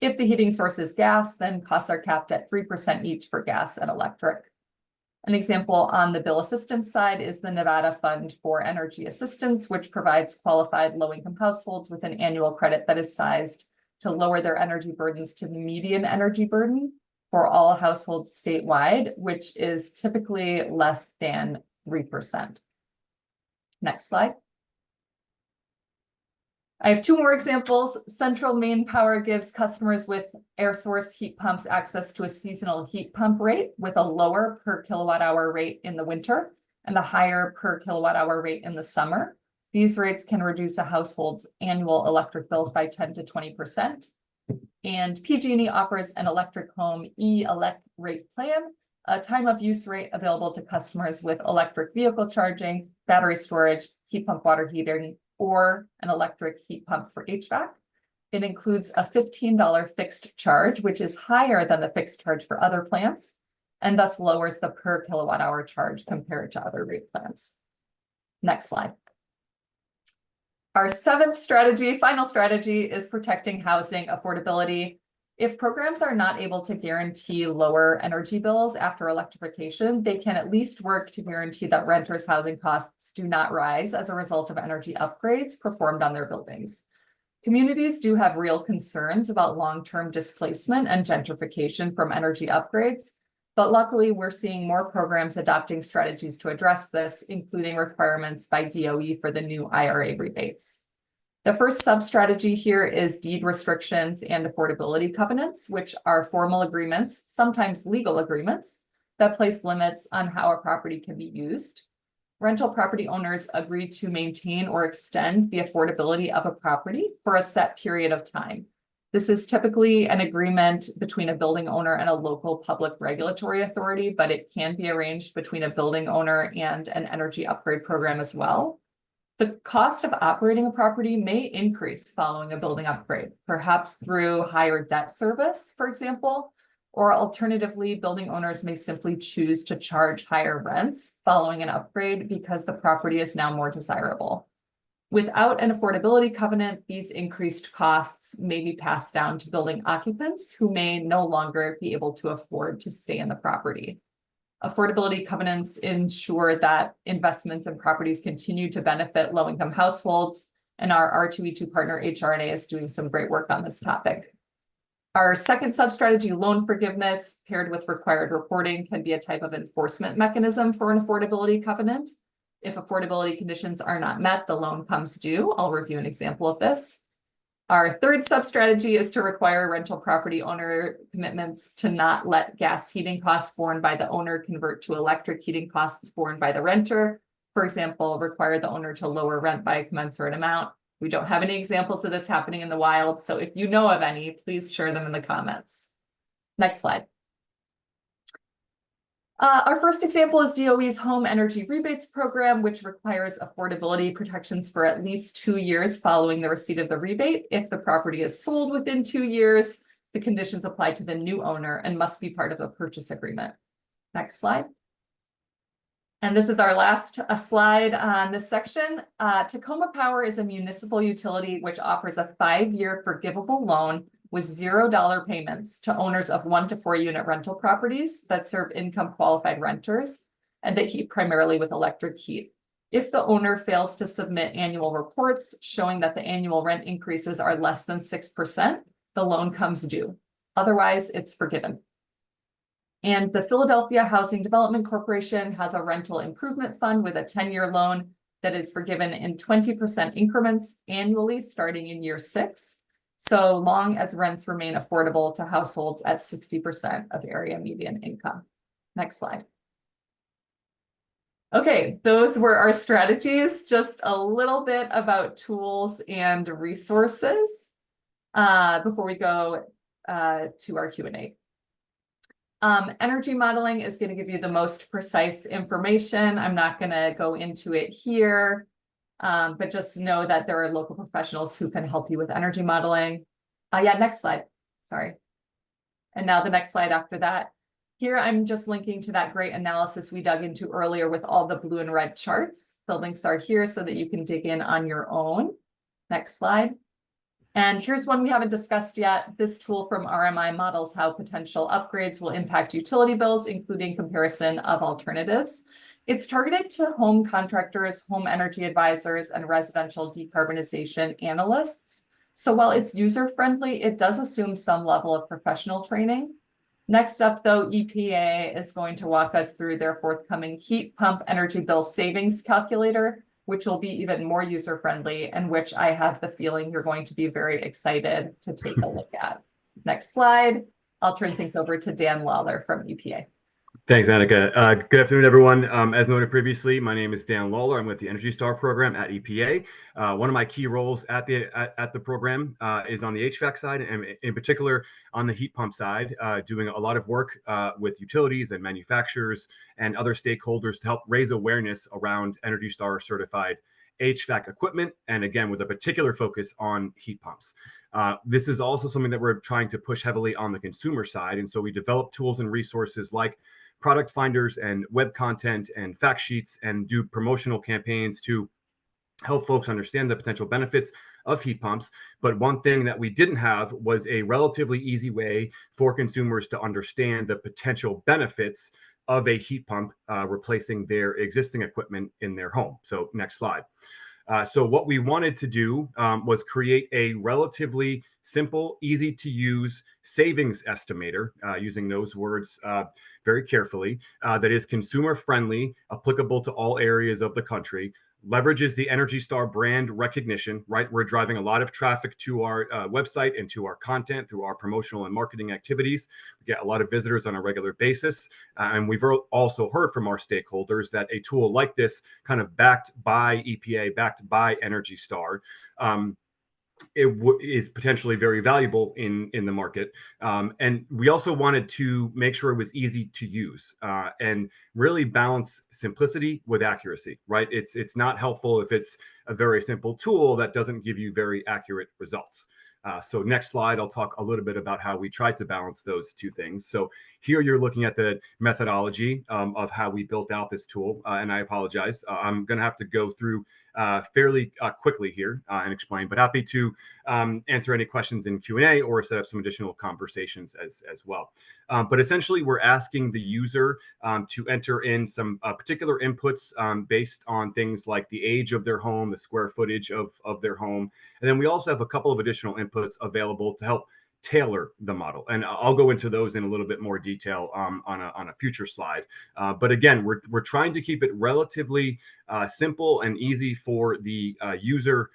If the heating source is gas, then costs are capped at 3% each for gas and electric. An example on the bill assistance side is the Nevada Fund for Energy Assistance, which provides qualified low-income households with an annual credit that is sized to lower their energy burdens to the median energy burden for all households statewide, which is typically less than 3%. Next slide. I have two more examples. Central Maine Power gives customers with air source heat pumps access to a seasonal heat pump rate with a lower per kilowatt hour rate in the winter and a higher per kilowatt hour rate in the summer. These rates can reduce a household's annual electric bills by 10 to 20%. And PG&E offers an electric home e-elect rate plan, a time of use rate available to customers with electric vehicle charging, battery storage, heat pump water heating, or an electric heat pump for HVAC. It includes a $15 fixed charge, which is higher than the fixed charge for other plans, and thus lowers the per kilowatt hour charge compared to other rate plans. Next slide. Our seventh strategy, final strategy, is protecting housing affordability. If programs are not able to guarantee lower energy bills after electrification, they can at least work to guarantee that renters' housing costs do not rise as a result of energy upgrades performed on their buildings. Communities do have real concerns about long-term displacement and gentrification from energy upgrades, but luckily we're seeing more programs adopting strategies to address this, including requirements by DOE for the new IRA rebates. The first sub-strategy here is deed restrictions and affordability covenants, which are formal agreements, sometimes legal agreements, that place limits on how a property can be used. Rental property owners agree to maintain or extend the affordability of a property for a set period of time. This is typically an agreement between a building owner and a local public regulatory authority, but it can be arranged between a building owner and an energy upgrade program as well. The cost of operating a property may increase following a building upgrade, perhaps through higher debt service, for example, or alternatively, building owners may simply choose to charge higher rents following an upgrade because the property is now more desirable. Without an affordability covenant, these increased costs may be passed down to building occupants who may no longer be able to afford to stay in the property. Affordability covenants ensure that investments in properties continue to benefit low-income households, and our R2E2 partner HRNA is doing some great work on this topic. Our second sub-strategy, loan forgiveness, paired with required reporting, can be a type of enforcement mechanism for an affordability covenant. If affordability conditions are not met, the loan comes due. I'll review an example of this. Our third sub-strategy is to require rental property owner commitments to not let gas heating costs borne by the owner convert to electric heating costs borne by the renter. For example, require the owner to lower rent by a commensurate amount. We don't have any examples of this happening in the wild, so if you know of any, please share them in the comments. Next slide. Our first example is DOE's Home Energy Rebates Program, which requires affordability protections for at least 2 years following the receipt of the rebate. If the property is sold within 2 years, the conditions apply to the new owner and must be part of the purchase agreement. Next slide. And this is our last slide on this section. Tacoma Power is a municipal utility which offers a 5-year forgivable loan with $0 payments to owners of 1 to 4 unit rental properties that serve income qualified renters and that heat primarily with electric heat. If the owner fails to submit annual reports showing that the annual rent increases are less than 6%, the loan comes due. Otherwise, it's forgiven. And the Philadelphia Housing Development Corporation has a rental improvement fund with a 10-year loan that is forgiven in 20% increments annually starting in year 6, so long as rents remain affordable to households at 60% of area median income. Next slide. Okay, those were our strategies. Just a little bit about tools and resources before we go to our Q&A. Energy modeling is going to give you the most precise information. I'm not going to go into it here, but just know that there are local professionals who can help you with energy modeling. Yeah, next slide. Sorry. And now the next slide after that. Here, I'm just linking to that great analysis we dug into earlier with all the blue and red charts. The links are here so that you can dig in on your own. Next slide. And here's one we haven't discussed yet. This tool from RMI models how potential upgrades will impact utility bills, including comparison of alternatives. It's targeted to home contractors, home energy advisors, and residential decarbonization analysts. So while it's user-friendly, it does assume some level of professional training. Next up, though, EPA is going to walk us through their forthcoming heat pump energy bill savings calculator, which will be even more user-friendly and which I have the feeling you're going to be very excited to take a look at. Next slide. I'll turn things over to Dan Lawler from EPA. Thanks, Annika. Good afternoon, everyone. As noted previously, my name is Dan Lawler. I'm with the Energy Star program at EPA. One of my key roles at the program is on the HVAC side, and in particular on the heat pump side, doing a lot of work with utilities and manufacturers and other stakeholders to help raise awareness around Energy Star certified HVAC equipment, and again, with a particular focus on heat pumps. This is also something that we're trying to push heavily on the consumer side, and so we develop tools and resources like product finders and web content and fact sheets and do promotional campaigns to help folks understand the potential benefits of heat pumps. But one thing that we didn't have was a relatively easy way for consumers to understand the potential benefits of a heat pump replacing their existing equipment in their home. So next slide. So what we wanted to do was create a relatively simple, easy to use savings estimator, using those words very carefully, that is consumer friendly, applicable to all areas of the country, leverages the Energy Star brand recognition, right? We're driving a lot of traffic to our website and to our content through our promotional and marketing activities. We get a lot of visitors on a regular basis. And we've also heard from our stakeholders that a tool like this, kind of backed by EPA, backed by Energy Star, is potentially very valuable in the market. And we also wanted to make sure it was easy to use and really balance simplicity with accuracy, right? It's not helpful if it's a very simple tool that doesn't give you very accurate results. So next slide, I'll talk a little bit about how we try to balance those two things. So here you're looking at the methodology of how we built out this tool. And I apologize. I'm going to have to go through fairly quickly here and explain, but happy to answer any questions in Q&A or set up some additional conversations as well. But essentially, we're asking the user to enter in some particular inputs based on things like the age of their home, the square footage of their home. And then we also have a couple of additional inputs available to help tailor the model. And I'll go into those in a little bit more detail on a future slide. But again, we're trying to keep it relatively simple and easy for the user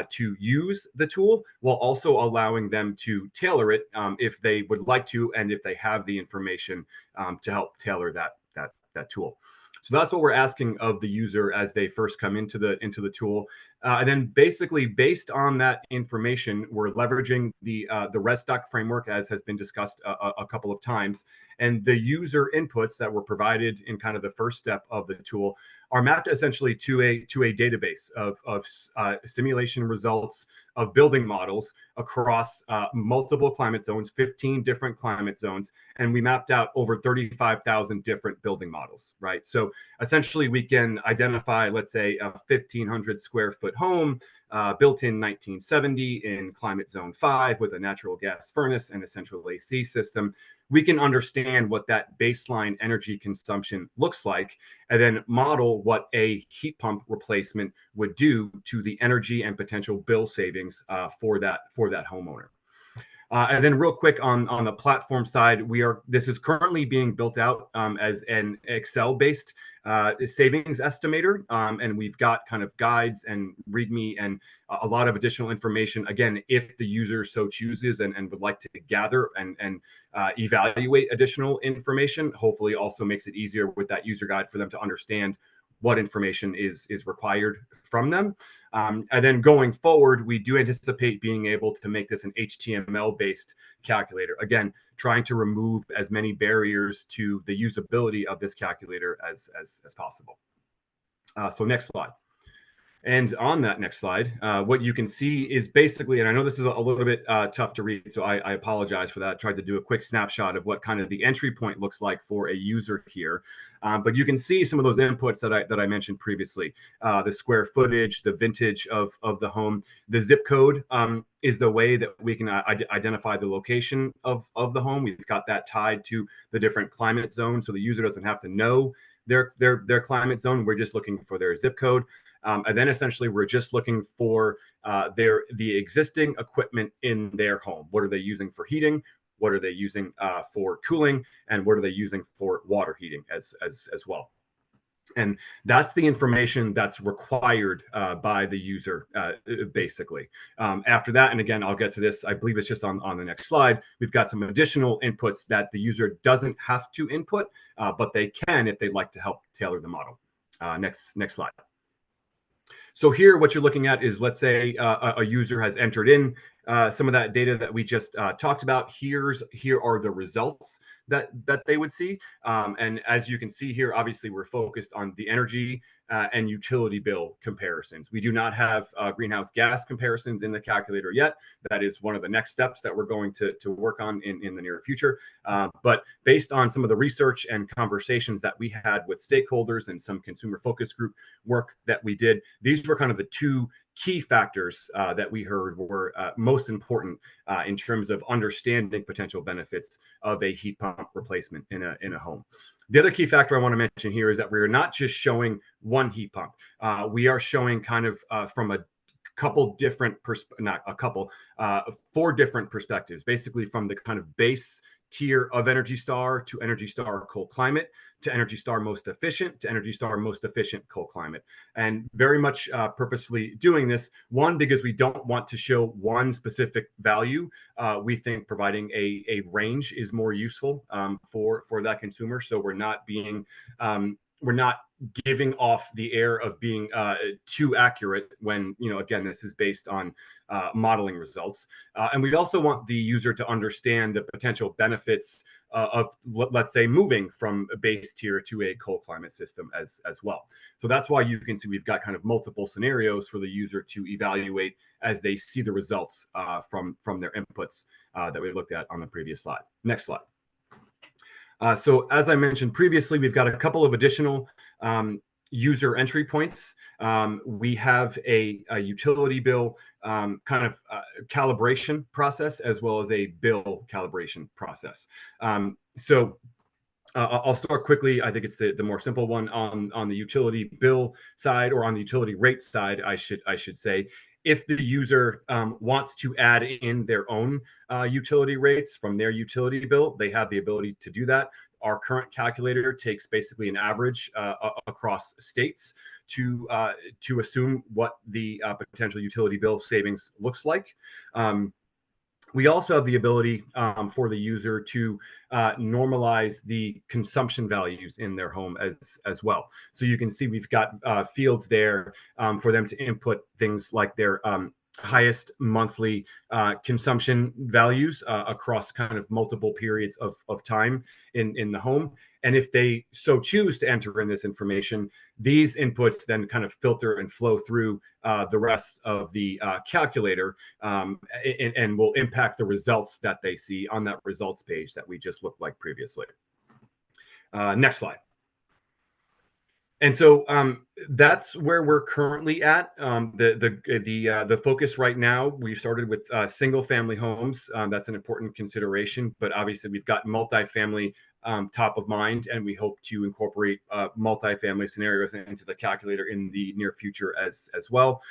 to use the tool, while also allowing them to tailor it if they would like to, and if they have the information to help tailor that tool. So that's what we're asking of the user as they first come into the tool. And then basically based on that information, we're leveraging the ResDoc framework, as has been discussed a couple of times. And the user inputs that were provided in kind of the first step of the tool are mapped essentially to a database of simulation results of building models across multiple climate zones, 15 different climate zones, and we mapped out over 35,000 different building models, right? So essentially we can identify, let's say, a 1,500 square foot home built in 1970 in climate zone 5 with a natural gas furnace and a central AC system. We can understand what that baseline energy consumption looks like, and then model what a heat pump replacement would do to the energy and potential bill savings for that homeowner. And then real quick on the platform side, this is currently being built out as an Excel-based savings estimator. And we've got kind of guides and README and a lot of additional information, again, if the user so chooses and would like to gather and evaluate additional information. Hopefully also makes it easier with that user guide for them to understand what information is required from them. And then going forward, we do anticipate being able to make this an HTML-based calculator. Again, trying to remove as many barriers to the usability of this calculator as possible. So next slide. And on that next slide, what you can see is basically, and I know this is a little bit tough to read, so I apologize for that. I tried to do a quick snapshot of what kind of the entry point looks like for a user here. But you can see some of those inputs that I mentioned previously, the square footage, the vintage of the home, the zip code is the way that we can identify the location of the home. We've got that tied to the different climate zones, so the user doesn't have to know their climate zone. We're just looking for their zip code. And then essentially we're just looking for the existing equipment in their home. What are they using for heating? What are they using for cooling? And what are they using for water heating as well? And that's the information that's required by the user, basically. After that, and again, I'll get to this, I believe it's just on the next slide, we've got some additional inputs that the user doesn't have to input, but they can if they'd like to help tailor the model. Next slide. So here, what you're looking at is, let's say a user has entered in some of that data that we just talked about. Here are the results that they would see. And as you can see here, obviously, we're focused on the energy and utility bill comparisons. We do not have greenhouse gas comparisons in the calculator yet. That is one of the next steps that we're going to work on in the near future. But based on some of the research and conversations that we had with stakeholders and some consumer focus group work that we did, these were kind of the two key factors that we heard were most important in terms of understanding potential benefits of a heat pump replacement in a home. The other key factor I want to mention here is that we're not just showing one heat pump. We are showing kind of from a couple different, four different perspectives, basically from the kind of base tier of Energy Star to Energy Star cold climate to Energy Star most efficient to Energy Star most efficient cold climate. And very much purposefully doing this, one, because we don't want to show one specific value. We think providing a range is more useful for that consumer. So we're not being we're not giving off the air of being too accurate when, again, this is based on modeling results. And we also want the user to understand the potential benefits of, let's say, moving from a base tier to a cold climate system as well. So that's why you can see we've got kind of multiple scenarios for the user to evaluate as they see the results from their inputs that we looked at on the previous slide. Next slide. So as I mentioned previously, we've got a couple of additional user entry points. We have a utility bill calibration process, as well as a bill calibration process. So I'll start quickly. I think it's the more simple one on the utility bill side, or on the utility rate side, I should say. If the user wants to add in their own utility rates from their utility bill, they have the ability to do that. Our current calculator takes basically an average across states to assume what the potential utility bill savings looks like. We also have the ability for the user to normalize the consumption values in their home as well. So you can see we've got fields there for them to input things like their highest monthly consumption values across kind of multiple periods of time in the home. And if they so choose to enter in this information, these inputs then kind of filter and flow through the rest of the calculator and will impact the results that they see on that results page that we just looked like previously. Next slide. And so that's where we're currently at. The focus right now, we started with single family homes. That's an important consideration, but obviously we've got multifamily top of mind, and we hope to incorporate multifamily scenarios into the calculator in the near future as well.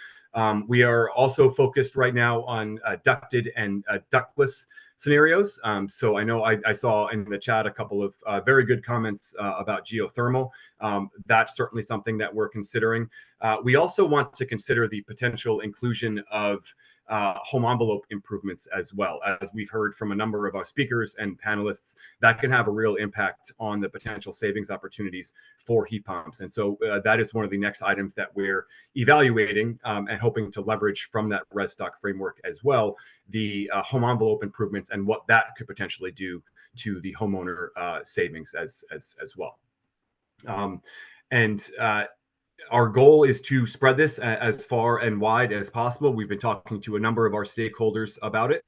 We are also focused right now on ducted and ductless scenarios. So I know I saw in the chat a couple of very good comments about geothermal. That's certainly something that we're considering. We also want to consider the potential inclusion of home envelope improvements as well. As we've heard from a number of our speakers and panelists, that can have a real impact on the potential savings opportunities for heat pumps. And so that is one of the next items that we're evaluating and hoping to leverage from that ResStock framework as well, the home envelope improvements and what that could potentially do to the homeowner savings as well. Our goal is to spread this as far and wide as possible. We've been talking to a number of our stakeholders about it.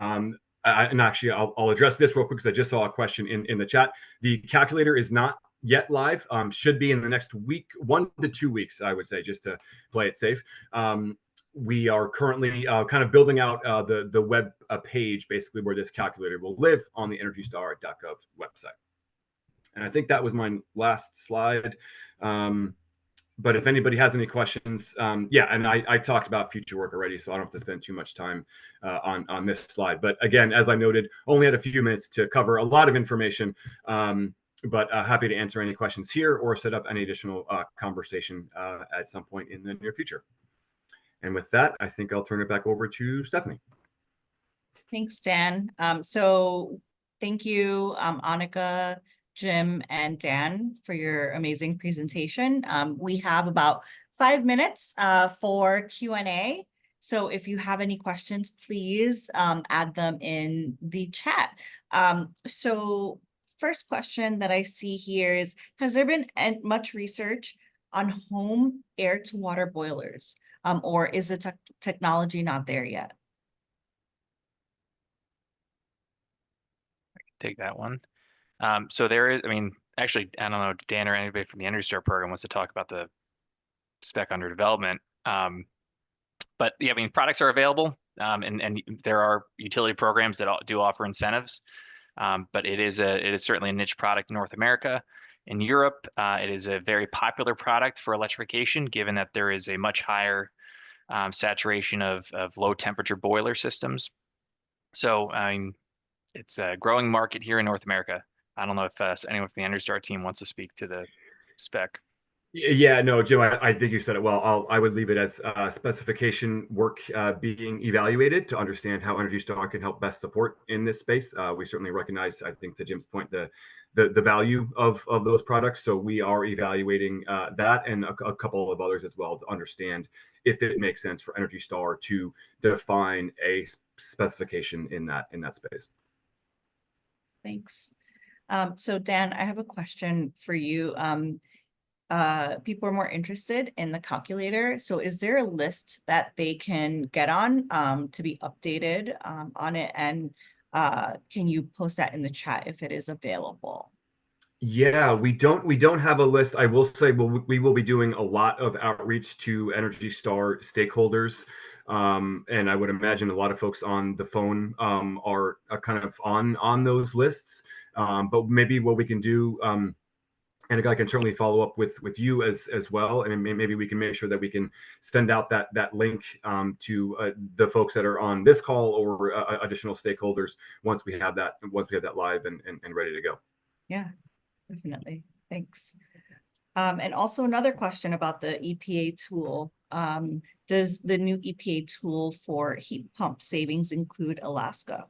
And actually, I'll address this real quick because I just saw a question in the chat. The calculator is not yet live, should be in the next week, 1 to 2 weeks, I would say, just to play it safe. We are currently kind of building out the web page, basically, where this calculator will live on the EnergyStar.gov website. And I think that was my last slide. But if anybody has any questions, yeah, and I talked about future work already, so I don't have to spend too much time on this slide. But again, as I noted, only had a few minutes to cover a lot of information, but happy to answer any questions here or set up any additional conversation at some point in the near future. And with that, I think I'll turn it back over to Stephanie. Thanks, Dan. So thank you, Annika, Jim, and Dan, for your amazing presentation. We have about 5 minutes for Q&A. So if you have any questions, please add them in the chat. So first question that I see here is, has there been much research on home air-to-water boilers, or is the technology not there yet? I can take that one. So there is, I mean, actually, I don't know, Dan or anybody from the Energy Star program wants to talk about the spec under development. But yeah, I mean, products are available, and there are utility programs that do offer incentives. But it is certainly a niche product in North America. In Europe, it is a very popular product for electrification, given that there is a much higher saturation of low temperature boiler systems. So I mean, it's a growing market here in North America. I don't know if anyone from the Energy Star team wants to speak to the spec. Yeah, no, Jim, I think you said it well. I would leave it as specification work being evaluated to understand how Energy Star can help best support in this space. We certainly recognize, I think, to Jim's point, the value of those products. So we are evaluating that and a couple of others as well to understand if it makes sense for Energy Star to define a specification in that space. Thanks. So Dan, I have a question for you. People are more interested in the calculator. So is there a list that they can get on to be updated on it? And can you post that in the chat if it is available? Yeah, we don't have a list. I will say we will be doing a lot of outreach to Energy Star stakeholders. And I would imagine a lot of folks on the phone are kind of on those lists. But maybe what we can do, and I can certainly follow up with you as well, and maybe we can make sure that we can send out that link to the folks that are on this call or additional stakeholders once we have that live and ready to go. Yeah, definitely. Thanks. And also another question about the EPA tool. Does the new EPA tool for heat pump savings include Alaska?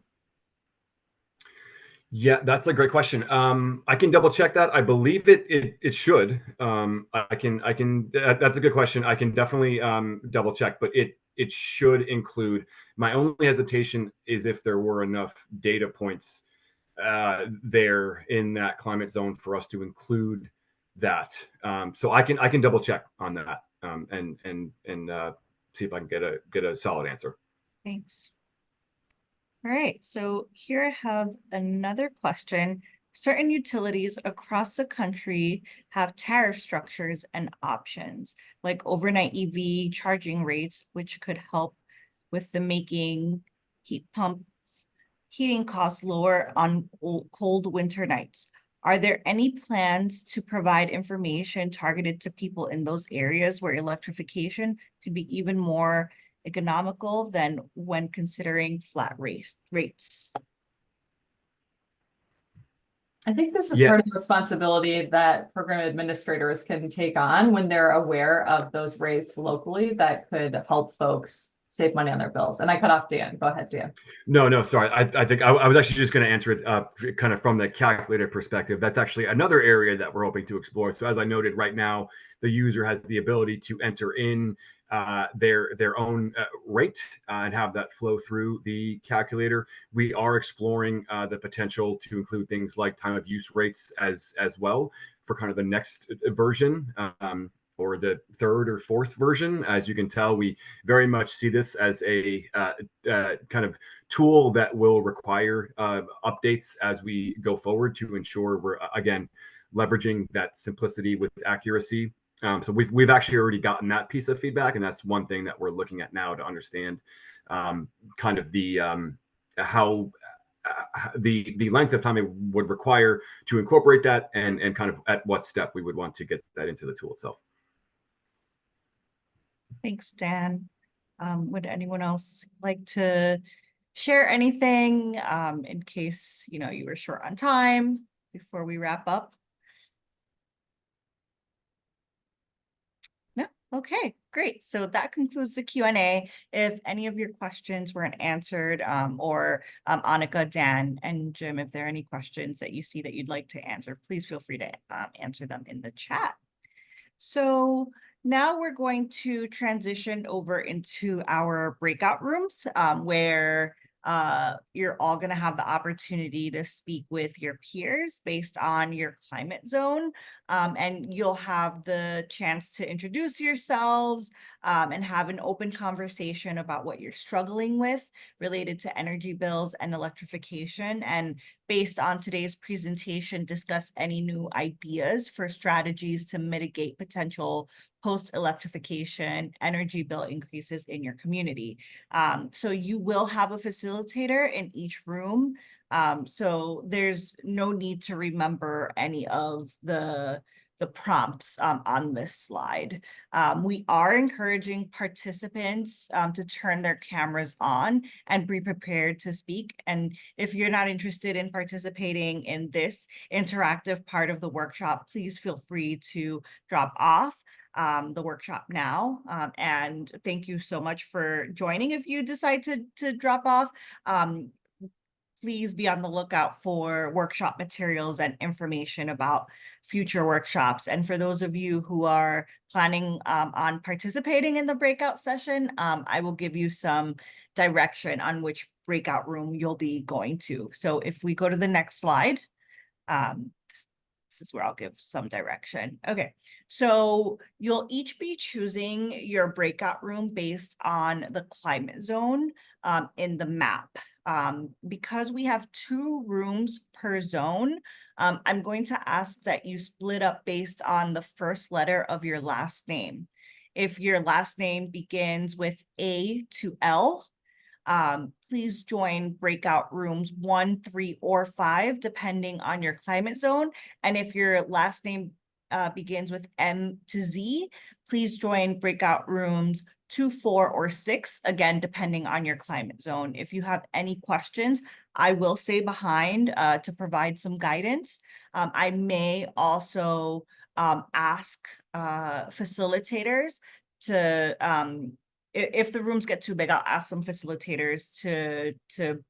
Yeah, that's a great question. I can double check that. I believe it should. I can. That's a good question. I can definitely double check, but it should include. My only hesitation is if there were enough data points there in that climate zone for us to include that. So I can double check on that and see if I can get a solid answer. Thanks. All right, so here I have another question. Certain utilities across the country have tariff structures and options, like overnight EV charging rates, which could help with the making heat pumps, heating costs lower on cold winter nights. Are there any plans to provide information targeted to people in those areas where electrification could be even more economical than when considering flat rates? I think this is Yeah. part of the responsibility that program administrators can take on when they're aware of those rates locally that could help folks save money on their bills. And I cut off Dan. Go ahead, Dan. No, sorry. I think I was actually just going to answer it kind of from the calculator perspective. That's actually another area that we're hoping to explore. So as I noted, right now, the user has the ability to enter in their own rate and have that flow through the calculator. We are exploring the potential to include things like time of use rates as well for kind of the next version. Or the third or fourth version. As you can tell, we very much see this as a kind of tool that will require updates as we go forward to ensure we're, again, leveraging that simplicity with accuracy. So we've actually already gotten that piece of feedback, and that's one thing that we're looking at now to understand kind of the how the length of time it would require to incorporate that and kind of at what step we would want to get that into the tool itself. Thanks, Dan. Would anyone else like to share anything in case, you were short on time before we wrap up? No? Okay, great. So that concludes the Q&A. If any of your questions weren't answered, or Annika, Dan, and Jim, if there are any questions that you see that you'd like to answer, please feel free to answer them in the chat. So now we're going to transition over into our breakout rooms where you're all going to have the opportunity to speak with your peers based on your climate zone. And you'll have the chance to introduce yourselves and have an open conversation about what you're struggling with related to energy bills and electrification. And based on today's presentation, discuss any new ideas for strategies to mitigate potential post-electrification energy bill increases in your community. So you will have a facilitator in each room. So there's no need to remember any of the the prompts on this slide. We are encouraging participants to turn their cameras on and be prepared to speak. And if you're not interested in participating in this interactive part of the workshop, please feel free to drop off the workshop now. And thank you so much for joining. If you decide to drop off, please be on the lookout for workshop materials and information about future workshops. And for those of you who are planning on participating in the breakout session, I will give you some direction on which breakout room you'll be going to. So if we go to the next slide, this is where I'll give some direction. Okay, so you'll each be choosing your breakout room based on the climate zone in the map. Because we have 2 rooms per zone, I'm going to ask that you split up based on the first letter of your last name. If your last name begins with A to L, please join breakout rooms 1, 3, or 5, depending on your climate zone. And if your last name begins with M to Z, please join breakout rooms 2, 4, or 6, again, depending on your climate zone. If you have any questions, I will stay behind to provide some guidance. I may also ask facilitators to, if the rooms get too big, I'll ask some facilitators to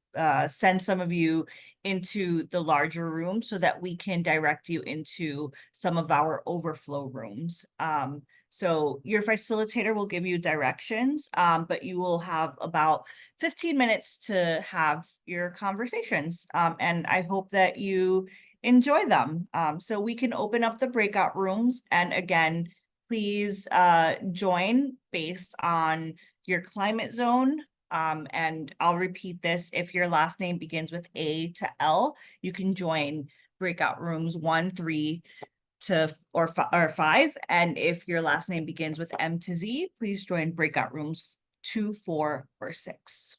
send some of you into the larger room so that we can direct you into some of our overflow rooms. So your facilitator will give you directions, but you will have about 15 minutes to have your conversations. And I hope that you enjoy them. So we can open up the breakout rooms. And again, please join based on your climate zone. And I'll repeat this. If your last name begins with A to L, you can join breakout rooms 1, 3, or 5. And if your last name begins with M to Z, please join breakout rooms 2, 4, or 6.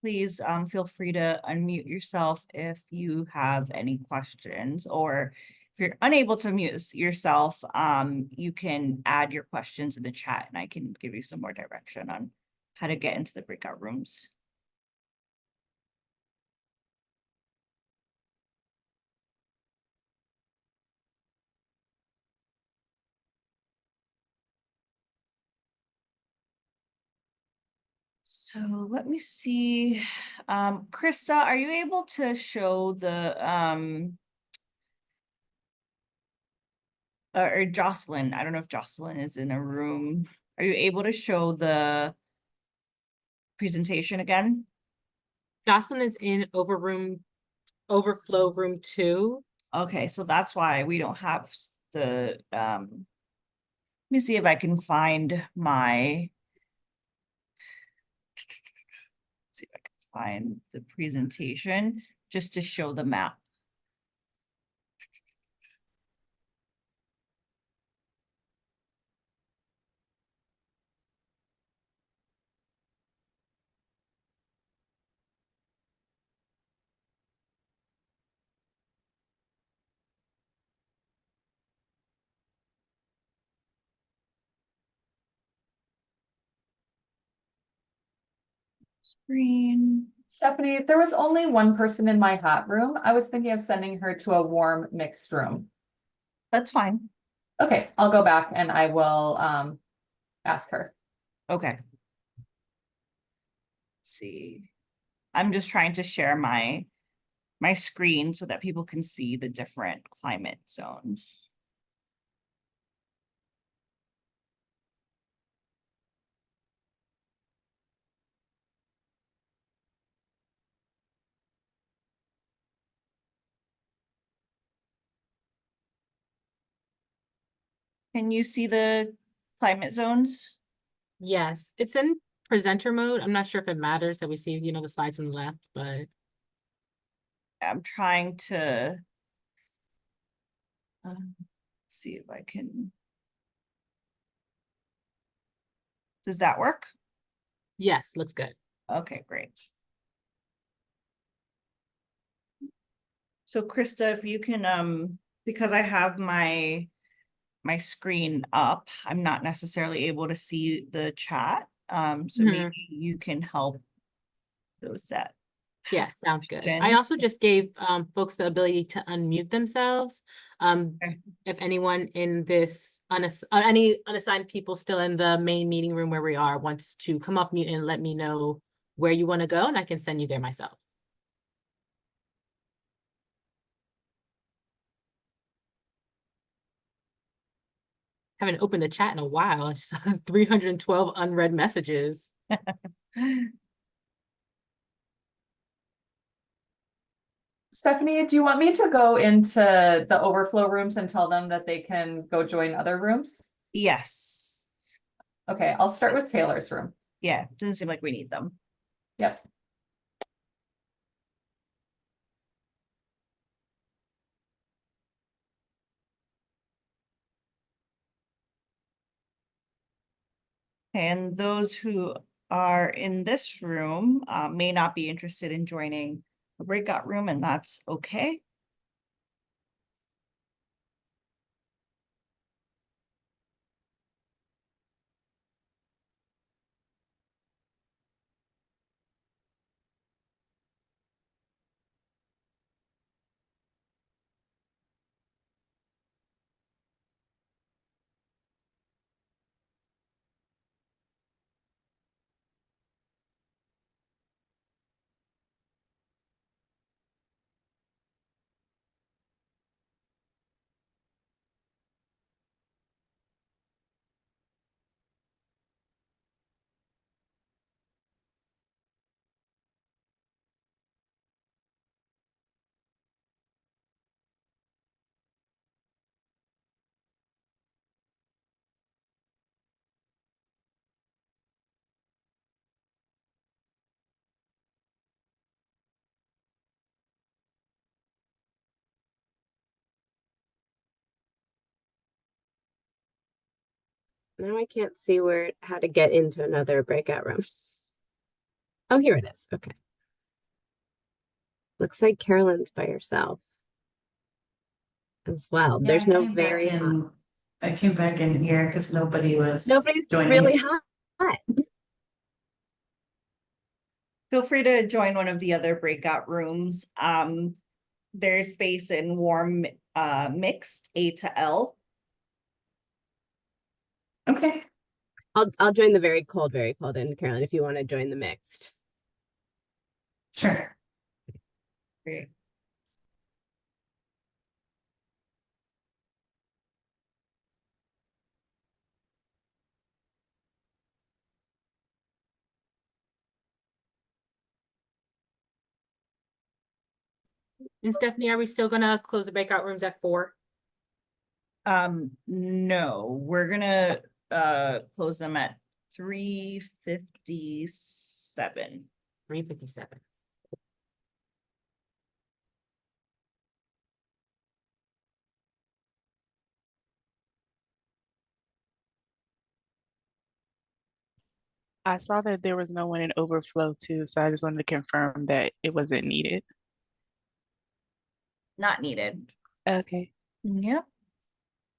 Please feel free to unmute yourself if you have any questions, or if you're unable to mute yourself, you can add your questions in the chat and I can give you some more direction on how to get into the breakout rooms. So let me see. Krista, are you able to show the or Jocelyn? I don't know if Jocelyn is in a room. Are you able to show the presentation again? Jocelyn is in overflow room 2. Okay, so that's why we don't have the let me see if I can find my see if I can find the presentation just to show the map. Screen. Stephanie, if there was only one person in my hot room, I was thinking of sending her to a warm mixed room. That's fine. Okay, I'll go back and I will ask her. Okay. Let's see. I'm just trying to share my screen so that people can see the different climate zones. Can you see the climate zones? Yes, it's in presenter mode. I'm not sure if it matters that we see, the slides on the left, but I'm trying to see if I can. Does that work? yes, looks good. Okay, great. So Krista, if you can, because I have my screen up, I'm not necessarily able to see the chat. So Mhm. maybe you can help those that. Yeah, have sounds good. I questions. also just gave folks the ability to unmute themselves. Okay. If anyone in this any unassigned people still in the main meeting room where we are wants to come up mute and let me know where you want to go, and I can send you there myself. Haven't opened the chat in a while. It's 312 unread messages. Stephanie, do you want me to go into the overflow rooms and tell them that they can go join other rooms? Yes. Okay, I'll start with Taylor's room. Yeah, doesn't seem like we need them. Yep. And those who are in this room may not be interested in joining a breakout room, and that's okay. Now I can't see how to get into another breakout room. Oh, here it is. Okay. Looks like Carolyn's by herself as well. Yeah, There's I no came back very hot. in. I came back in here because nobody's joining. Really hot. Feel free to join one of the other breakout rooms. There's space in warm mixed A to L. Okay. I'll join the very cold, and Carolyn, if you want to join the mixed. Sure. Great. And Stephanie, are we still gonna close the breakout rooms at 4? No, we're gonna close them at 3:57. 3:57. I saw that there was no one in overflow too, so I just wanted to confirm that it wasn't needed. Not needed. Okay. Yep.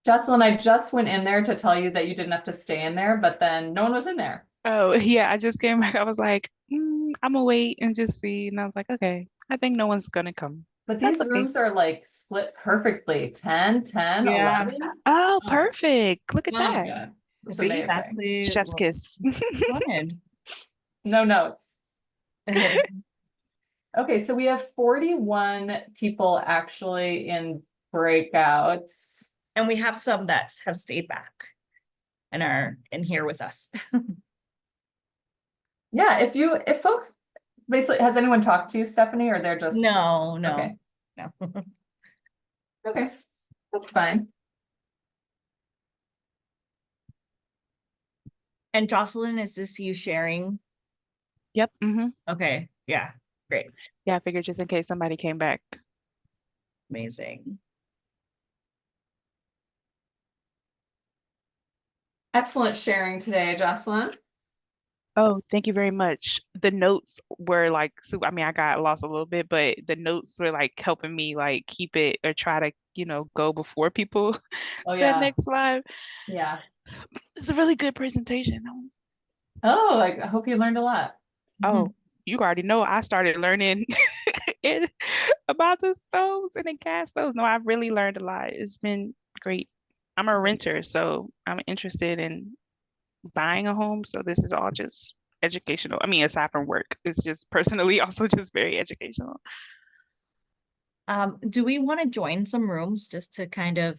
Jocelyn, I just went in there to tell you that you didn't have to stay in there, but then no one was in there. Oh, yeah, I just came back. I was like, I'm gonna wait and just see. And I was like, okay, I think no one's gonna come. But That's these okay. rooms are like split perfectly. 10, 10, Yeah. 11. Oh, perfect. Look at Oh my that. God. It's See, amazing. exactly Chef's what kiss. we wanted. No notes. Okay, so we have 41 people actually in breakouts. And we have some that have stayed back and are in here with us. Yeah, if folks basically, has anyone talked to you, Stephanie, or they're just No. Okay. No. Okay, that's fine. And Jocelyn, is this you sharing? Yep. Okay, yeah, great, Yeah, I figured just in case somebody came back. amazing. Excellent sharing today, Jocelyn. Oh, thank you very much. The notes were like, so I mean, I got lost a little bit, but the notes were like helping me like keep it or try to, go before people Oh, to the yeah. next slide. Yeah. It's a really good presentation. Oh, I hope you learned a lot. Oh, you already know I started learning about the stoves and the gas stoves. No, I've really learned a lot. It's been great. I'm a renter, so I'm interested in buying a home. So this is all just educational. I mean, aside from work, it's just personally also just very educational. Do we want to join some rooms just to kind of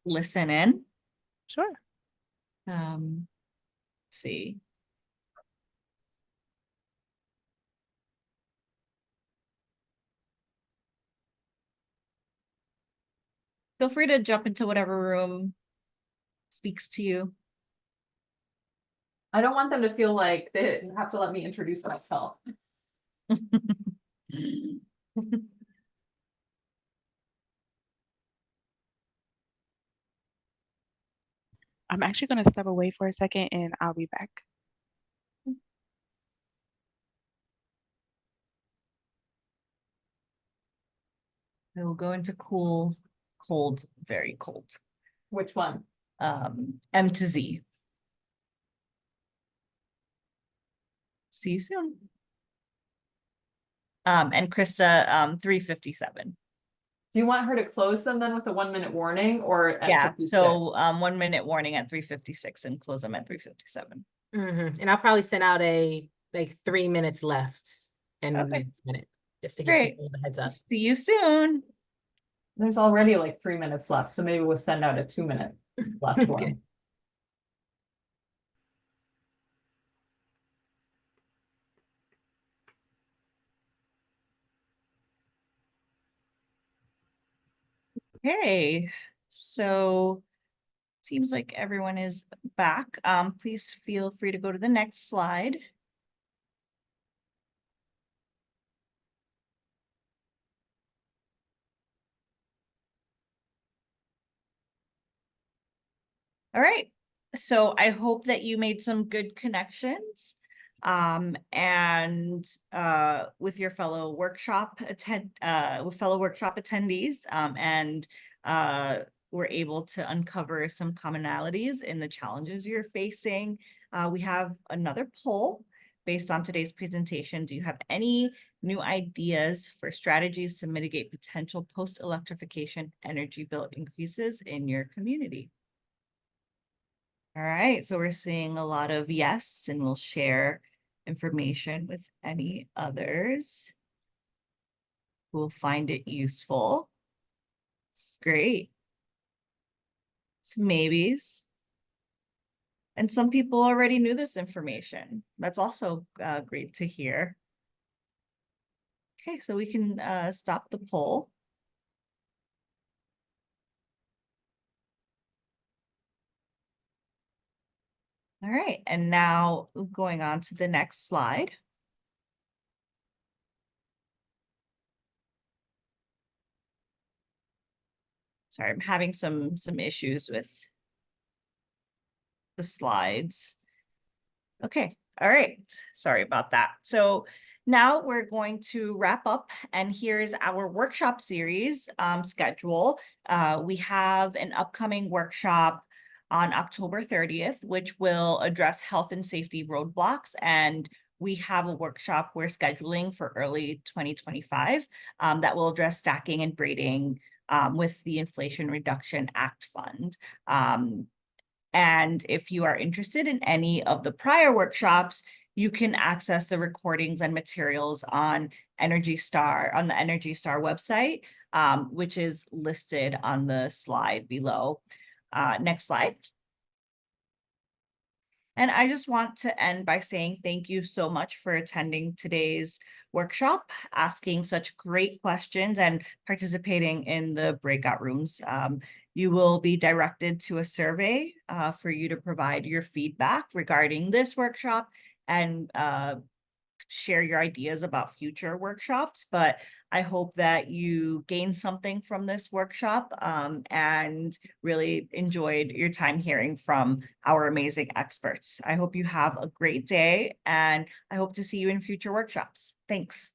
listen in? Sure. Let's see. Feel free to jump into whatever room speaks to you. I don't want them to feel like they have to let me introduce myself. I'm actually going to step away for a second and I'll be back. I will go into cool, cold, very cold. Which one? M to Z. See you soon. And Krista, 357. Do you want her to close them then with a 1-minute warning or at Yeah, 56? so 1 minute warning at 356 and close them at 357. And I'll probably send out a like 3 minutes left and Okay. next minute just to give Great. people the heads up. See you soon. There's already like 3 minutes left, so maybe we'll send out a 2-minute left one. Okay. Okay, so seems like everyone is back. Please feel free to go to the next slide. All right, so I hope that you made some good connections and with your fellow workshop attendees and we're able to uncover some commonalities in the challenges you're facing. We have another poll based on today's presentation. Do you have any new ideas for strategies to mitigate potential post-electrification energy bill increases in your community? All right, so we're seeing a lot of yes, and we'll share information with any others who will find it useful. It's great. Some maybes. And some people already knew this information. That's also great to hear. Okay, so we can stop the poll. All right, and now going on to the next slide. Sorry, I'm having some issues with the slides. Okay, all right, sorry about that. So now we're going to wrap up, and here's our workshop series schedule. We have an upcoming workshop on October 30th, which will address health and safety roadblocks, and we have a workshop we're scheduling for early 2025 that will address stacking and braiding with the Inflation Reduction Act Fund. And if you are interested in any of the prior workshops, you can access the recordings and materials on Energy Star, on the Energy Star website, which is listed on the slide below. Next slide. And I just want to end by saying thank you so much for attending today's workshop, asking such great questions and participating in the breakout rooms. You will be directed to a survey for you to provide your feedback regarding this workshop and share your ideas about future workshops. But I hope that you gained something from this workshop and really enjoyed your time hearing from our amazing experts. I hope you have a great day, and I hope to see you in future workshops. Thanks.